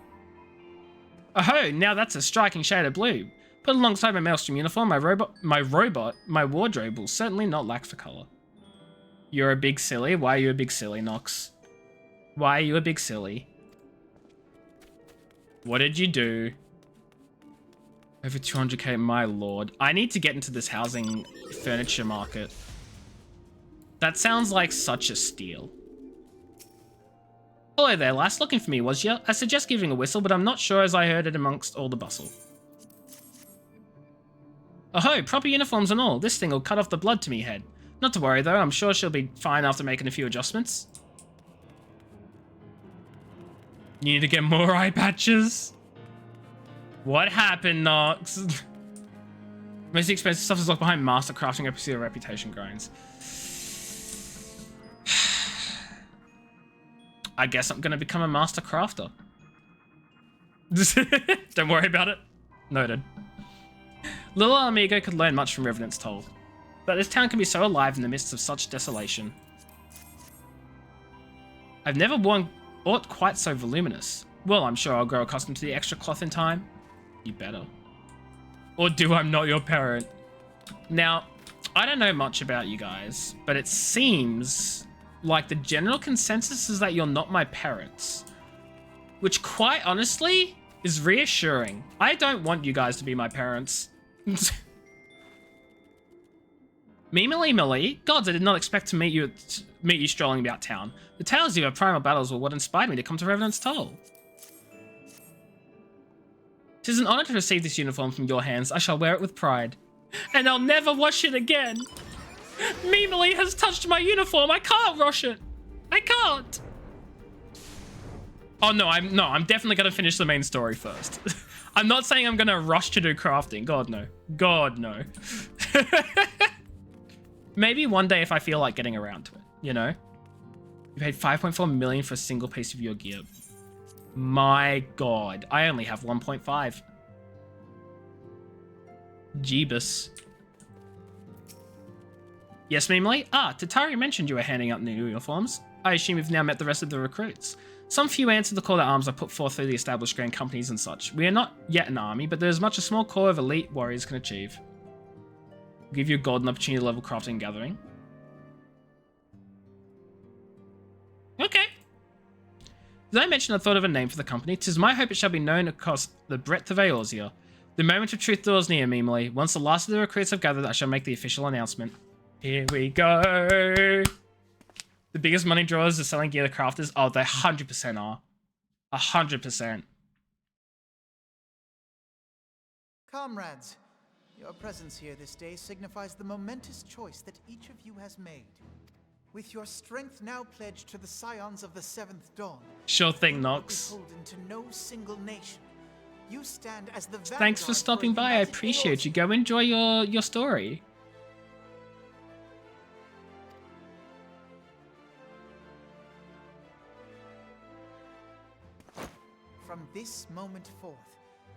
Oh, now that's a striking shade of blue. Put alongside my Maelstrom uniform, my wardrobe will certainly not lack for color. You're a big silly? Why are you a big silly, Nox? Why are you a big silly? What did you do? Over 200k, my lord. I need to get into this housing furniture market. That sounds like such a steal. Hello there, lass. Looking for me, was ya? I suggest giving a whistle, but I'm not sure as I heard it amongst all the bustle. Oh, proper uniforms and all. This thing will cut off the blood to me head. Not to worry though, I'm sure she'll be fine after making a few adjustments. You need to get more eye patches? What happened, Nox? Most expensive stuff is locked behind master crafting or pursue reputation grinds. I guess I'm gonna become a master crafter. Don't worry about it. Noted. Little Amigo could learn much from Revenant's Toll, but this town can be so alive in the midst of such desolation. I've never worn aught quite so voluminous. Well, I'm sure I'll grow accustomed to the extra cloth in time. You better. Or do I'm not your parent. Now, I don't know much about you guys, but it seems like the general consensus is that you're not my parents. Which, quite honestly, is reassuring. I don't want you guys to be my parents. Meemily, gods, I did not expect to meet you strolling about town. The tales of your primal battles were what inspired me to come to Revenant's Toll. 'Tis an honor to receive this uniform from your hands. I shall wear it with pride. And I'll never wash it again. Meemily has touched my uniform. I can't wash it. I can't. Oh no, I'm definitely gonna finish the main story first. I'm not saying I'm gonna rush to do crafting. God no. God no. Maybe one day if I feel like getting around to it, you know? You paid 5.4 million for a single piece of your gear. My god, I only have 1.5. Jeebus. Yes, Meemily? Ah, Tatari mentioned you were handing out new uniforms. I assume you've now met the rest of the recruits. Some few answered the call to arms I put forth through the established grand companies and such. We are not yet an army, but there is much a small core of elite warriors can achieve. I'll give you a golden opportunity to level crafting and gathering. Okay. As I mentioned, I thought of a name for the company. 'Tis my hope it shall be known across the breadth of Eorzea. The moment of truth draws near, Meemily. Once the last of the recruits have gathered, I shall make the official announcement. Here we go. The biggest money drawers are selling gear to crafters. Oh, they 100% are. 100%. Comrades, your presence here this day signifies the momentous choice that each of you has made. With your strength now pledged to the scions of the Seventh Dawn, sure thing, Nox. beholden to no single nation. You stand as the Thanks for stopping by. I appreciate you. Go enjoy your story. this moment forth,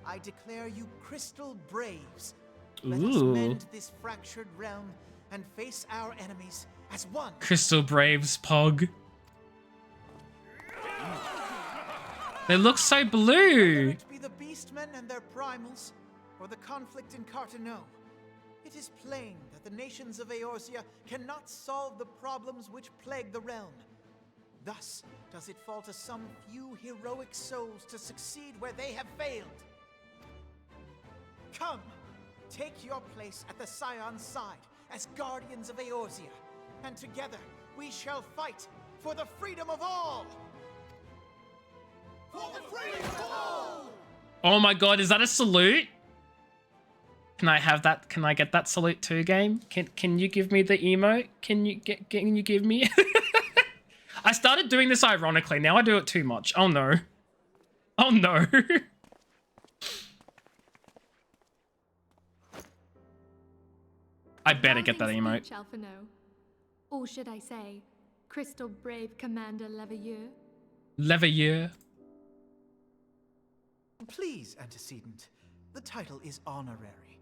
I declare you Crystal Braves. Let us Ooh. mend this fractured realm and face our enemies as one. Crystal Braves, Pog. They look so Whether blue. it be the Beastmen and their primals, or the conflict in Carteneau, it is plain that the nations of Eorzea cannot solve the problems which plague the realm. Thus does it fall to some few heroic souls to succeed where they have failed. Come, take your place at the Scion's side as guardians of Eorzea, and together we shall fight for the freedom of all! For the freedom of all! Oh my god, is that a salute? Can I have that? Can I get that salute too, game? Can you give me the emote? Can you give me? I started doing this ironically. Now I do it too much. Oh no. Oh no. I better get that emote. Alphino. Or should I say, Crystal Brave Commander Leveilleur? Leveilleur. Please, Antecedent. The title is honorary.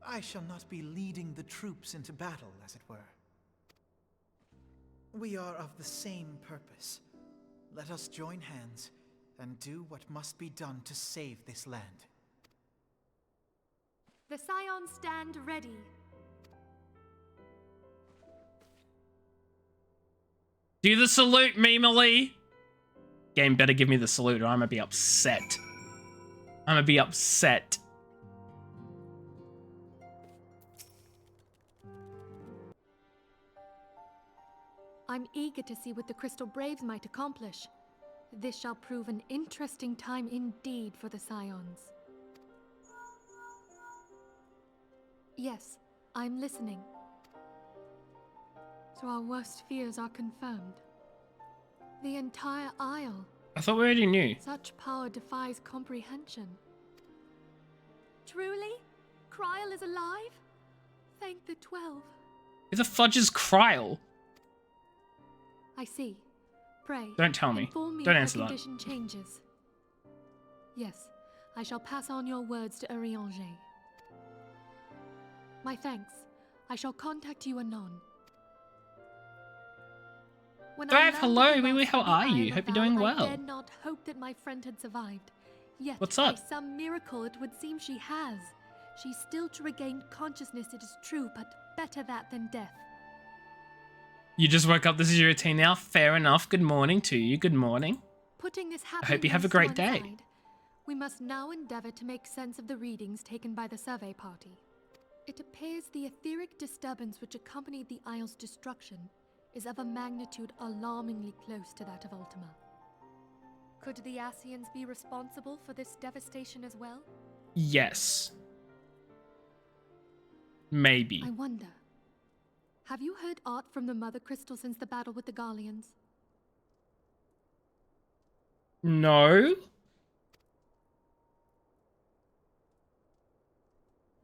I shall not be leading the troops into battle, as it were. We are of the same purpose. Let us join hands and do what must be done to save this land. The Scions stand ready. Do the salute, Mimily. Game better give me the salute or I'm gonna be upset. I'm gonna be upset. I'm eager to see what the Crystal Braves might accomplish. This shall prove an interesting time indeed for the Scions. Yes, I'm listening. So our worst fears are confirmed. The entire Isle. I thought we already knew. Such power defies comprehension. Truly? Kryl is alive? Thank the 12. Who the fudge is Kryl? I see. Pray, Don't tell me. inform me Don't if answer the that. condition changes. Yes, I shall pass on your words to Urianger. My thanks. I shall contact you anon. When I Drive, learned hello, of the Wee Wee, loss how of the are Isle you? of Hope you're Val, doing I well. dared not hope that my friend had survived. Yet, What's by up? some miracle, it would seem she has. She's still to regain consciousness, it is true, but better that than death. You just woke up, this is your routine now? Fair enough. Good morning to you. Good morning. Putting this I hope you have a news great to day. one side, we must now endeavor to make sense of the readings taken by the survey party. It appears the etheric disturbance which accompanied the Isle's destruction is of a magnitude alarmingly close to that of Ultima. Could the Ascians be responsible for this devastation as well? Yes. Maybe. I wonder. Have you heard aught from the Mother Crystal since the battle with the Garleans? No?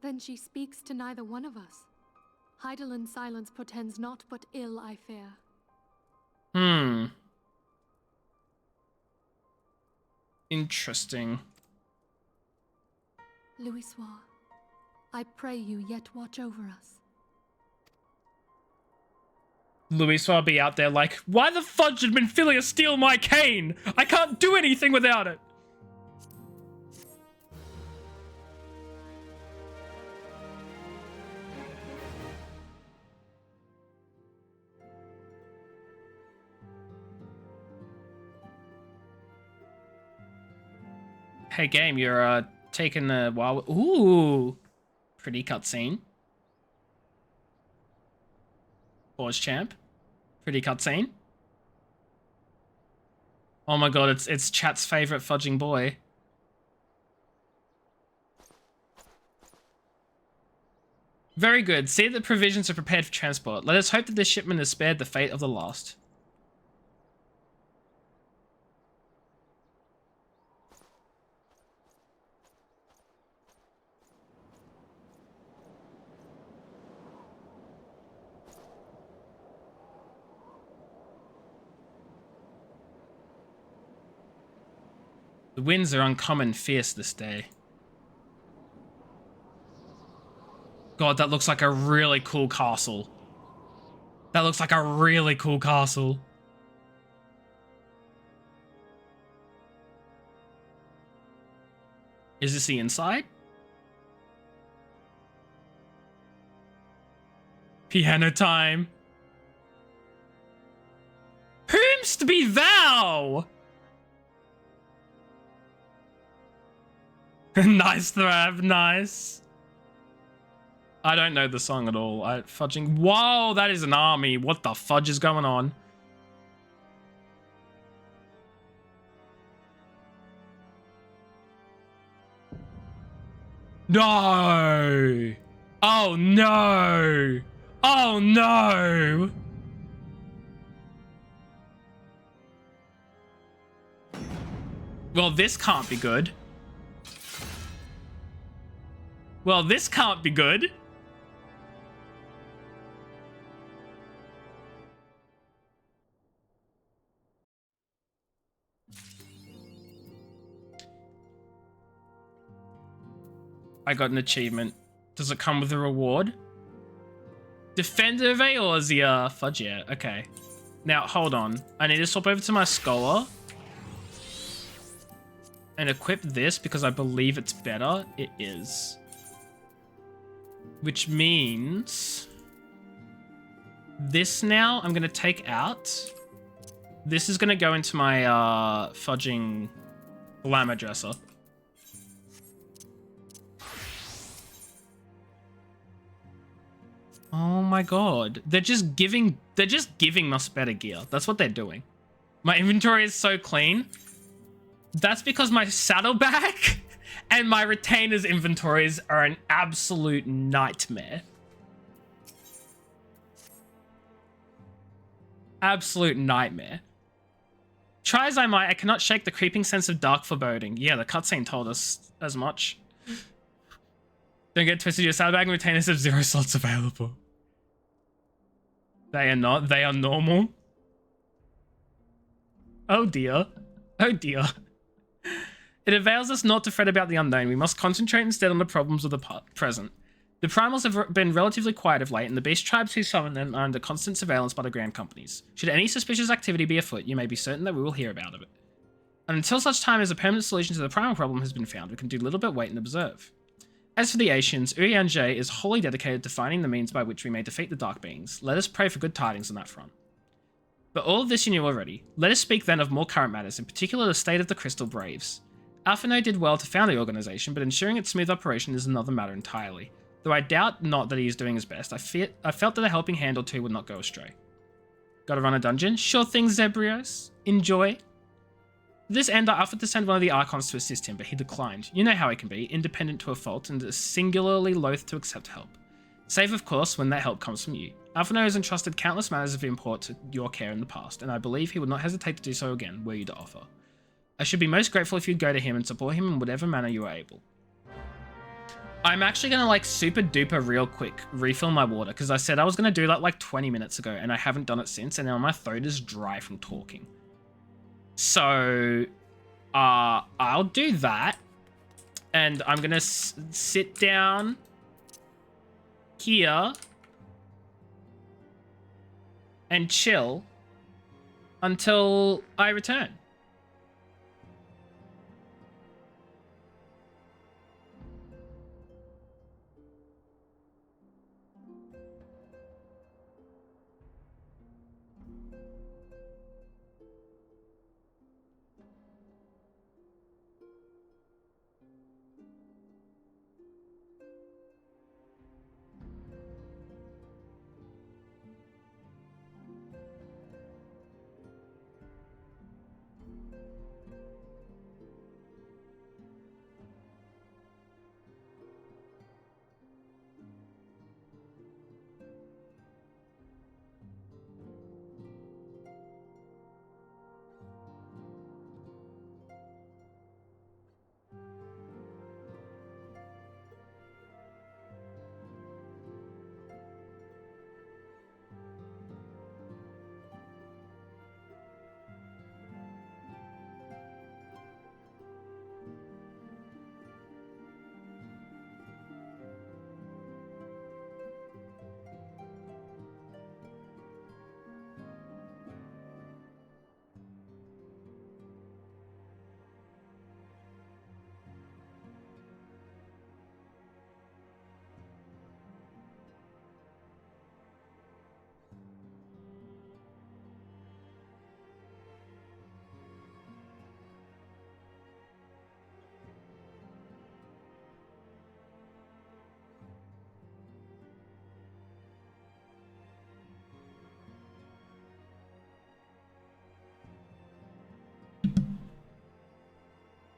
Then she speaks to neither one of us. Heidelin's silence portends naught but ill, I fear. Interesting. Louisoix, I pray you yet watch over us. Luis will be out there like, why the fudge did Minfilia steal my cane? I can't do anything without it. Hey game, you're taking a while. Ooh, pretty cutscene. Pause champ. Pretty cutscene. Oh my god, it's chat's favorite fudging boy. Very good. See that the provisions are prepared for transport. Let us hope that this shipment has spared the fate of the last. The winds are uncommon fierce this day. God, that looks like a really cool castle. That looks like a really cool castle. Is this the inside? Piano time. Whomst be thou? Nice Thrab, nice. I don't know the song at all. Fudging. Whoa, that is an army. What the fudge is going on? No. Oh no. Oh no. Well, this can't be good. Well, this can't be good. I got an achievement. Does it come with a reward? Defender of Eorzea. Fudge yeah. Okay. Now, hold on. I need to swap over to my Scholar and equip this because I believe it's better. It is. Which means this now I'm going to take out. This is going to go into my fudging glamour dresser. Oh my god. They're just giving us better gear. That's what they're doing. My inventory is so clean. That's because my saddlebag and my retainer's inventories are an absolute nightmare. Absolute nightmare. Try as I might, I cannot shake the creeping sense of dark foreboding. Yeah, the cutscene told us as much. Don't get twisted, your saddlebag and retainers have 0 slots available. They are not, they are normal. Oh dear. Oh dear. It avails us not to fret about the unknown. We must concentrate instead on the problems of the present. The primals have been relatively quiet of late, and the beast tribes who summon them are under constant surveillance by the grand companies. Should any suspicious activity be afoot, you may be certain that we will hear about it. And until such time as a permanent solution to the primal problem has been found, we can do little but wait and observe. As for the Asians, Urianger is wholly dedicated to finding the means by which we may defeat the Dark Beings. Let us pray for good tidings on that front. But all of this you knew already. Let us speak then of more current matters, in particular the state of the Crystal Braves. Alphino did well to found the organization, but ensuring its smooth operation is another matter entirely. Though I doubt not that he is doing his best, I felt that a helping hand or two would not go astray. Gotta run a dungeon? Sure thing, Zebrios. Enjoy. To this end, I offered to send one of the Archons to assist him, but he declined. You know how he can be, independent to a fault, and is singularly loath to accept help. Save, of course, when that help comes from you. Alphino has entrusted countless matters of import to your care in the past, and I believe he would not hesitate to do so again, were you to offer. I should be most grateful if you'd go to him and support him in whatever manner you are able. I'm actually going to, like, super duper real quick refill my water, because I said I was going to do that like 20 minutes ago, and I haven't done it since, and now my throat is dry from talking. So, I'll do that, and I'm going to sit down here and chill until I return.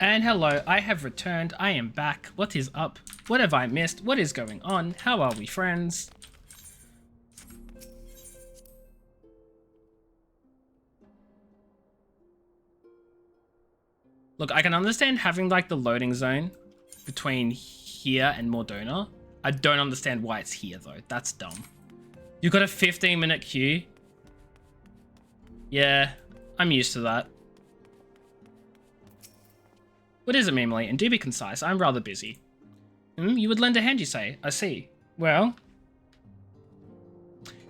And hello, I have returned. I am back. What is up? What have I missed? What is going on? How are we, friends? Look, I can understand having like the loading zone between here and Mordona. I don't understand why it's here though. That's dumb. You got a 15-minute queue? Yeah, I'm used to that. What is it, Mimely? And do be concise, I'm rather busy. You would lend a hand, you say? I see. Well,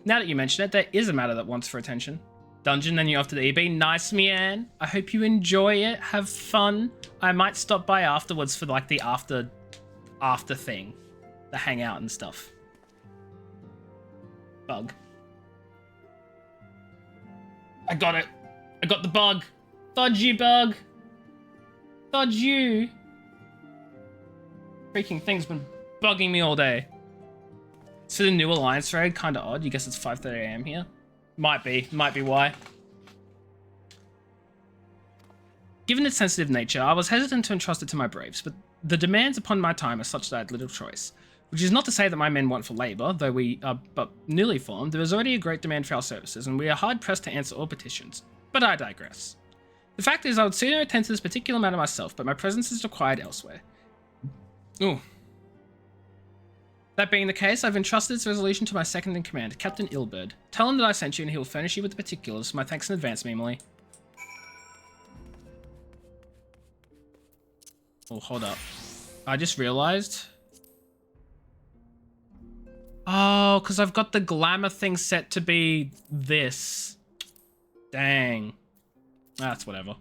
now that you mention it, there is a matter that wants for attention. Dungeon, then you off to the EB. Nice, Mian. I hope you enjoy it. Have fun. I might stop by afterwards for like the after thing. The hangout and stuff. Bug. I got it. I got the bug. Fudge you, bug. Fudge you. Freaking thing's been bugging me all day. So the new Alliance raid, kinda odd. You guess it's 5:30 AM here? Might be why. Given its sensitive nature, I was hesitant to entrust it to my braves, but the demands upon my time are such that I had little choice. Which is not to say that my men want for labour, though we are but newly formed, there is already a great demand for our services, and we are hard-pressed to answer all petitions. But I digress. The fact is, I would sooner attend to this particular matter myself, but my presence is required elsewhere. Ooh. That being the case, I've entrusted its resolution to my second-in-command, Captain Ilberd. Tell him that I sent you and he will furnish you with the particulars. My thanks in advance, Mimely. Oh, hold up. I just realized... Oh, because I've got the glamour thing set to be this. Dang. That's whatever.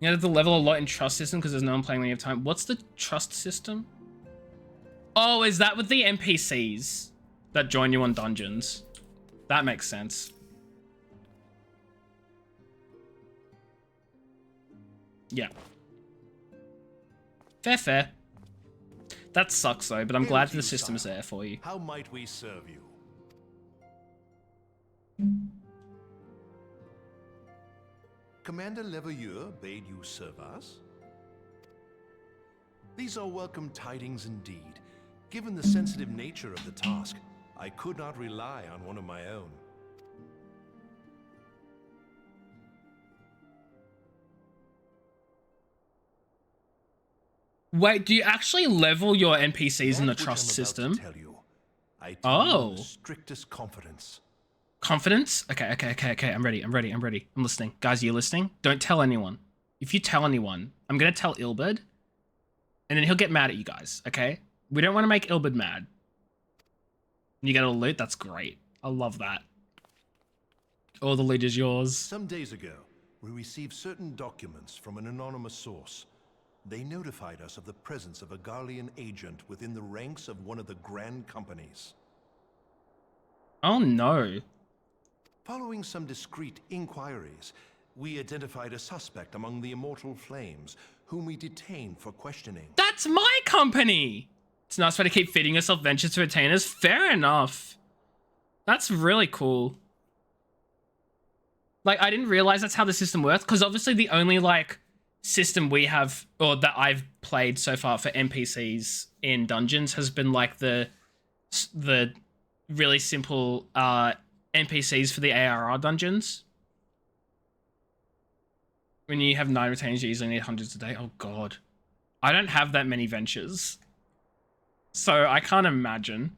You have to level a lot in trust system because there's no one playing when you have time. What's the trust system? Oh, is that with the NPCs that join you on dungeons? That makes sense. Yeah. Fair. That sucks though, but I'm glad the system is there for you. How might we serve you? Commander Leveilleur bade you serve us? These are welcome tidings indeed. Given the sensitive nature of the task, I could not rely on one of my own. Wait, do you actually level your NPCs in the trust system? I tell you the strictest confidence. Confidence? Okay. I'm ready. I'm listening. Guys, you listening? Don't tell anyone. If you tell anyone, I'm going to tell Ilberd, and then he'll get mad at you guys, okay? We don't want to make Ilberd mad. You get all loot? That's great. I love that. All the loot is yours. Some days ago, we received certain documents from an anonymous source. They notified us of the presence of a Garlean agent within the ranks of one of the Grand Companies. Oh no. Following some discreet inquiries, we identified a suspect among the Immortal Flames, whom we detained for questioning. That's my company! It's a nice way to keep feeding yourself ventures to retainers. Fair enough. That's really cool. Like, I didn't realize that's how the system works, because obviously the only, like, system we have, or that I've played so far for NPCs in dungeons has been, like, the really simple, NPCs for the ARR dungeons. When you have 9 retainers, you easily need hundreds a day. Oh god. I don't have that many ventures. So I can't imagine.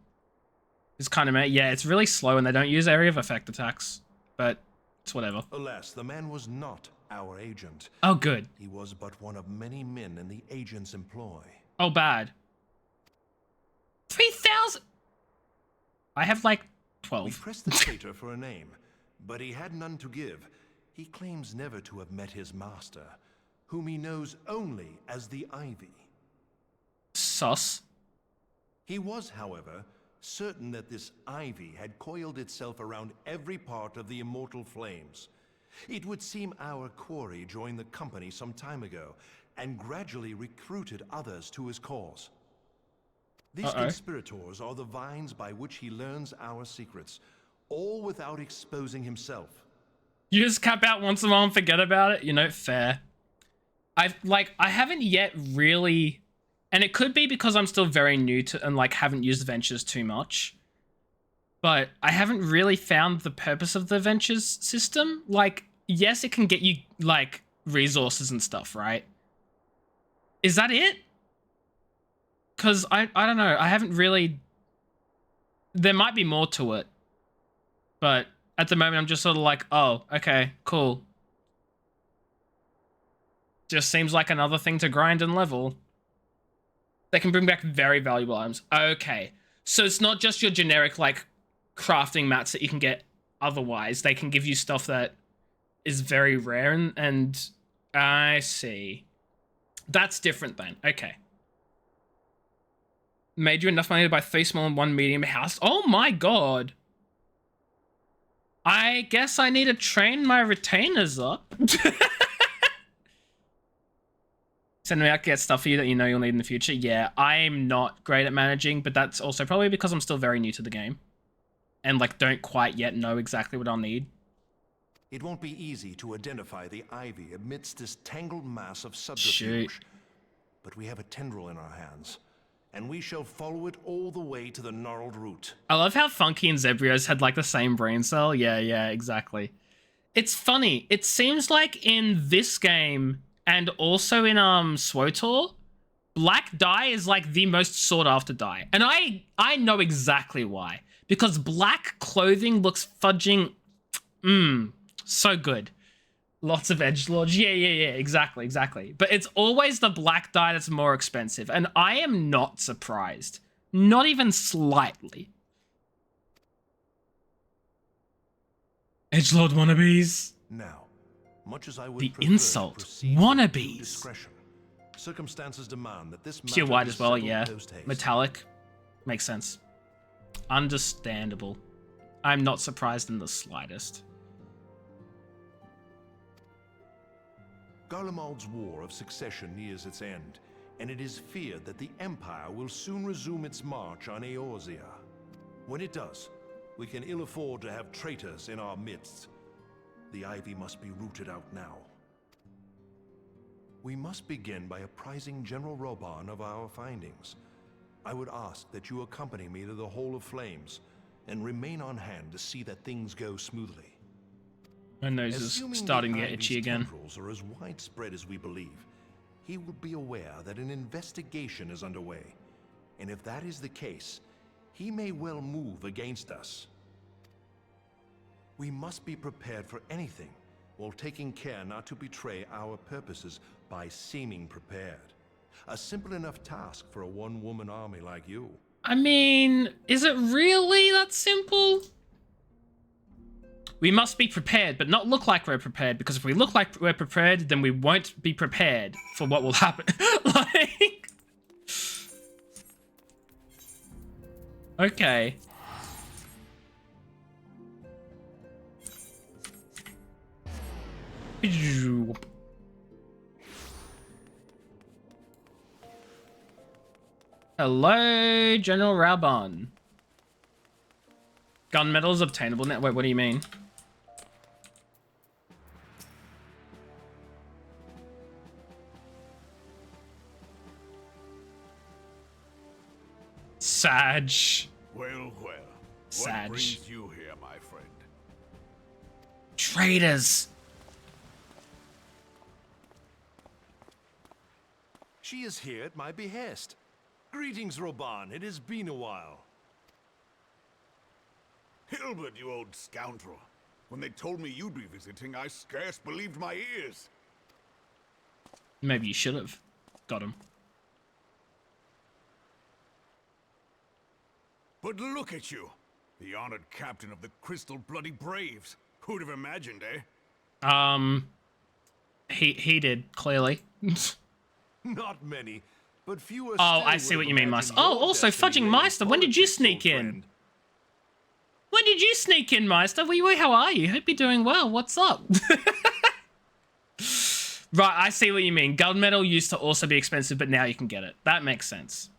It's kind of, yeah, it's really slow and they don't use area of effect attacks. But it's whatever. Alas, the man was not our agent. Oh good. He was but one of many men in the agent's employ. Oh bad. 3,000! I have like 12. We pressed the traitor for a name, but he had none to give. He claims never to have met his master, whom he knows only as the Ivy. Sus. He was, however, certain that this Ivy had coiled itself around every part of the Immortal Flames. It would seem our quarry joined the company some time ago, and gradually recruited others to his cause. These conspirators are the vines by which he learns our secrets, all without exposing himself. You just cap out once in a while and forget about it, you know, fair. I haven't yet really, and it could be because I'm still very new to and like haven't used ventures too much. But I haven't really found the purpose of the ventures system. Like, yes, it can get you like resources and stuff, right? Is that it? Because I don't know. I haven't really... There might be more to it. But at the moment, I'm just sort of like, oh, okay, cool. Just seems like another thing to grind and level. They can bring back very valuable items. Okay. So it's not just your generic, like, crafting mats that you can get otherwise. They can give you stuff that is very rare and I see. That's different then. Okay. Made you enough money to buy 3 small and 1 medium house. Oh my god. I guess I need to train my retainers up. Send me out to get stuff for you that you know you'll need in the future. Yeah, I'm not great at managing, but that's also probably because I'm still very new to the game. And like don't quite yet know exactly what I'll need. It won't be easy to identify the ivy amidst this tangled mass of subterfuge. Shoot. But we have a tendril in our hands, and we shall follow it all the way to the gnarled root. I love how Funky and Zebrios had like the same brain cell. Yeah, exactly. It's funny. It seems like in this game and also in SWTOR, black dye is like the most sought after dye. And I know exactly why. Because black clothing looks fudging so good. Lots of edgelords. Yeah, exactly. But it's always the black dye that's more expensive. And I am not surprised. Not even slightly. Edgelord wannabes. Now, much as I would The prefer insult. to proceed with due Wannabes. discretion, circumstances demand that this Pure matter white be as well, settled yeah. post-haste. Metallic. Makes sense. Understandable. I'm not surprised in the slightest. Garlemald's War of Succession nears its end, and it is feared that the Empire will soon resume its march on Eorzea. When it does, we can ill afford to have traitors in our midst. The ivy must be rooted out now. We must begin by apprising General Reborn of our findings. I would ask that you accompany me to the Hall of Flames and remain on hand to see that things go smoothly. My nose is Assuming starting to the get itchy ivy's again. tendrils are as widespread as we believe, he will be aware that an investigation is underway. And if that is the case, he may well move against us. We must be prepared for anything, while taking care not to betray our purposes by seeming prepared. A simple enough task for a one-woman army like you. I mean, is it really that simple? We must be prepared, but not look like we're prepared, because if we look like we're prepared, then we won't be prepared for what will happen. Like... Okay. Hello, General Reborn. Gunmetal is obtainable now. Wait, what do you mean? Sag. Well. Sag. What brings you here, my friend? Traitors. She is here at my behest. Greetings, Reborn. It has been a while. Hilbert, you old scoundrel. When they told me you'd be visiting, I scarce believed my ears. Maybe you should have got him. But look at you. The honored captain of the Crystal Bloody Braves. Who'd have imagined, eh? He did, clearly. Not many, but fewer. Oh, I see what you mean, Meister. Oh, also, Fudging Meister, when did you sneak in? When did you sneak in, Meister? Wee wee, how are you? Hope you're doing well. What's up? Right, I see what you mean. Gunmetal used to also be expensive, but now you can get it. That makes sense.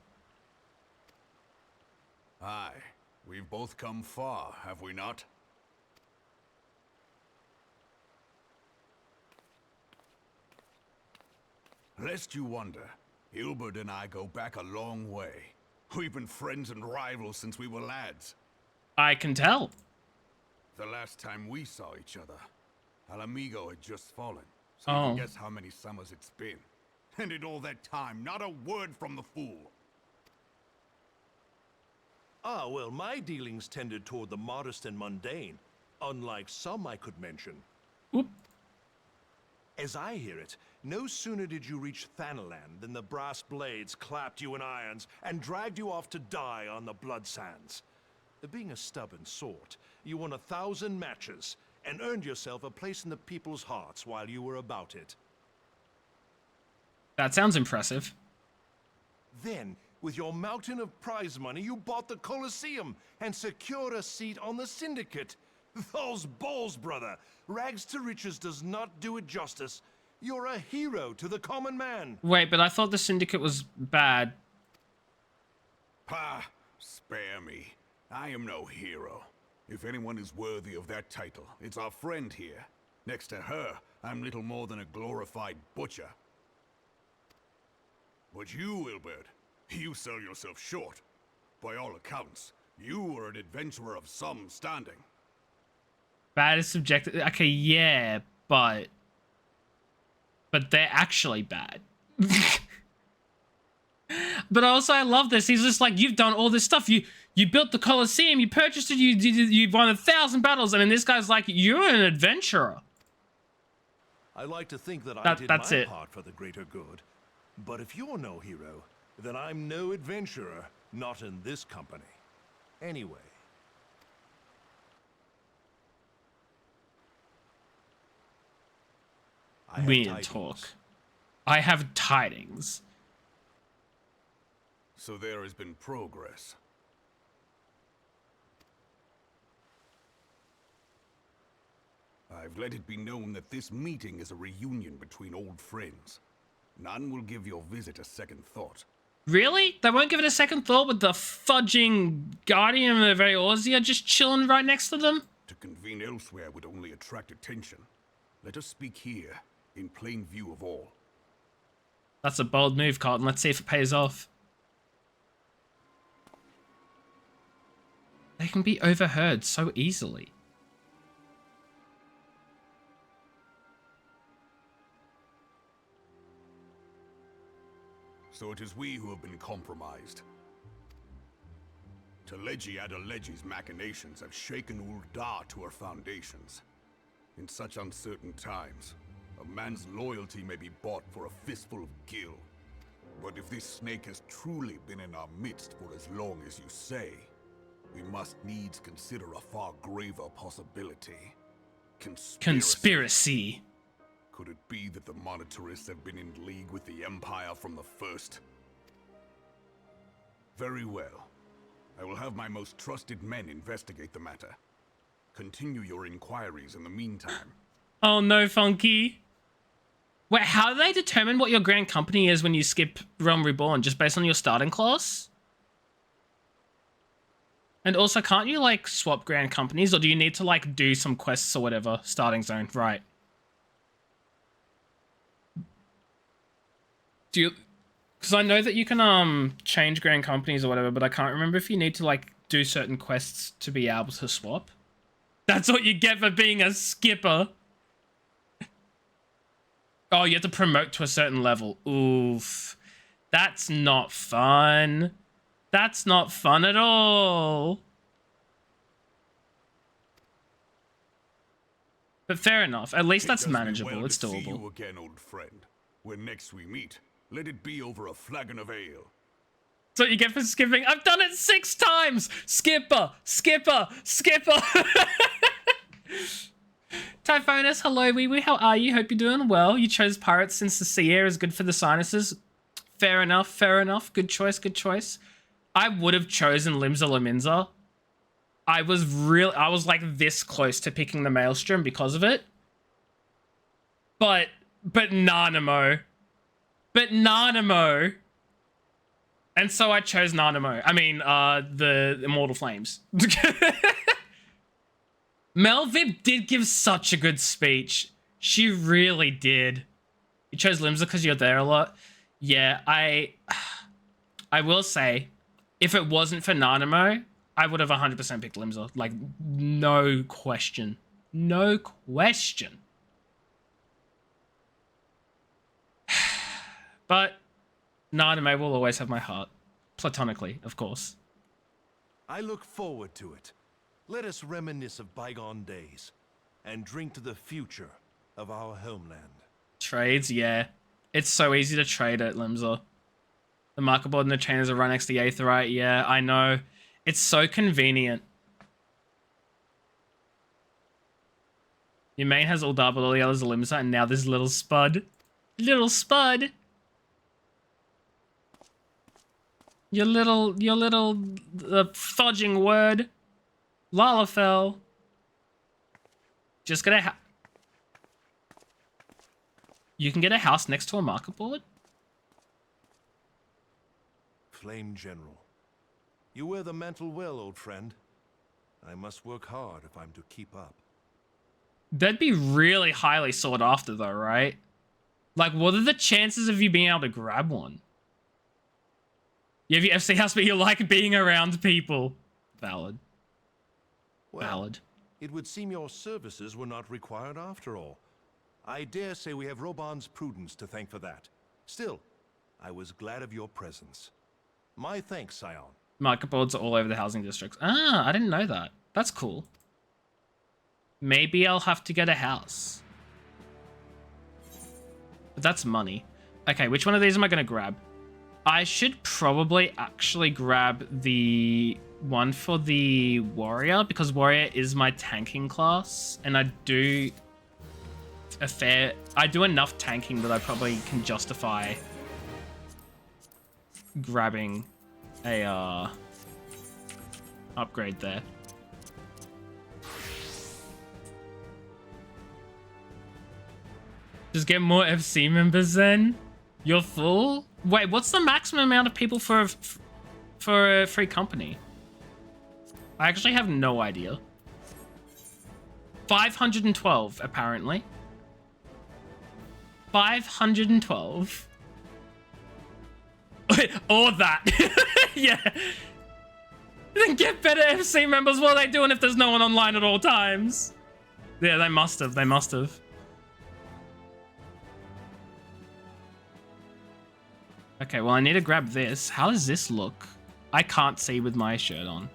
Aye. We've both come far, have we not? Lest you wonder, Hilbert and I go back a long way. We've been friends and rivals since we were lads. I can tell. The last time we saw each other, Alamigo had just fallen. So you can guess how many summers it's been. And in all that time, not a word from the fool. Ah, well, my dealings tended toward the modest and mundane, unlike some I could mention. Oop. As I hear it, no sooner did you reach Thanalan than the brass blades clapped you in irons and dragged you off to die on the blood sands. Being a stubborn sort, you won 1,000 matches and earned yourself a place in the people's hearts while you were about it. That sounds impressive. Then, with your mountain of prize money, you bought the Colosseum and secured a seat on the Syndicate. Those balls, brother! Rags to riches does not do it justice. You're a hero to the common man. Wait, but I thought the Syndicate was bad. Pah! Spare me. I am no hero. If anyone is worthy of that title, it's our friend here. Next to her, I'm little more than a glorified butcher. But you, Hilbert, you sell yourself short. By all accounts, you are an adventurer of some standing. Bad is subjective. Okay, yeah, but they're actually bad. But also, I love this. He's just like, you've done all this stuff. You built the Colosseum. You purchased it. You won 1,000 battles. And then this guy's like, you're an adventurer. I like to think that I did that's my it. part for the greater good. But if you're no hero, then I'm no adventurer, not in this company. Anyway. Weird talk. I have tidings. So there has been progress. I've let it be known that this meeting is a reunion between old friends. None will give your visit a second thought. Really? They won't give it a second thought with the fudging Guardian of Eorzea just chilling right next to them? To convene elsewhere would only attract attention. Let us speak here, in plain view of all. That's a bold move, Carlton. Let's see if it pays off. They can be overheard so easily. So it is we who have been compromised. Teleji Adeleji's machinations have shaken Ul'dah to her foundations. In such uncertain times, a man's loyalty may be bought for a fistful of gil. But if this snake has truly been in our midst for as long as you say, we must needs consider a far graver possibility. Conspiracy. Could it be that the Monetarists have been in league with the Empire from the first? Very well. I will have my most trusted men investigate the matter. Continue your inquiries in the meantime. Oh no, Funky. Wait, how do they determine what your grand company is when you skip Realm Reborn? Just based on your starting class? And also, can't you, like, swap grand companies? Or do you need to, like, do some quests or whatever? Starting zone, right. Do you... Because I know that you can, change grand companies or whatever, but I can't remember if you need to, like, do certain quests to be able to swap. That's what you get for being a skipper. Oh, you have to promote to a certain level. Oof. That's not fun. That's not fun at all. But fair enough. At least that's manageable. It's doable. See you again, old friend. When next we meet, let it be over a flagon of ale. That's what you get for skipping. I've done it 6 times. Skipper, skipper, skipper. Typhonus, hello, wee wee. How are you? Hope you're doing well. You chose pirates since the sea air is good for the sinuses. Fair enough, fair enough. Good choice, good choice. I would have chosen Limsa Lominsa. I was like this close to picking the Maelstrom because of it. But Nanamo. But Nanamo. And so I chose Nanamo. I mean, the Immortal Flames. Melvib did give such a good speech. She really did. You chose Limsa because you're there a lot. Yeah, I will say, if it wasn't for Nanamo, I would have 100% picked Limsa. Like, no question. No question. But Nanamo will always have my heart. Platonically, of course. I look forward to it. Let us reminisce of bygone days and drink to the future of our homeland. Trades, yeah. It's so easy to trade at Limsa. The marker board and the trainers are right next to the Aetherite. Yeah, I know. It's so convenient. Your main has Uldar, but all the others are Limsa, and now there's Little Spud. Little Spud! Your little fudging word. Lalafell. Just get a You can get a house next to a marker board? Flame General, you wear the mantle well, old friend. I must work hard if I'm to keep up. That'd be really highly sought after though, right? Like, what are the chances of you being able to grab one? You have your FC house, but you like being around people. Valid. Well, Valid. It would seem your services were not required after all. I dare say we have Roban's prudence to thank for that. Still, I was glad of your presence. My thanks, Scion. Market boards are all over the housing districts. Ah, I didn't know that. That's cool. Maybe I'll have to get a house. But that's money. Okay, which one of these am I going to grab? I should probably actually grab the one for the warrior, because warrior is my tanking class, and I do enough tanking that I probably can justify grabbing a upgrade there. Just get more FC members then? You're full? Wait, what's the maximum amount of people for a free company? I actually have no idea. 512, apparently. 512. Or that. Yeah. Then get better FC members. What are they doing if there's no one online at all times? Yeah, they must have. They must have. Okay, well, I need to grab this. How does this look? I can't see with my shirt on.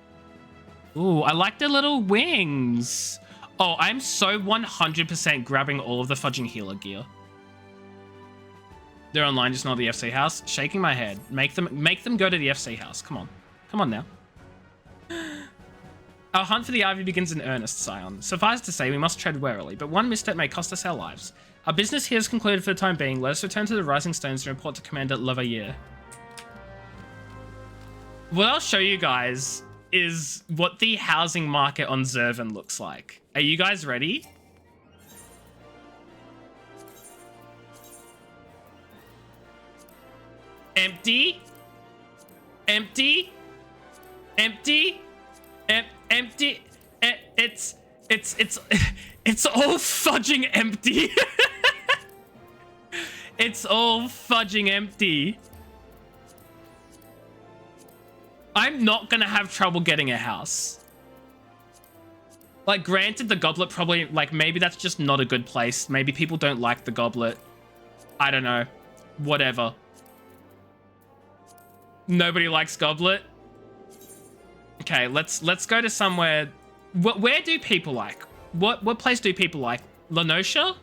Ooh, I like the little wings. Oh, I'm so 100% grabbing all of the fudging healer gear. They're online, just not the FC house. Shaking my head. Make them go to the FC house. Come on. Come on now. Our hunt for the Ivy begins in earnest, Scion. Suffice to say, we must tread warily, but one misstep may cost us our lives. Our business here is concluded for the time being. Let us return to the Rising Stones and report to Commander Levayer. What I'll show you guys is what the housing market on Zervan looks like. Are you guys ready? Empty. Empty. Empty. Empty. It's all fudging empty. It's all fudging empty. I'm not gonna have trouble getting a house. Like, granted, the goblet probably, like, maybe that's just not a good place. Maybe people don't like the goblet. I don't know. Whatever. Nobody likes goblet. Okay, let's go to somewhere. Where do people like? What place do people like? Lenosha?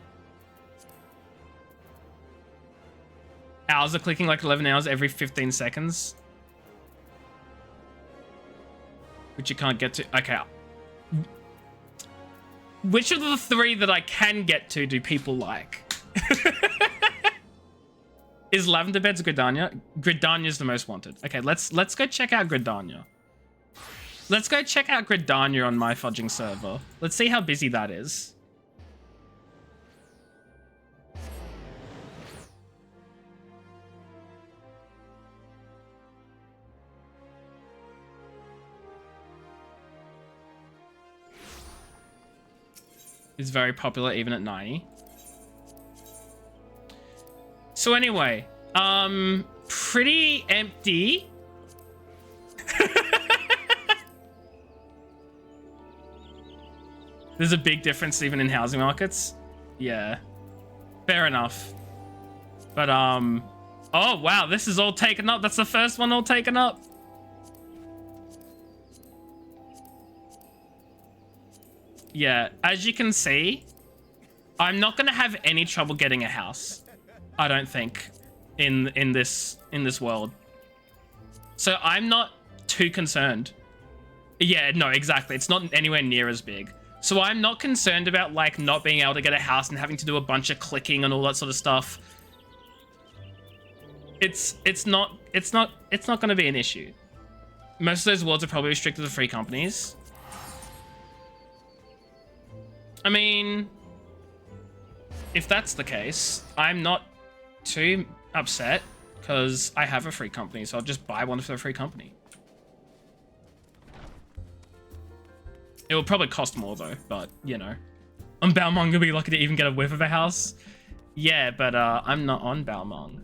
Hours are clicking like 11 hours every 15 seconds. Which you can't get to. Okay. Which of the three that I can get to do people like? Is Lavender Beds Gridania? Gridania's the most wanted. Okay, let's go check out Gridania. Let's go check out Gridania on my fudging server. Let's see how busy that is. It's very popular even at 90. So anyway, pretty empty. There's a big difference even in housing markets. Yeah, fair enough. But oh wow, this is all taken up. That's the first one all taken up. Yeah, as you can see, I'm not gonna have any trouble getting a house, I don't think, in this world. So I'm not too concerned. Yeah, no, exactly. It's not anywhere near as big. So I'm not concerned about like not being able to get a house and having to do a bunch of clicking and all that sort of stuff. It's not going to be an issue. Most of those worlds are probably restricted to free companies. I mean, if that's the case, I'm not too upset because I have a free company, so I'll just buy one for the free company. It will probably cost more though, but you know. On Balmong, you'll be lucky to even get a whiff of a house. Yeah, but I'm not on Balmong.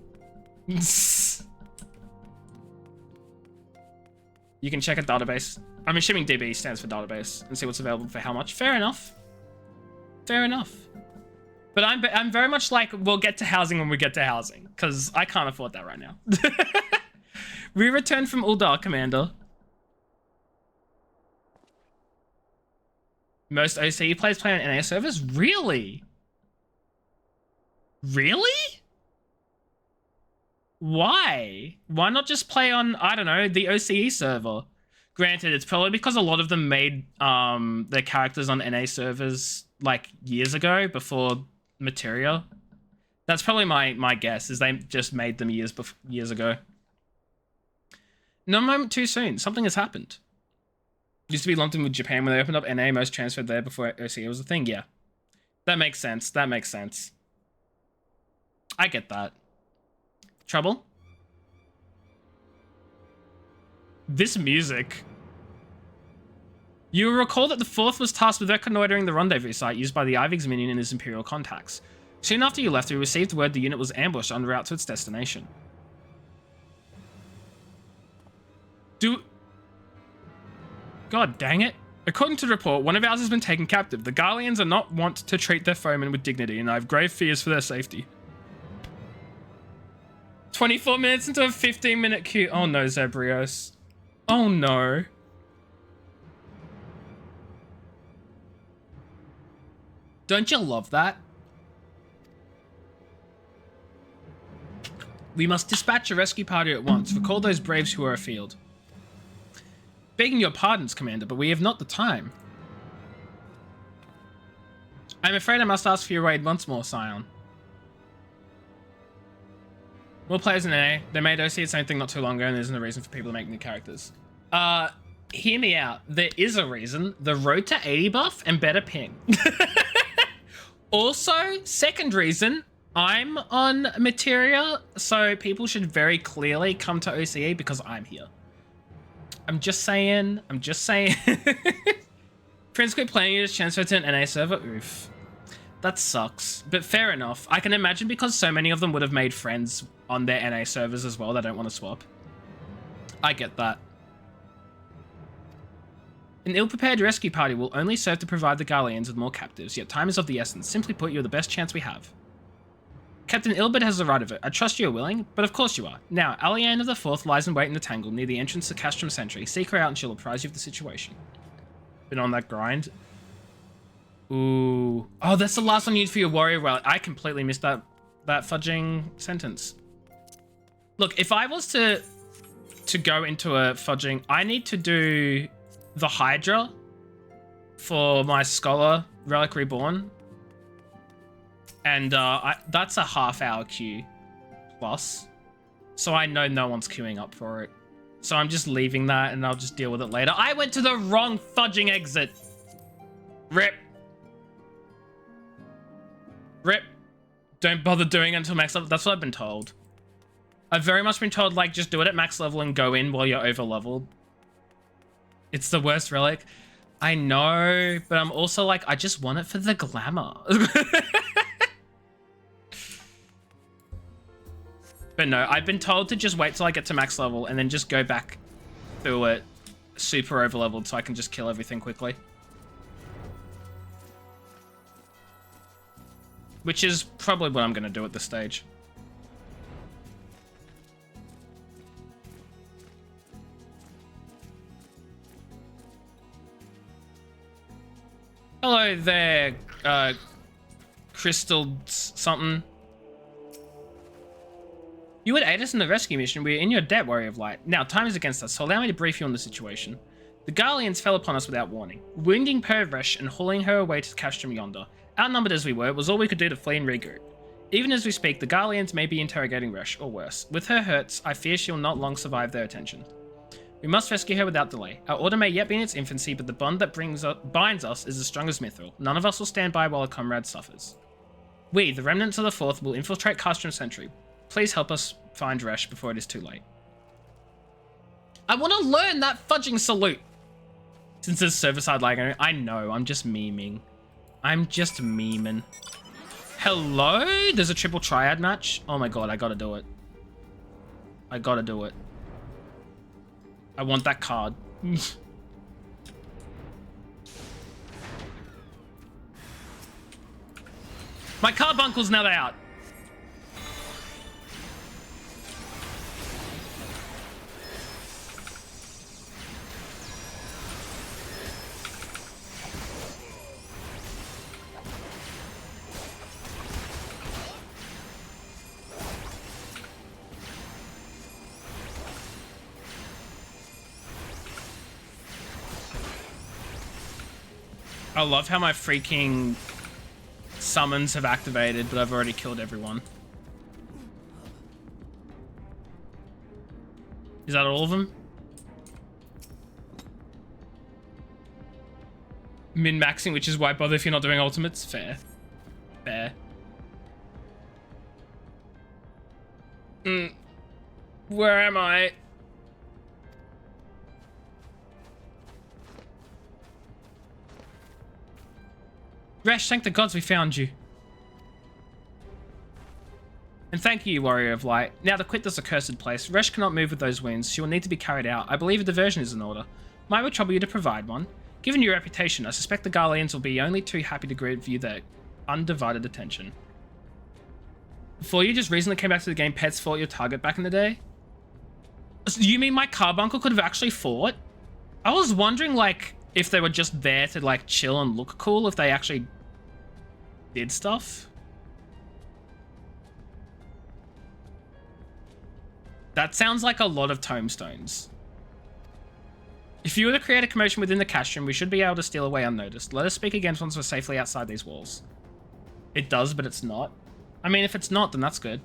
You can check a database. I'm assuming DB stands for database and see what's available for how much. Fair enough. Fair enough. But I'm very much like, we'll get to housing when we get to housing, because I can't afford that right now. We returned from Uldar, Commander. Most OCE players play on NA servers? Really? Really? Why? Why not just play on, I don't know, the OCE server? Granted, it's probably because a lot of them made their characters on NA servers like years ago, before Materia. That's probably my guess, is they just made them years ago. No moment too soon. Something has happened. Used to be lumped in with Japan when they opened up NA, most transferred there before OCE was a thing. Yeah. That makes sense. That makes sense. I get that. Trouble? This music. You will recall that the 4th was tasked with reconnoitering the rendezvous site used by the IVIG's minion and his Imperial contacts. Soon after you left, we received word the unit was ambushed en route to its destination. God dang it. According to the report, one of ours has been taken captive. The Garleans are not wont to treat their foemen with dignity, and I have grave fears for their safety. 24 minutes into a 15-minute queue. Oh no, Zebrios. Oh no. Don't you love that? We must dispatch a rescue party at once. Recall those braves who are afield. Begging your pardons, Commander, but we have not the time. I'm afraid I must ask for your aid once more, Scion. More players in NA. They made OC its own thing not too long ago, and there isn't a reason for people to make new characters. Hear me out. There is a reason. The road to 80 buff and better ping. Also, second reason, I'm on Materia, so people should very clearly come to OCE because I'm here. I'm just saying. I'm just saying. Prince quit playing, you just transferred to an NA server. Oof. That sucks. But fair enough. I can imagine because so many of them would have made friends on their NA servers as well. They don't want to swap. I get that. An ill-prepared rescue party will only serve to provide the Garleans with more captives, yet time is of the essence. Simply put, you're the best chance we have. Captain Ilbert has the right of it. I trust you are willing, but of course you are. Now, Aliane of the 4th lies in wait in the Tangle near the entrance to Castrum Sentry. Seek her out and she'll apprise you of the situation. Been on that grind. Ooh. Oh, that's the last one you need for your warrior relic. I completely missed that fudging sentence. Look, if I was to go into a fudging, I need to do the Hydra for my Scholar Relic Reborn. And that's a half-hour queue plus. So I know no one's queuing up for it. So I'm just leaving that and I'll just deal with it later. I went to the wrong fudging exit. Rip. Rip. Don't bother doing it until max level. That's what I've been told. I've very much been told, like, just do it at max level and go in while you're over leveled. It's the worst relic. I know, but I'm also like, I just want it for the glamour. But no, I've been told to just wait till I get to max level and then just go back through it super over leveled so I can just kill everything quickly. Which is probably what I'm going to do at this stage. Hello there, Crystal something. You would aid us in the rescue mission. We're in your debt, Warrior of Light. Now, time is against us, so allow me to brief you on the situation. The Garleans fell upon us without warning, wounding Pervresh and hauling her away to Castrum yonder. Outnumbered as we were, it was all we could do to flee and regroup. Even as we speak, the Garleans may be interrogating Resh, or worse. With her hurts, I fear she will not long survive their attention. We must rescue her without delay. Our order may yet be in its infancy, but the bond that binds us is as strong as mithril. None of us will stand by while a comrade suffers. We, the remnants of the Fourth, will infiltrate Castrum Sentry. Please help us find Resh before it is too late. I want to learn that fudging salute! Since there's server-side lag, I know, I'm just memeing. I'm just memeing. Hello? There's a triple triad match? Oh my god, I gotta do it. I gotta do it. I want that card. My carbuncle's now out. I love how my freaking summons have activated, but I've already killed everyone. Is that all of them? Min-maxing, which is why bother if you're not doing ultimates? Fair. Fair. Where am I? Resh, thank the gods we found you. And thank you, Warrior of Light. Now to quit this accursed place. Resh cannot move with those wounds. She will need to be carried out. I believe a diversion is in order. Might we trouble you to provide one? Given your reputation, I suspect the Garleans will be only too happy to give you their undivided attention. Before you just recently came back to the game, pets fought your target back in the day? You mean my carbuncle could have actually fought? I was wondering, like, if they were just there to, like, chill and look cool, if they actually did stuff. That sounds like a lot of tombstones. If you were to create a commotion within the castrum, we should be able to steal away unnoticed. Let us speak again once we're safely outside these walls. It does, but it's not. I mean, if it's not, then that's good.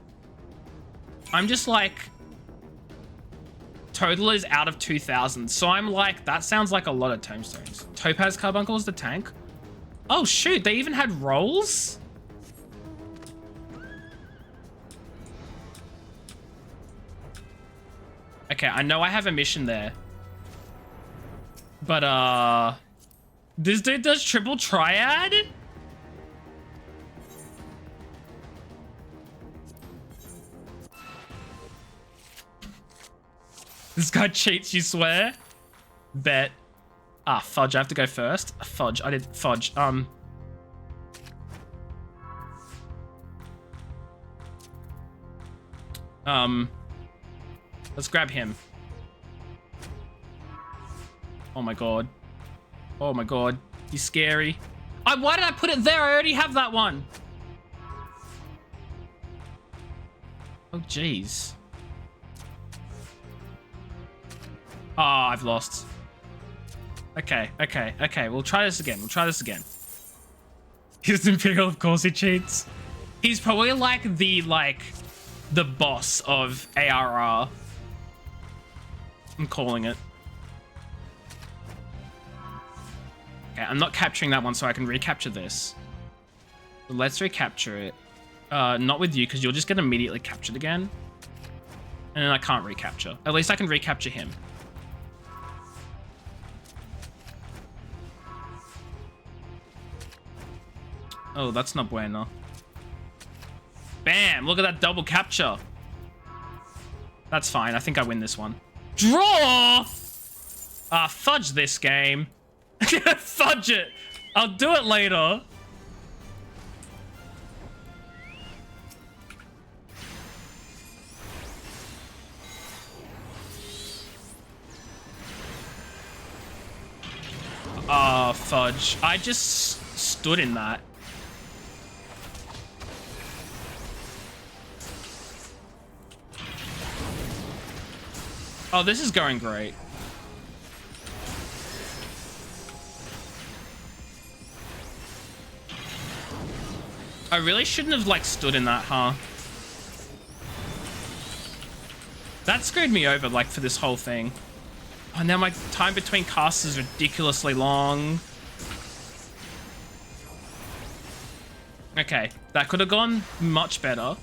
I'm just like... Total is out of 2,000, so I'm like, that sounds like a lot of tombstones. Topaz Carbuncle is the tank. Oh shoot, they even had rolls? Okay, I know I have a mission there. But, this dude does triple triad? This guy cheats, you swear? Bet. Ah, fudge, I have to go first. Fudge, I did fudge. Let's grab him. Oh my god. Oh my god. He's scary. Why did I put it there? I already have that one. Oh, jeez. Oh, I've lost. Okay. We'll try this again. He's Imperial, of course he cheats. He's probably like the boss of ARR. I'm calling it. Okay, I'm not capturing that one, so I can recapture this. So let's recapture it. Not with you, because you'll just get immediately captured again. And then I can't recapture. At least I can recapture him. Oh, that's not bueno. Bam! Look at that double capture. That's fine. I think I win this one. Draw! Ah, fudge this game. Fudge it. I'll do it later. Ah, fudge. I just stood in that. Oh, this is going great. I really shouldn't have, like, stood in that, huh? That screwed me over, like, for this whole thing. Oh, now my time between casts is ridiculously long. Okay, that could have gone much better.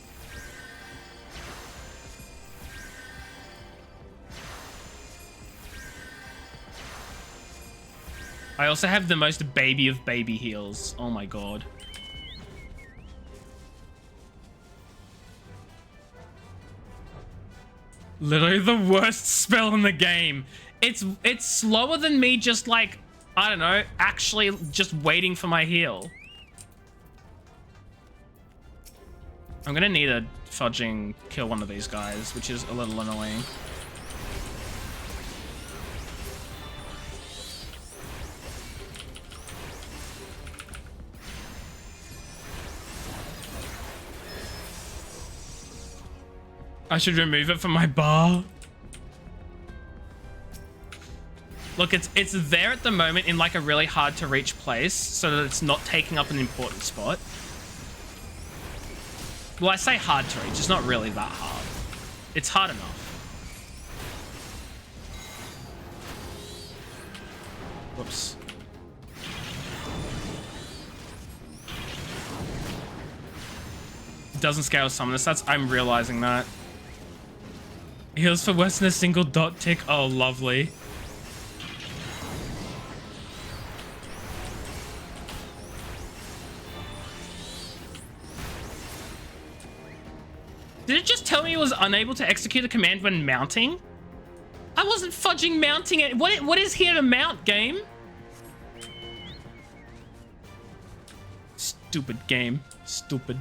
I also have the most baby of baby heals. Oh my god. Literally the worst spell in the game. It's slower than me just like, I don't know, actually just waiting for my heal. I'm gonna need a fudging kill one of these guys, which is a little annoying. I should remove it from my bar. Look, it's there at the moment in like a really hard to reach place so that it's not taking up an important spot. Well, I say hard to reach. It's not really that hard. It's hard enough. Whoops. It doesn't scale summon stats. I'm realizing that. Heals for worse than a single dot tick. Oh, lovely. Did it just tell me it was unable to execute a command when mounting? I wasn't fudging mounting it. What is here to mount, game? Stupid game. Stupid.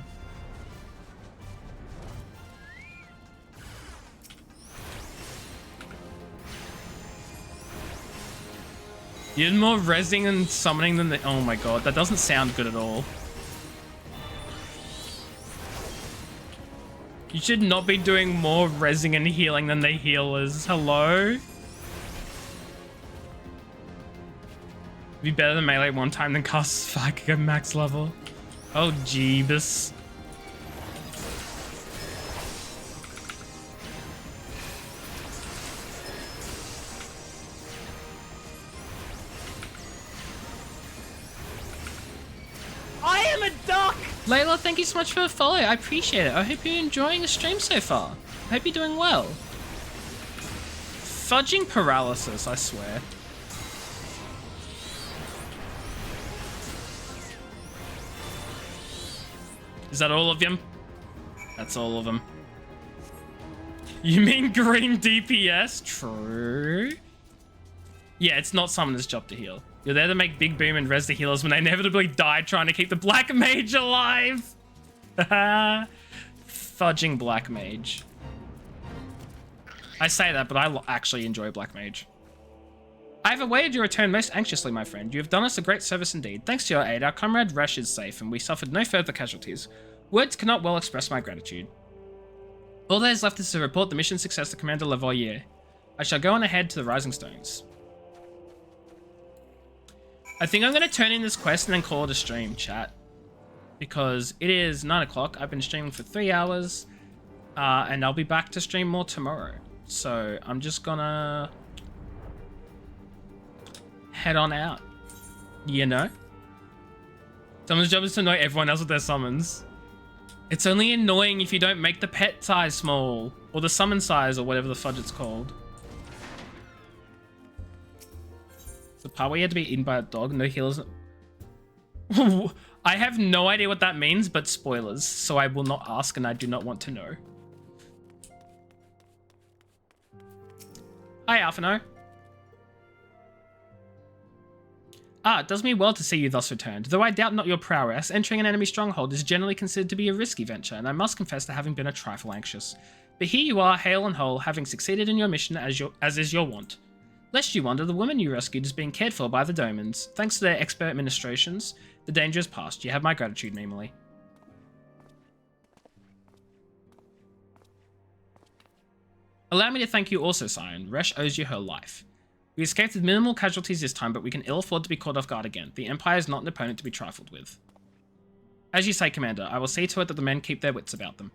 You did more rezzing and summoning than the... Oh my god, that doesn't sound good at all. You should not be doing more rezzing and healing than the healers. Hello? Be better than melee one time than cast 5 giga max level. Oh, jeebus. I am a duck! Layla, thank you so much for the follow. I appreciate it. I hope you're enjoying the stream so far. I hope you're doing well. Fudging paralysis, I swear. Is that all of them? That's all of them. You mean green DPS? True. Yeah, it's not summoner's job to heal. You're there to make big boom and res the healers when they inevitably die trying to keep the black mage alive. Fudging black mage. I say that, but I actually enjoy black mage. I have awaited your return most anxiously, my friend. You have done us a great service indeed. Thanks to your aid, our comrade Resh is safe, and we suffered no further casualties. Words cannot well express my gratitude. All that is left is to report the mission success to Commander Lavoyer. I shall go on ahead to the Rising Stones. I think I'm going to turn in this quest and then call it a stream, chat. Because it is 9 o'clock. I've been streaming for 3 hours. And I'll be back to stream more tomorrow. So I'm just going to head on out. You know? Someone's job is to annoy everyone else with their summons. It's only annoying if you don't make the pet size small. Or the summon size, or whatever the fudge it's called. The part where you had to be eaten by a dog, no healers. I have no idea what that means, but spoilers, so I will not ask and I do not want to know. Hi, Alphino. Ah, it does me well to see you thus returned. Though I doubt not your prowess, entering an enemy stronghold is generally considered to be a risky venture, and I must confess to having been a trifle anxious. But here you are, hale and whole, having succeeded in your mission as is your wont. Lest you wonder, the woman you rescued is being cared for by the Domans. Thanks to their expert administrations, the danger is past. You have my gratitude, Mimily. Allow me to thank you also, Scion. Resh owes you her life. We escaped with minimal casualties this time, but we can ill afford to be caught off guard again. The Empire is not an opponent to be trifled with. As you say, Commander, I will see to it that the men keep their wits about them.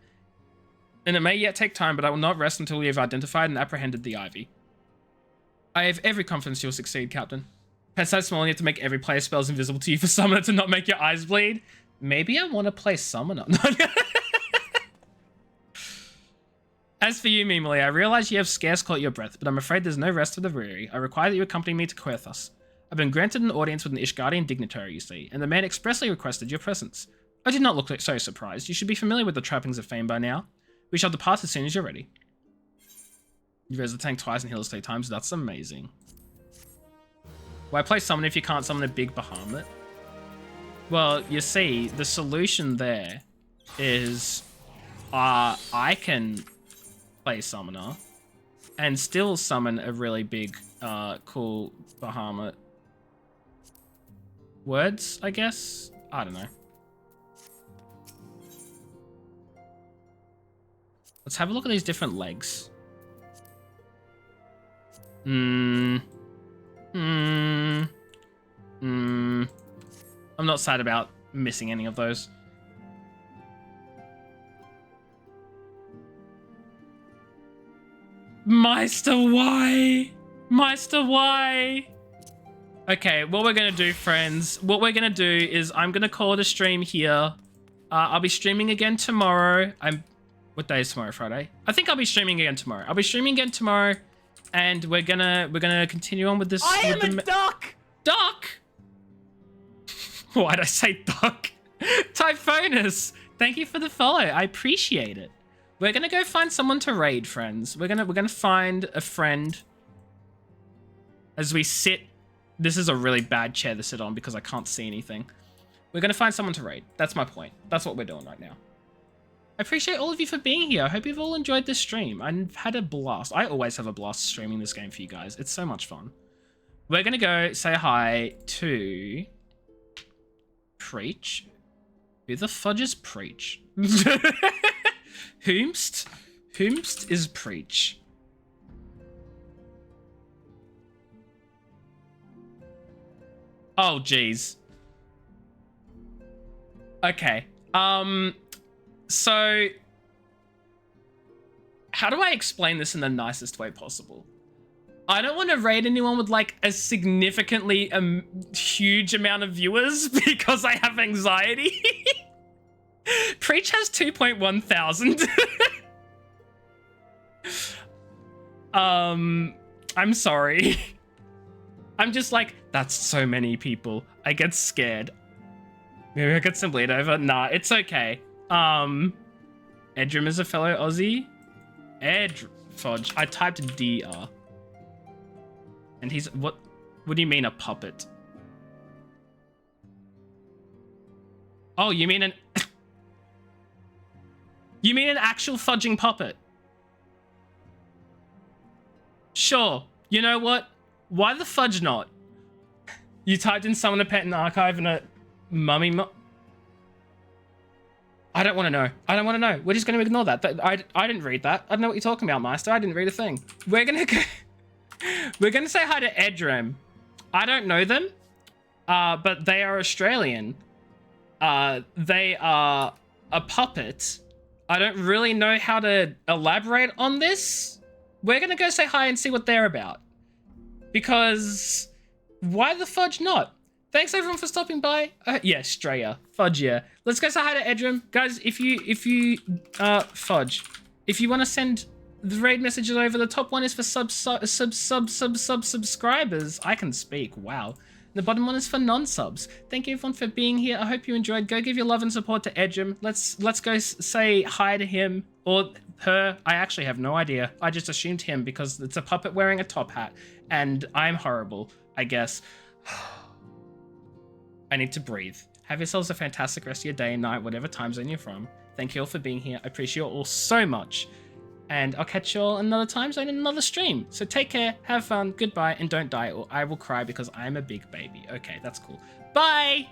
And it may yet take time, but I will not rest until we have identified and apprehended the Ivy. I have every confidence you'll succeed, Captain. Besides small enough to make every player's spells invisible to you for Summoner to not make your eyes bleed. Maybe I want to play Summoner. As for you, Mimily, I realize you have scarce caught your breath, but I'm afraid there's no rest for the weary. I require that you accompany me to Querthus. I've been granted an audience with an Ishgardian dignitary, you see, and the man expressly requested your presence. I did not look so surprised. You should be familiar with the trappings of fame by now. We shall depart as soon as you're ready. You raise the tank twice and heal us 3 times. That's amazing. Why play summon if you can't summon a big Bahamut? Well, you see, the solution there is I can play Summoner and still summon a really big, cool Bahamut. Words, I guess? I don't know. Let's have a look at these different legs. I'm not sad about missing any of those. Meister, why? Meister, why? Okay, what we're gonna do, friends, what we're gonna do is I'm gonna call it a stream here. I'll be streaming again tomorrow. What day is tomorrow? Friday? I think I'll be streaming again tomorrow. I'll be streaming again tomorrow, and we're gonna continue on with this. I am a duck! Duck! Why'd I say duck? Typhonus, thank you for the follow. I appreciate it. We're gonna go find someone to raid, friends. We're gonna find a friend as we sit. This is a really bad chair to sit on because I can't see anything. We're gonna find someone to raid. That's my point. That's what we're doing right now. I appreciate all of you for being here. I hope you've all enjoyed this stream. I've had a blast. I always have a blast streaming this game for you guys. It's so much fun. We're gonna go say hi to Preach. Who the fudge is Preach? Whomst is Preach. Oh, geez. Okay. So how do I explain this in the nicest way possible? I don't want to raid anyone with like a significantly huge amount of viewers because I have anxiety. Preach has 2.1 thousand. I'm sorry. I'm just like, that's so many people. I get scared. Maybe I could simply it over. Nah, it's okay. Edrum is a fellow Aussie. Fudge. I typed DR. And he's what do you mean a puppet? Oh, you mean an you mean an actual fudging puppet? Sure. You know what? Why the fudge not? You typed in summon a pet in the archive and a mummy I don't want to know. I don't want to know. We're just going to ignore that. I didn't read that. I don't know what you're talking about, Meister. I didn't read a thing. We're going to go... We're going to say hi to Edrem. I don't know them, but they are Australian. They are a puppet. I don't really know how to elaborate on this. We're going to go say hi and see what they're about. Because why the fudge not? Thanks everyone for stopping by. Yeah, Straya. Fudge, yeah. Let's go say hi to Edrum. Guys, if you Fudge, if you want to send the raid messages over, the top one is for subscribers. I can speak, wow. The bottom one is for non-subs. Thank you everyone for being here. I hope you enjoyed. Go give your love and support to Edrum. Let's go say hi to him. Or Her, I actually have no idea. I just assumed him because it's a puppet wearing a top hat, and I'm horrible, I guess. I need to breathe. Have yourselves a fantastic rest of your day and night, whatever time zone you're from. Thank you all for being here. I appreciate you all so much. And I'll catch you all another time zone in another stream. So take care, have fun, goodbye, and don't die, or I will cry because I'm a big baby. Okay, that's cool. Bye!